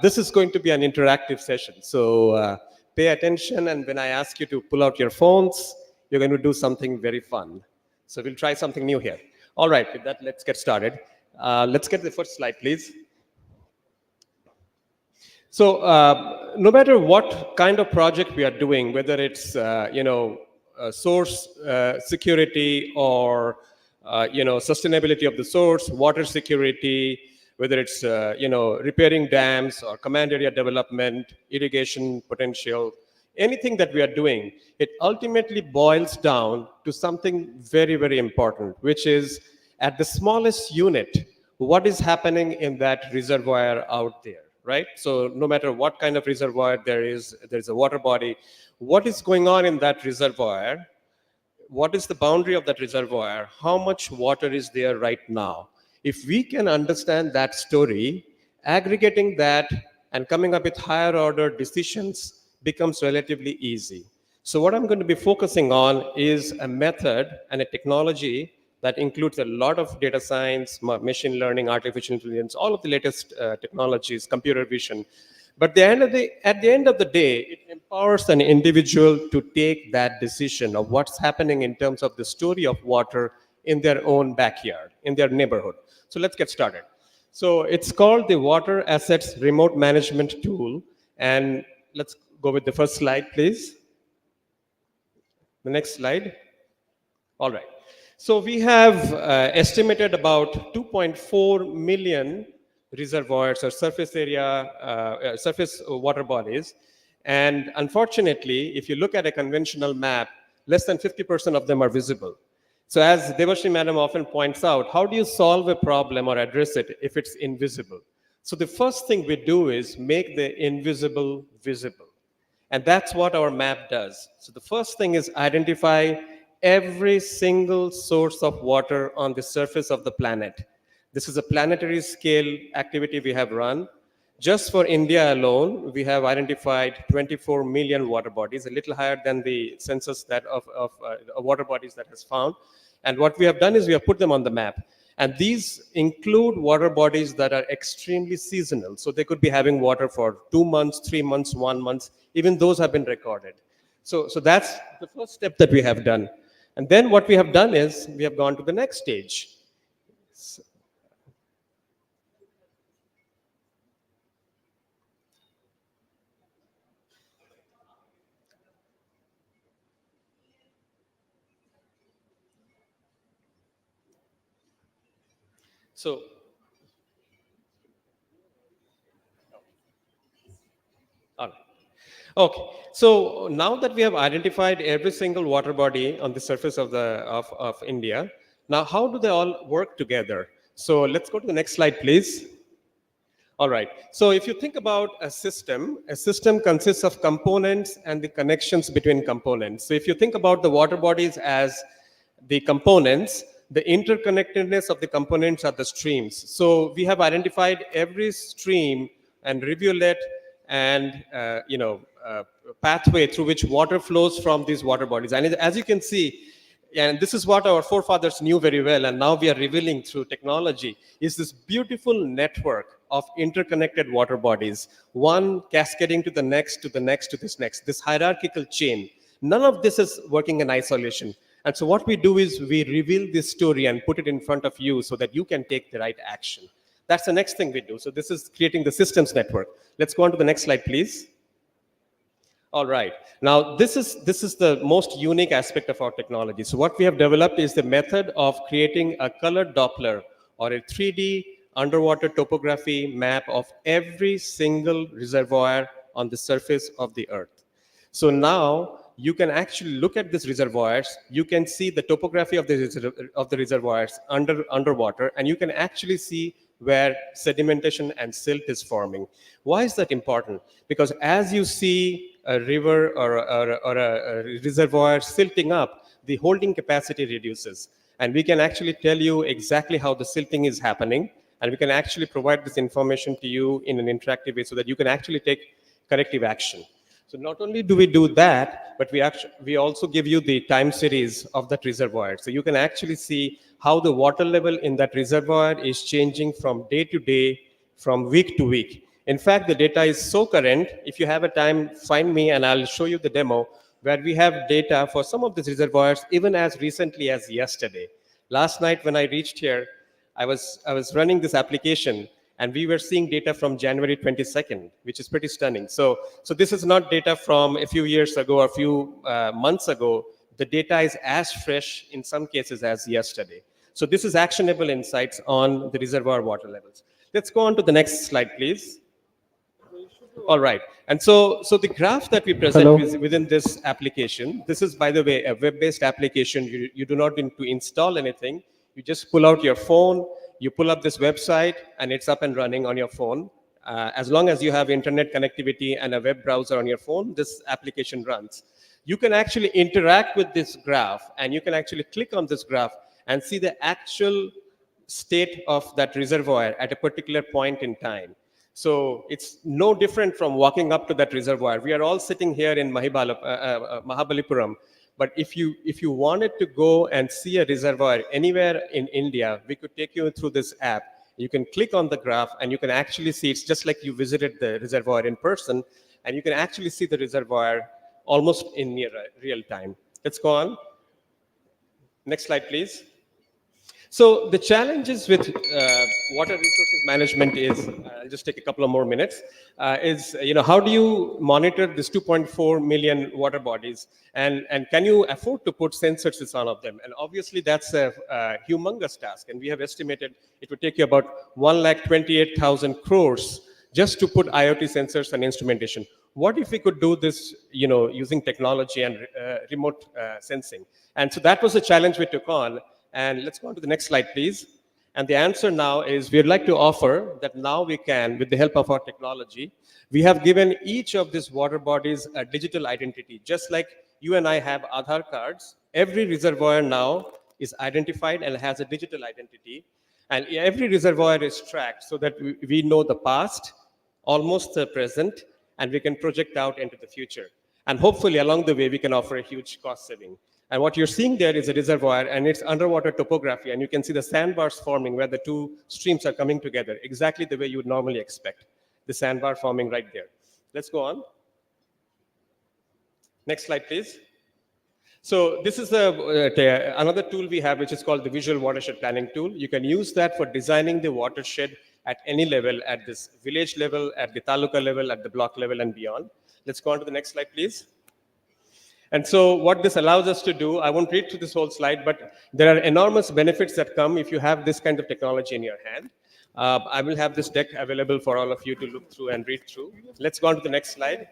This is going to be an interactive session, so pay attention, and when I ask you to pull out your phones, you're going to do something very fun. So we'll try something new here. All right, with that, let's get started. Let's get the first slide, please. So no matter what kind of project we are doing, whether it's source security or sustainability of the source, water security, whether it's repairing dams or command area development, irrigation potential, anything that we are doing, it ultimately boils down to something very, very important, which is at the smallest unit, what is happening in that reservoir out there, right? So no matter what kind of reservoir there's a water body, what is going on in that reservoir, what is the boundary of that reservoir, how much water is there right now? If we can understand that story, aggregating that and coming up with higher order decisions becomes relatively easy. So what I'm going to be focusing on is a method and a technology that includes a lot of data science, machine learning, artificial intelligence, all of the latest technologies, computer vision. But at the end of the day, it empowers an individual to take that decision of what's happening in terms of the story of water in their own backyard, in their neighborhood. So let's get started. So it's called the Water Assets Remote Management Tool. And let's go with the first slide, please. The next slide. All right. So we have estimated about 2.4 million reservoirs or surface area, surface water bodies. And unfortunately, if you look at a conventional map, less than 50% of them are visible. So as Devashri Madam often points out, how do you solve a problem or address it if it's invisible? So the first thing we do is make the invisible visible. And that's what our map does. So the first thing is identify every single source of water on the surface of the planet. This is a planetary scale activity we have run. Just for India alone, we have identified 24 million water bodies, a little higher than the census that of water bodies that has found. And what we have done is we have put them on the map. And these include water bodies that are extremely seasonal. So they could be having water for 2 months, 3 months, 1 month. Even those have been recorded. So that's the first step that we have done. And then what we have done is we have gone to the next stage. So, all right. Okay, so now that we have identified every single water body on the surface of of India, now how do they all work together? So let's go to the next slide, please. All right. So if you think about a system consists of components and the connections between components. So if you think about the water bodies as the components, the interconnectedness of the components are the streams. So we have identified every stream and rivulet and pathway through which water flows from these water bodies. And as you can see, and this is what our forefathers knew very well, and now we are revealing through technology, is this beautiful network of interconnected water bodies, one cascading to the next, to the next, to this hierarchical chain. None of this is working in isolation. And so what we do is we reveal this story and put it in front of you so that you can take the right action. That's the next thing we do. So this is creating the systems network. Let's go on to the next slide, please. All right. Now, this is the most unique aspect of our technology. So what we have developed is the method of creating a colored Doppler or a 3D underwater topography map of every single reservoir on the surface of the Earth. So now you can actually look at these reservoirs. You can see the topography of the reservoirs underwater, and you can actually see where sedimentation and silt is forming. Why is that important? Because as you see a river or a reservoir silting up, the holding capacity reduces. And we can actually tell you exactly how the silting is happening, and we can actually provide this information to you in an interactive way so that you can actually take corrective action. So not only do we do that, but we also give you the time series of that reservoir. So you can actually see how the water level in that reservoir is changing from day to day, from week to week. In fact, the data is so current. If you have a time, find me and I'll show you the demo where we have data for some of these reservoirs even as recently as yesterday. Last night when I reached here, I was running this application and we were seeing data from January 22nd, which is pretty stunning. So this is not data from a few years ago or a few months ago. The data is as fresh in some cases as yesterday. So this is actionable insights on the reservoir water levels. Let's go on to the next slide, please. All right. And so the graph that we present is within this application. This is, by the way, a web-based application. You do not need to install anything. You just pull out your phone, you pull up this website, and it's up and running on your phone. As long as you have internet connectivity and a web browser on your phone, this application runs. You can actually interact with this graph, and you can actually click on this graph and see the actual state of that reservoir at a particular point in time. So it's no different from walking up to that reservoir. We are all sitting here in Mahabalipuram. But if you wanted to go and see a reservoir anywhere in India, we could take you through this app. You can click on the graph and you can actually see, it's just like you visited the reservoir in person, and you can actually see the reservoir almost in near real time. Let's go on. Next slide, please. So the challenges with water resources management is, I'll just take a couple of more minutes, is how do you monitor this 2.4 million water bodies, and can you afford to put sensors in all of them? And obviously that's a humongous task, and we have estimated it would take you about 1,28,000 crores just to put IoT sensors and instrumentation. What if we could do this, using technology and remote sensing? And so that was a challenge we took on. And let's go on to the next slide, please. And the answer now is we'd like to offer that now we can, with the help of our technology, we have given each of these water bodies a digital identity, just like you and I have Aadhaar cards, every reservoir now is identified and has a digital identity. And every reservoir is tracked so that we know the past, almost the present, and we can project out into the future. And hopefully along the way, we can offer a huge cost saving. And what you're seeing there is a reservoir and it's underwater topography. And you can see the sandbars forming where the two streams are coming together, exactly the way you would normally expect. The sandbar forming right there. Let's go on. Next slide, please. So this is another tool we have, which is called the Visual Watershed Planning Tool. You can use that for designing the watershed at any level, at this village level, at the taluka level, at the block level, and beyond. Let's go on to the next slide, please. And so what this allows us to do, I won't read through this whole slide, but there are enormous benefits that come if you have this kind of technology in your hand. I will have this deck available for all of you to look through and read through. Let's go on to the next slide.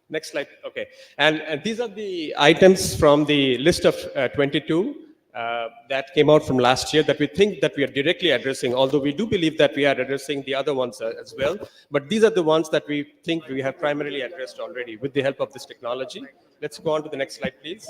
Next slide, okay. And these are the items from the list of 22 that came out from last year that we think that we are directly addressing, although we do believe that we are addressing the other ones as well. But these are the ones that we think we have primarily addressed already with the help of this technology. Let's go on to the next slide, please.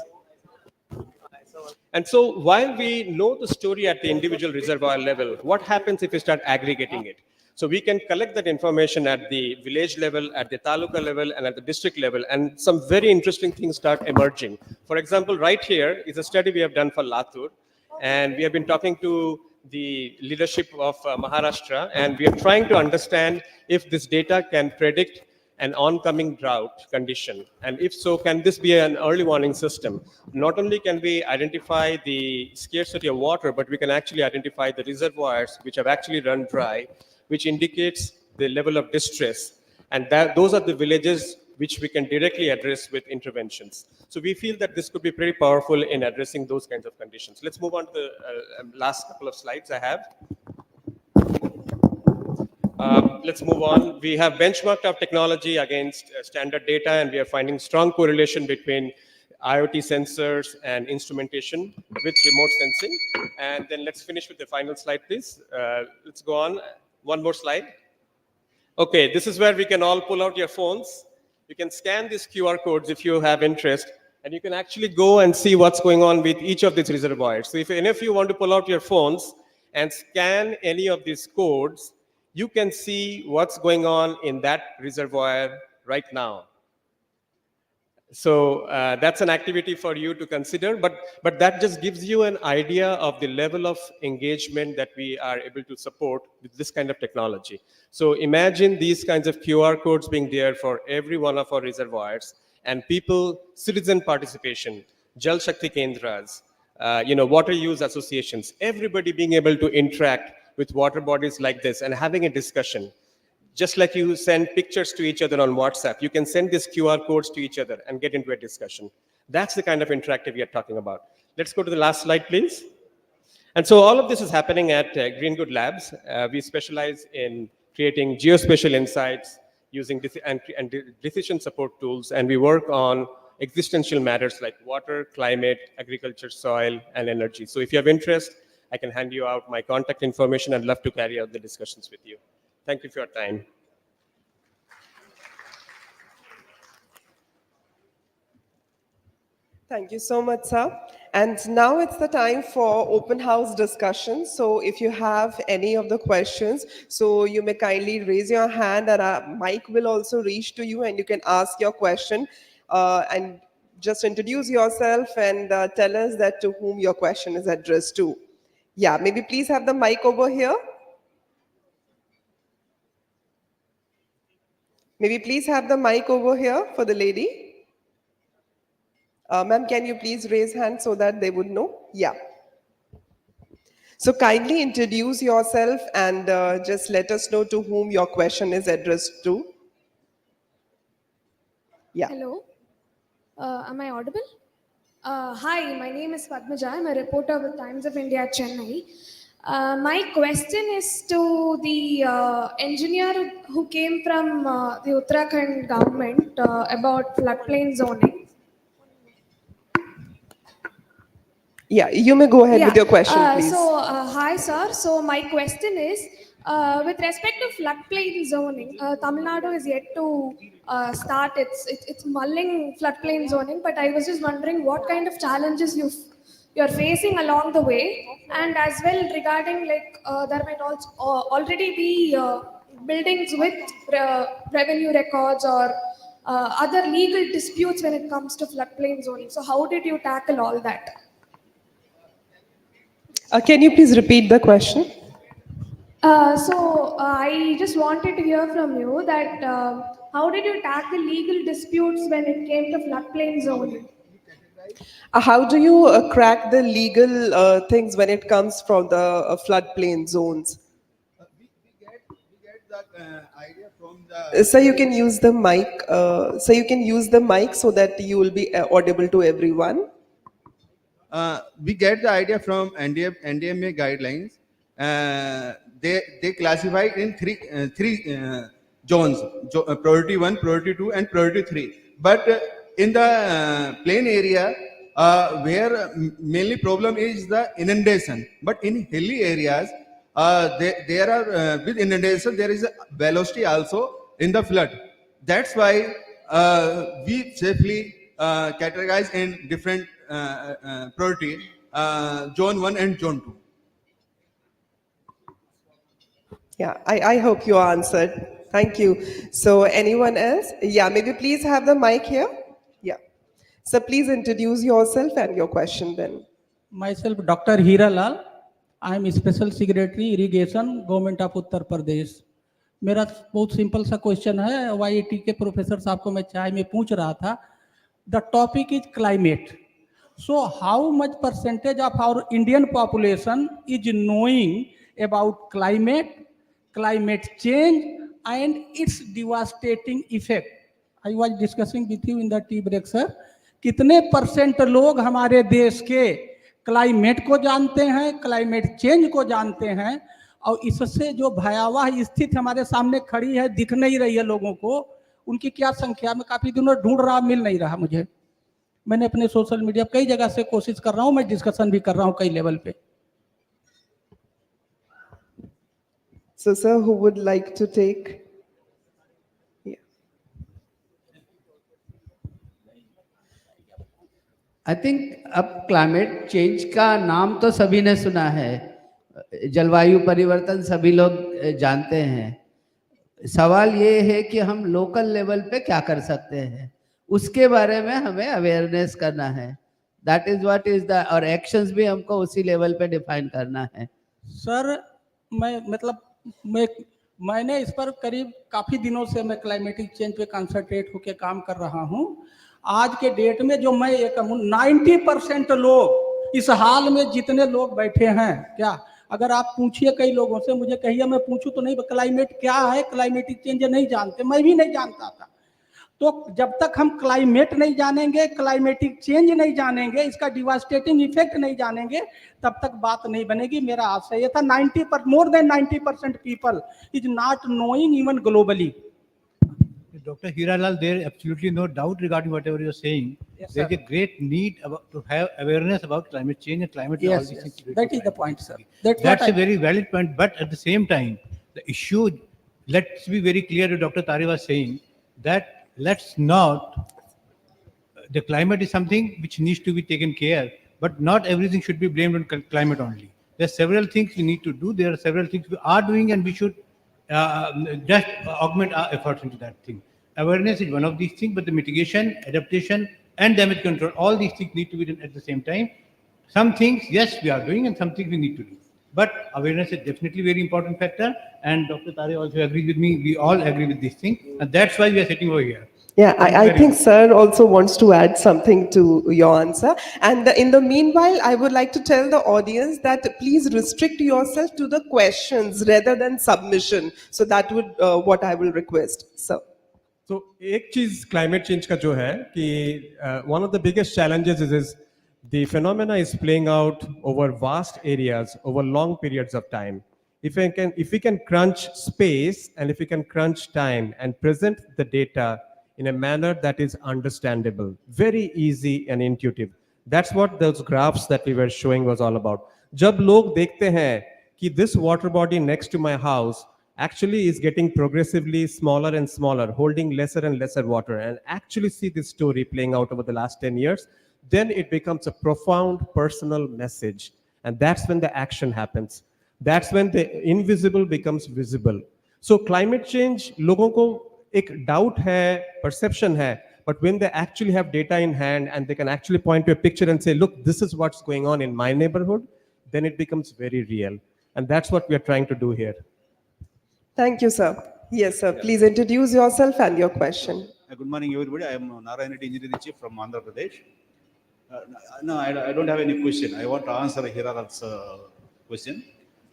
And so while we know the story at the individual reservoir level, what happens if we start aggregating it? So we can collect that information at the village level, at the taluka level, and at the district level, and some very interesting things start emerging. For example, right here is a study we have done for Latur, and we have been talking to the leadership of Maharashtra, and we are trying to understand if this data can predict an oncoming drought condition, and if so, can this be an early warning system? Not only can we identify the scarcity of water, but we can actually identify the reservoirs which have actually run dry, which indicates the level of distress. And those are the villages which we can directly address with interventions. So we feel that this could be pretty powerful in addressing those kinds of conditions. Let's move on to the last couple of slides I have. Let's move on. We have benchmarked our technology against standard data, and we are finding strong correlation between IoT sensors and instrumentation with remote sensing. And then let's finish with the final slide, please. Let's go on. One more slide. Okay, this is where we can all pull out your phones. You can scan these QR codes if you have interest, and you can actually go and see what's going on with each of these reservoirs. So if any of you want to pull out your phones and scan any of these codes, you can see what's going on in that reservoir right now. So that's an activity for you to consider, but that just gives you an idea of the level of engagement that we are able to support with this kind of technology. So imagine these kinds of QR codes being there for every one of our reservoirs, and people, citizen participation, Jal Shakti Kendras, water use associations, everybody being able to interact with water bodies like this and having a discussion. Just like you send pictures to each other on WhatsApp, you can send these QR codes to each other and get into a discussion. That's the kind of interactive we are talking about. Let's go to the last slide, please. And so all of this is happening at Green Good Labs. We specialize in creating geospatial insights using decision support tools, and we work on existential matters like water, climate, agriculture, soil, and energy. So if you have interest, I can hand you out my contact information. I'd love to carry out the discussions with you. Thank you for your time. Thank you so much, sir. And now it's the time for open house discussion. So if you have any of the questions, so you may kindly raise your hand, and a mic will also reach to you, and you can ask your question and just introduce yourself and tell us that to whom your question is addressed to. Yeah, maybe please have the mic over here. Maybe please have the mic over here for the lady. Ma'am, can you please raise hand so that they would know? Yeah. So kindly introduce yourself and just let us know to whom your question is addressed to. Yeah. Hello. Am I audible? Hi, my name is Padmaja. I'm a reporter with Times of India, Chennai. My question is to the engineer who came from the Uttarakhand government about floodplain zoning. Yeah, you may go ahead with your question, please. Hi, sir. So my question is, With respect to floodplain zoning, Tamil Nadu is yet to start its mulling floodplain zoning. But I was just wondering what kind of challenges you're facing along the way, and as well regarding there might also already be buildings with revenue records or other legal disputes when it comes to floodplain zoning. So how did you tackle all that? Can you please repeat the question? I just wanted to hear from you that how did you tackle legal disputes when it came to floodplain zoning? How do you crack the legal things when it comes from the floodplain zones? We get the idea from the. So you can use the mic. So you can use the mic so that you will be audible to everyone. We get the idea from NDMA guidelines. They classify in three zones: priority 1, priority 2, and priority 3. But in the plain area, where mainly problem is the inundation. But in hilly areas, there are with inundation there is a velocity also in the flood. That's why we safely categorize in different priority, zone 1 and zone 2. Yeah, I hope you answered. Thank you. So anyone else? Yeah, maybe please have the mic here. Yeah. So please introduce yourself and your question then. Myself, Dr. Hira Lal. I am Special Secretary Irrigation, Government of Uttar Pradesh. मेरा बहुत simple सा question है, YIT के professor साहब को मैं चाय में पूछ रहा था. The topic is climate. So how much percentage of our Indian population is knowing about climate change and its devastating effect? I was discussing with you in the tea break, sir. कितने % लोग हमारे देश के climate को जानते हैं, climate change को जानते हैं, और इससे जो भयावह स्थिति हमारे सामने खड़ी है, दिख नहीं रही है लोगों को, उनकी क्या संख्या? में काफी दिनों ढूंढ रहा, मिल नहीं रहा मुझे. मैंने अपने सोशल मीडिया कई जगह से कोशिश कर रहा हूं, मैं डिस्कशन भी कर रहा हूं कई लेवल पे. So sir, who would like to take? Yeah. I think अब क्लाइमेट चेंज का नाम तो सभी ने सुना है, जलवायु परिवर्तन सभी लोग जानते हैं. सवाल ये है कि हम लोकल लेवल पे क्या कर सकते हैं, उसके बारे में हमें अवेयरनेस करना है. That is what is the, और एक्शंस भी हमको उसी लेवल पे डिफाइन करना है. सर मैंने इस पर करीब काफी दिनों से मैं क्लाइमेटिक चेंज पे कंसंट्रेट होकर काम कर रहा हूं. आज के डेट में जो मैं ये कहूँ 90% लोग इस हाल में जितने लोग बैठे हैं, क्या अगर आप पूछिए कई लोगों से, मुझे कहिए मैं पूछूं तो नहीं, क्लाइमेट क्या है, क्लाइमेटिक चेंज नहीं जानते, मैं भी नहीं जानता था. तो जब तक हम क्लाइमेट नहीं जानेंगे, क्लाइमेटिक चेंज नहीं जानेंगे, इसका डिवास्टेटिंग इफेक्ट नहीं जानेंगे, तब तक बात नहीं बनेगी. मेरा आशय ये था, more than 90% people is not knowing even globally. Dr. Hiralal, there is absolutely no doubt regarding whatever you are saying. Yes, there is a great need to have awareness about climate change and climate. Yes, all these yes. things. That is the point, sir. That's a very valid point. But at the same time, the issue, let's be very clear, what Dr. Tare was saying, that let's not, the climate is something which needs to be taken care, but not everything should be blamed on climate only. There are several things we need to do. There are several things we are doing, and we should just augment our efforts into that thing. Awareness is one of these things, but the mitigation, adaptation, and damage control, all these things need to be done at the same time. Some things, yes, we are doing, and some things we need to do. But awareness is definitely a very important factor, and Dr. Tare also agrees with me. We all agree with this thing, and that's why we are sitting over here. Yeah, I think sir also wants to add something to your answer. And in the meanwhile, I would like to tell the audience that please restrict yourself to the questions rather than submission. So that would what I will request, sir. तो एक चीज climate change का जो है कि one of the biggest challenges is the phenomena is playing out over vast areas over long periods of time. If we can crunch space and if we can crunch time and present the data in a manner that is understandable, very easy and intuitive, that's what those graphs that we were showing was all about. जब लोग देखते हैं कि this water body next to my house actually is getting progressively smaller and smaller, holding lesser and lesser water, and actually see this story playing out over the last 10 years, then it becomes a profound personal message. And that's when the action happens. That's when the invisible becomes visible. So climate change, लोगों को एक doubt है, perception है, but when they actually have data in hand and they can actually point to a picture and say, look, this is what's going on in my neighborhood, then it becomes very real. And that's what we are trying to do here. Thank you, sir. Yes, sir. Please introduce yourself and your question. Good morning, everybody. I am Narayan Reddy, Engineering Chief from Andhra Pradesh. No, I don't have any question. I want to answer Hiralal's question.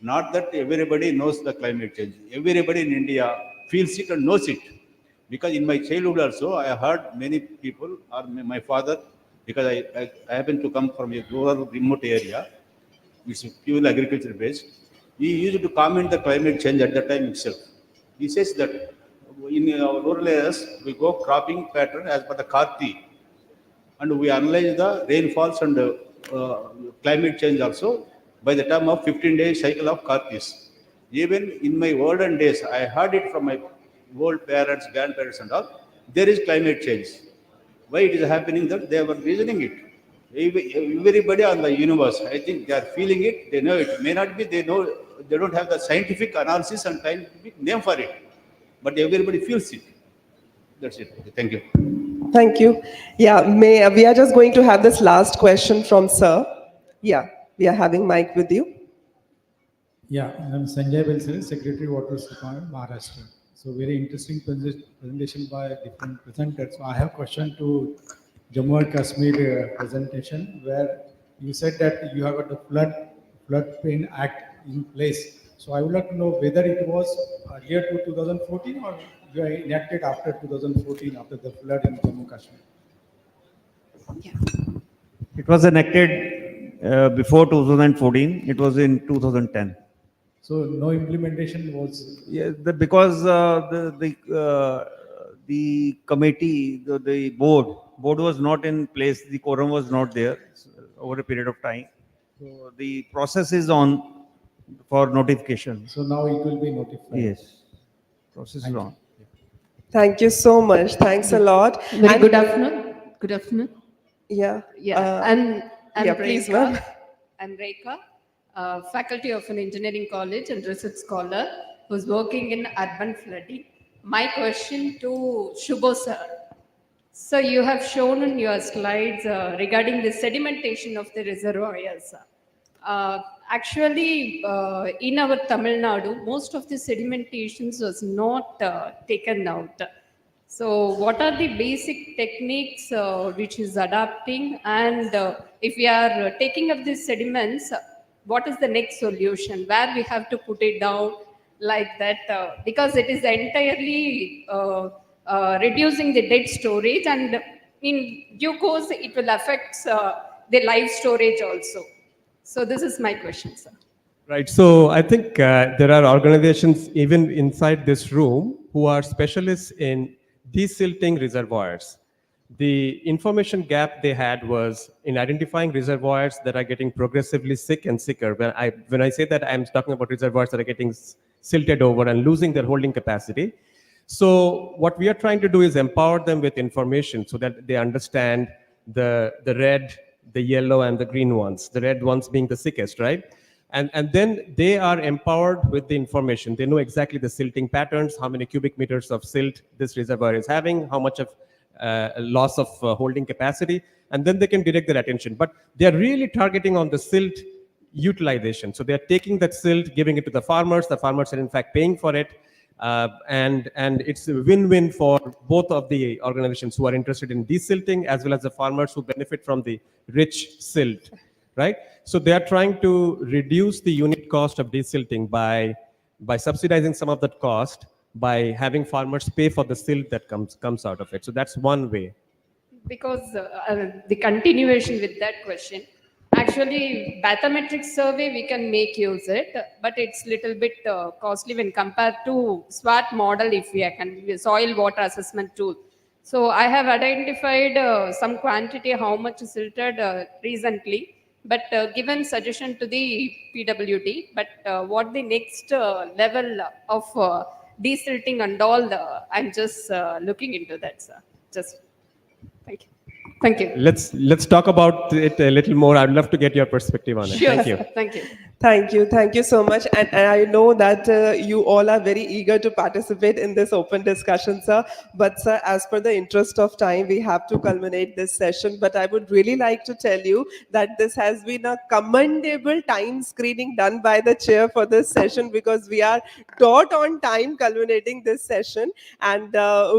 Not that everybody knows the climate change. Everybody in India feels it and knows it. Because in my childhood also, I heard many people, or my father, because I happen to come from a rural, remote area, which is purely agriculture based. He used to comment the climate change at the time itself. He says that in our rural areas, we go cropping pattern as per the Karti, and we analyze the rainfalls and climate change also by the time of 15-day cycle of Kartis. Even in my olden days, I heard it from my old parents, grandparents and all, there is climate change. Why it is happening that they were reasoning it. Everybody on the universe, I think they are feeling it, they know it. May not be, they know, they don't have the scientific analysis and scientific name for it, but everybody feels it. That's it. Thank you. Thank you. Yeah, we are just going to have this last question from sir. Yeah, we are having mic with you. Yeah, I'm Sanjay Belsare, Secretary Water Supply, Maharashtra. So very interesting presentation by different presenters. So I have a question to Jammu and Kashmir presentation, where you said that you have got the floodplain act in place. So I would like to know whether it was earlier to 2014 or you are enacted after 2014, after the flood in Jammu and Kashmir. It was enacted before 2014. It was in 2010. So no implementation was. Yeah, because the committee, the board was not in place. The quorum was not there over a period of time. So the process is on for notification. So now it will be notified. Yes, process is on. Thank you so much. Thanks a lot. Very good afternoon. Good afternoon. Yeah. Yeah. I'm yeah, please, Rekha. ma'am. I'm Rekha, faculty of an engineering college and research scholar who's working in urban flooding. My question to Shubho sir. So you have shown in your slides regarding the sedimentation of the reservoirs. Actually, in our Tamilnadu, most of the sedimentations was not taken out. So what are the basic techniques which is adapting, and if we are taking up these sediments, what is the next solution where we have to put it down like that? Because it is entirely reducing the dead storage, and in due course it will affect the live storage also. So this is my question, sir. Right. So I think there are organizations even inside this room who are specialists in desilting reservoirs. The information gap they had was in identifying reservoirs that are getting progressively sick and sicker. When I say that, I'm talking about reservoirs that are getting silted over and losing their holding capacity. So what we are trying to do is empower them with information so that they understand the red, the yellow, and the green ones, the red ones being the sickest, right? And then they are empowered with the information. They know exactly the silting patterns, how many cubic meters of silt this reservoir is having, how much of loss of holding capacity, and then they can direct their attention. But they're really targeting on the silt utilization. So they're taking that silt, giving it to the farmers are in fact paying for it. And it's a win-win for both of the organizations who are interested in desilting as well as the farmers who benefit from the rich silt, right? So they are trying to reduce the unit cost of desilting by subsidizing some of that cost by having farmers pay for the silt that comes out of it. So that's one way. Because the continuation with that question, actually bathymetric survey we can make use it, but it's little bit costly when compared to SWAT model if we can, soil water assessment tool. So I have identified some quantity how much silted recently, but given suggestion to the PWD. But what the next level of desilting and all, I'm just looking into that, sir. Just thank you. Thank you. Let's talk about it a little more. I'd love to get your perspective on it. Sure, Thank you. sir. Thank you. Thank you so much. And I know that you all are very eager to participate in this open discussion, sir. But, sir, as per the interest of time, we have to culminate this session. But I would really like to tell you that this has been a commendable time screening done by the chair for this session, because we are dot on time culminating this session. And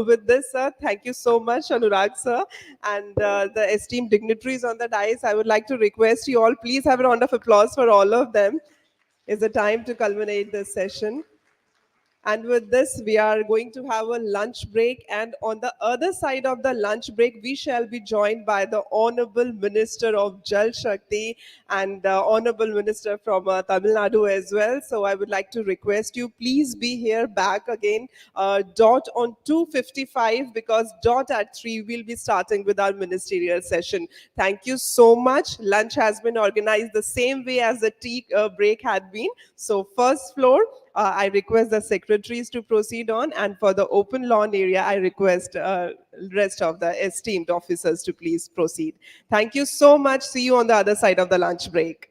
with this, sir, thank you so much, Anurag, sir. And the esteemed dignitaries on the dais, I would like to request you all, please have a round of applause for all of them. It's the time to culminate this session. And with this, we are going to have a lunch break. And on the other side of the lunch break, we shall be joined by the Honorable Minister of Jal Shakti and Honorable Minister from Tamil Nadu as well. So I would like to request you, please be here back again, dot on 2:55, because dot at 3, we'll be starting with our ministerial session. Thank you so much. Lunch has been organized the same way as the tea break had been. So first floor, I request the secretaries to proceed on, and for the open lawn area, I request rest of the esteemed officers to please proceed. Thank you so much. See you on the other side of the lunch break.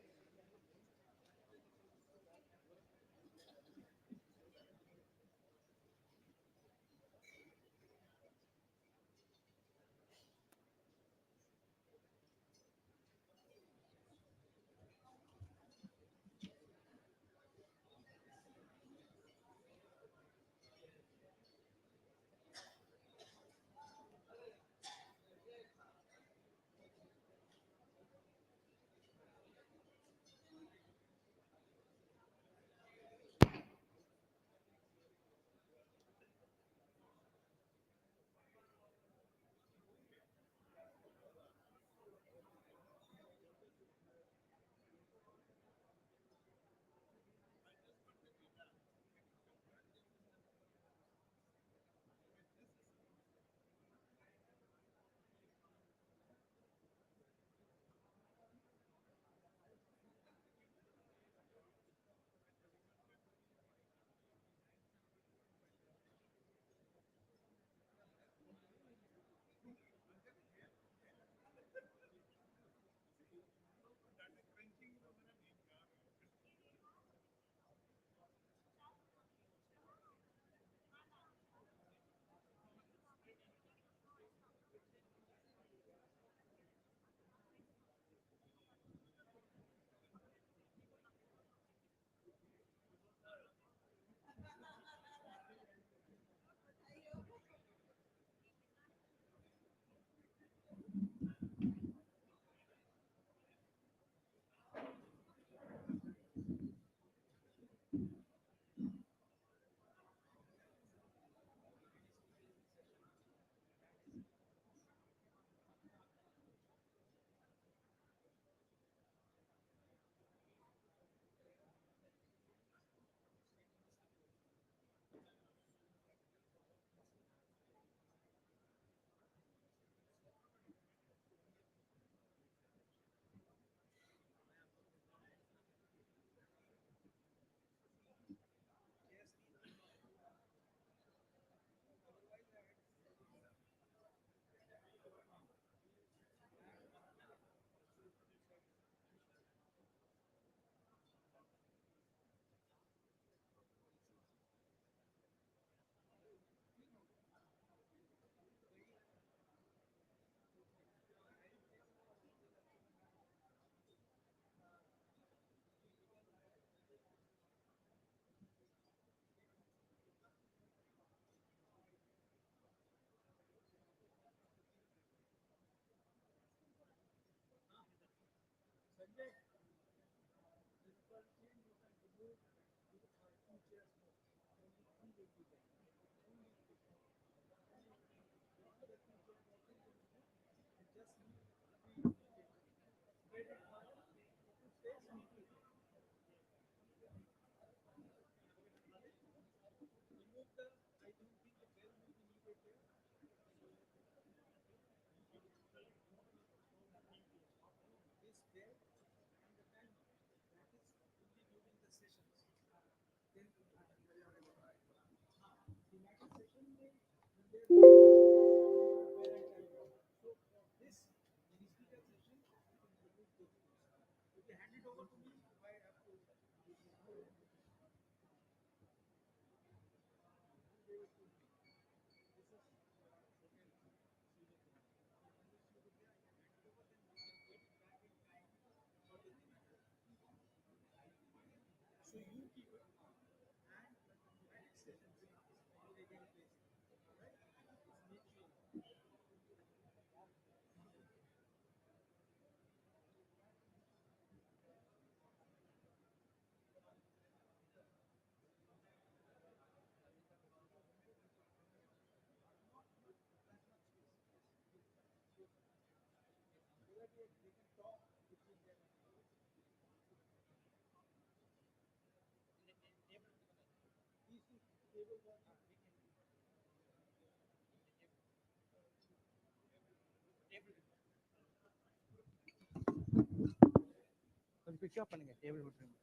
கொஞ்சம் குயிக்காக பண்ணுங்க table மட்டும்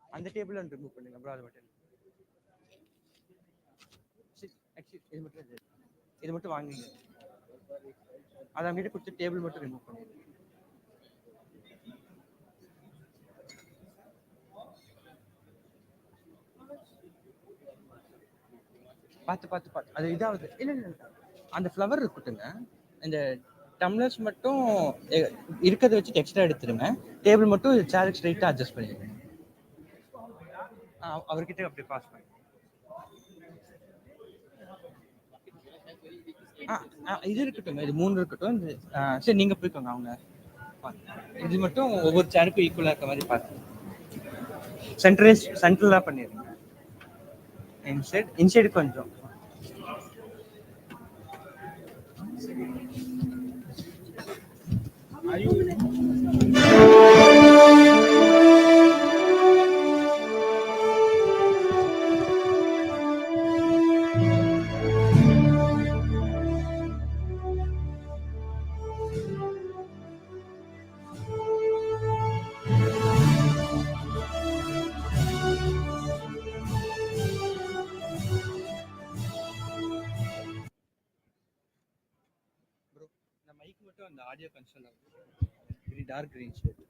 அந்த table remove பண்ணுங்க அப்புறம் அதை மட்டும் இது மட்டும் இது மட்டும் வாங்குங்க அதை அவங்ககிட்ட கொடுத்து டேபிள் மட்டும் ரிமூவ் பண்ணுங்க பார்த்து அது இதாவது இல்லை அந்த ஃப்ளவர் இருக்கட்டுங்க இந்த டம்ளர்ஸ் மட்டும் இருக்கிறத வச்சு எக்ஸ்ட்ரா எடுத்துருங்க டேபிள் மட்டும் சேருக்கு ஸ்ட்ரைட்டாக அட்ஜஸ்ட் பண்ணிடுங்க அவர்கிட்ட அப்படி பாஸ் பண்ணி இது இருக்கட்டும் இது 3 இருக்கட்டும் சரி நீங்க போய்க்கோங்க அவங்க இது மட்டும் ஒவ்வொரு சேருக்கும் ஈக்குவலா இருக்க மாதிரி பார்த்து சென்ட்ரலா பண்ணிடுங்க இன்சைடு கொஞ்சம் மைக் மட்டும் அந்த audio console very dark green shade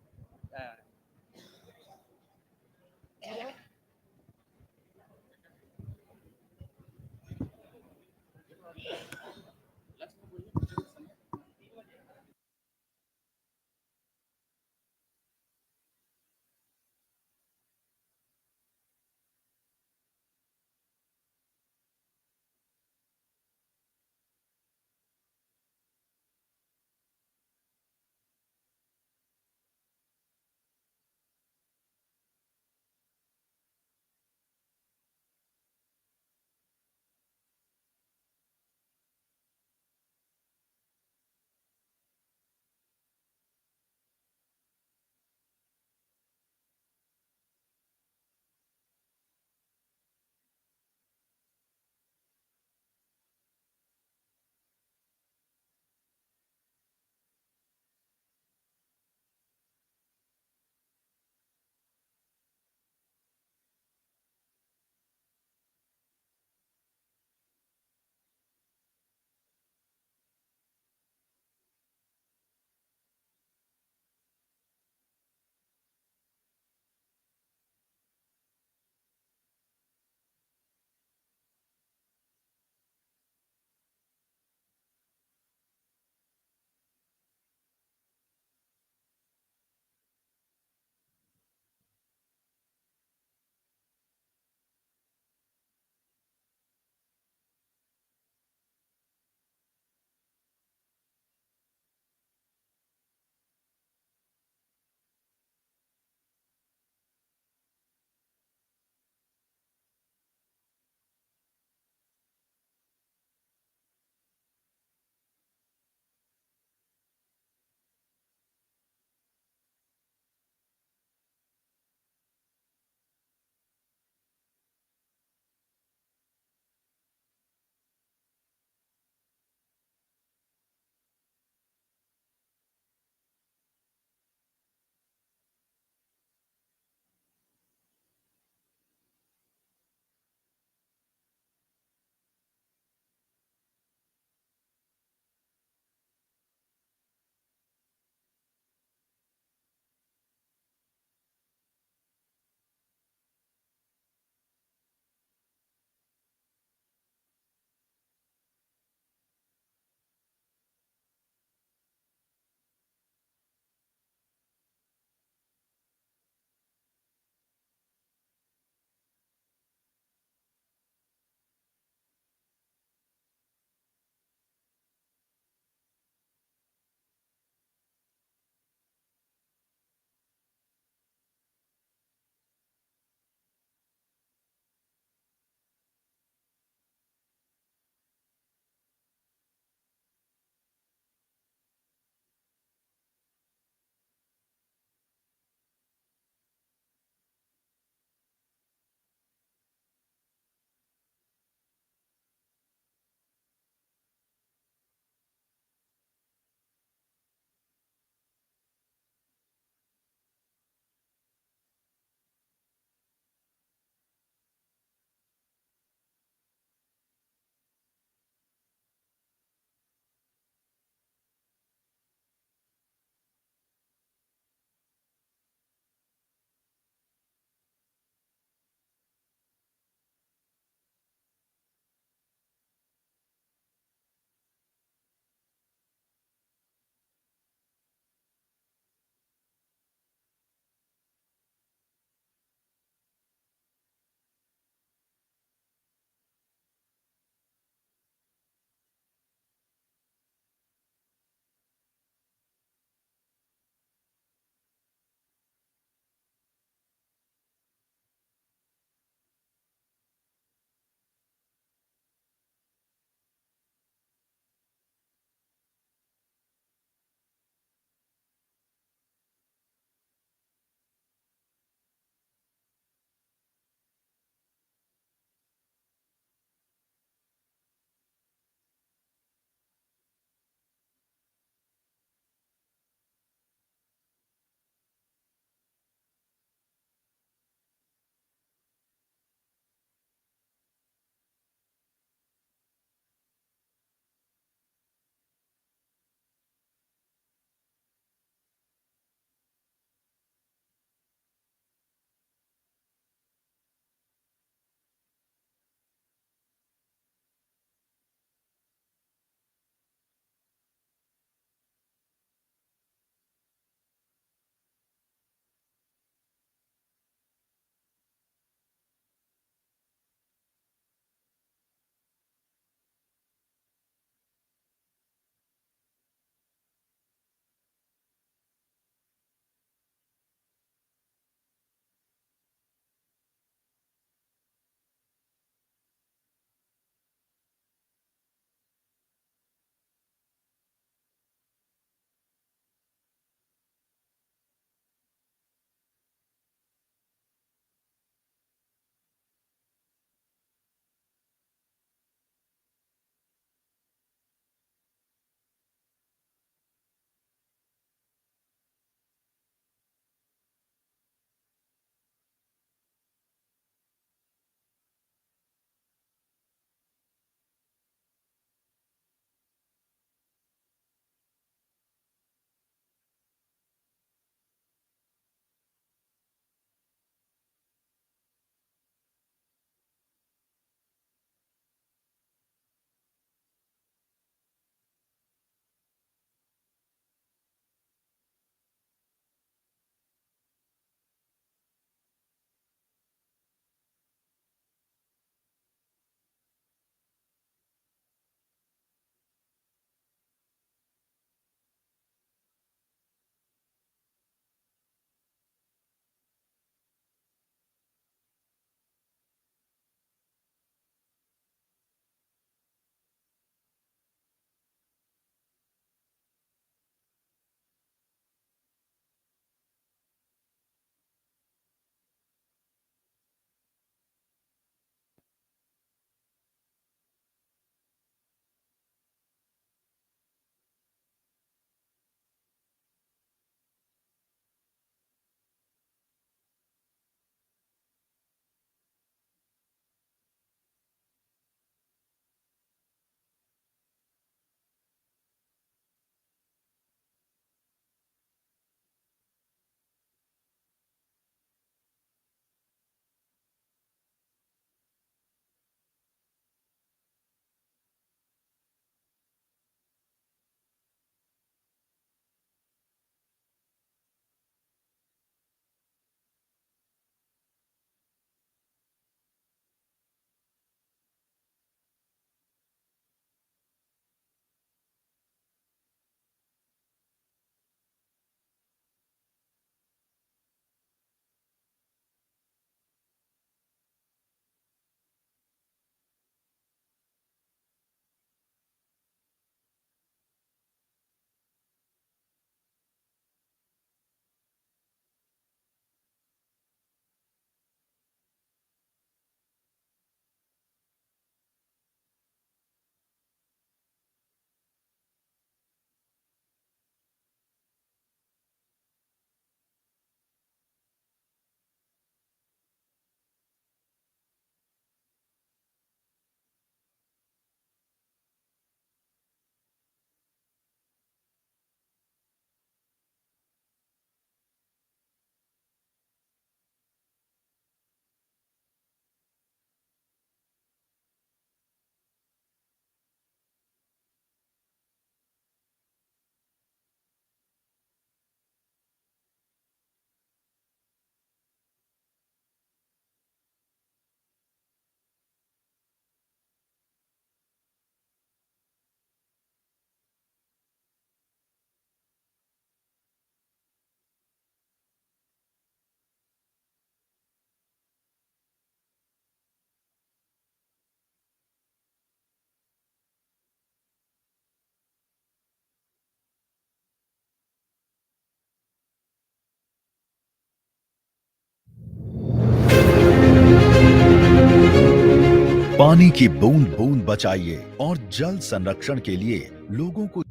पानी की बूंद बूंद बचाइए और जल संरक्षण के लिए लोगों को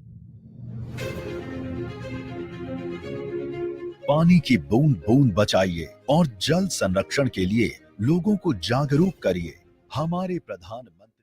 पानी की बूंद बूंद बचाइए और जल संरक्षण के लिए लोगों को जागरूक करिए। हमारे प्रधानमंत्री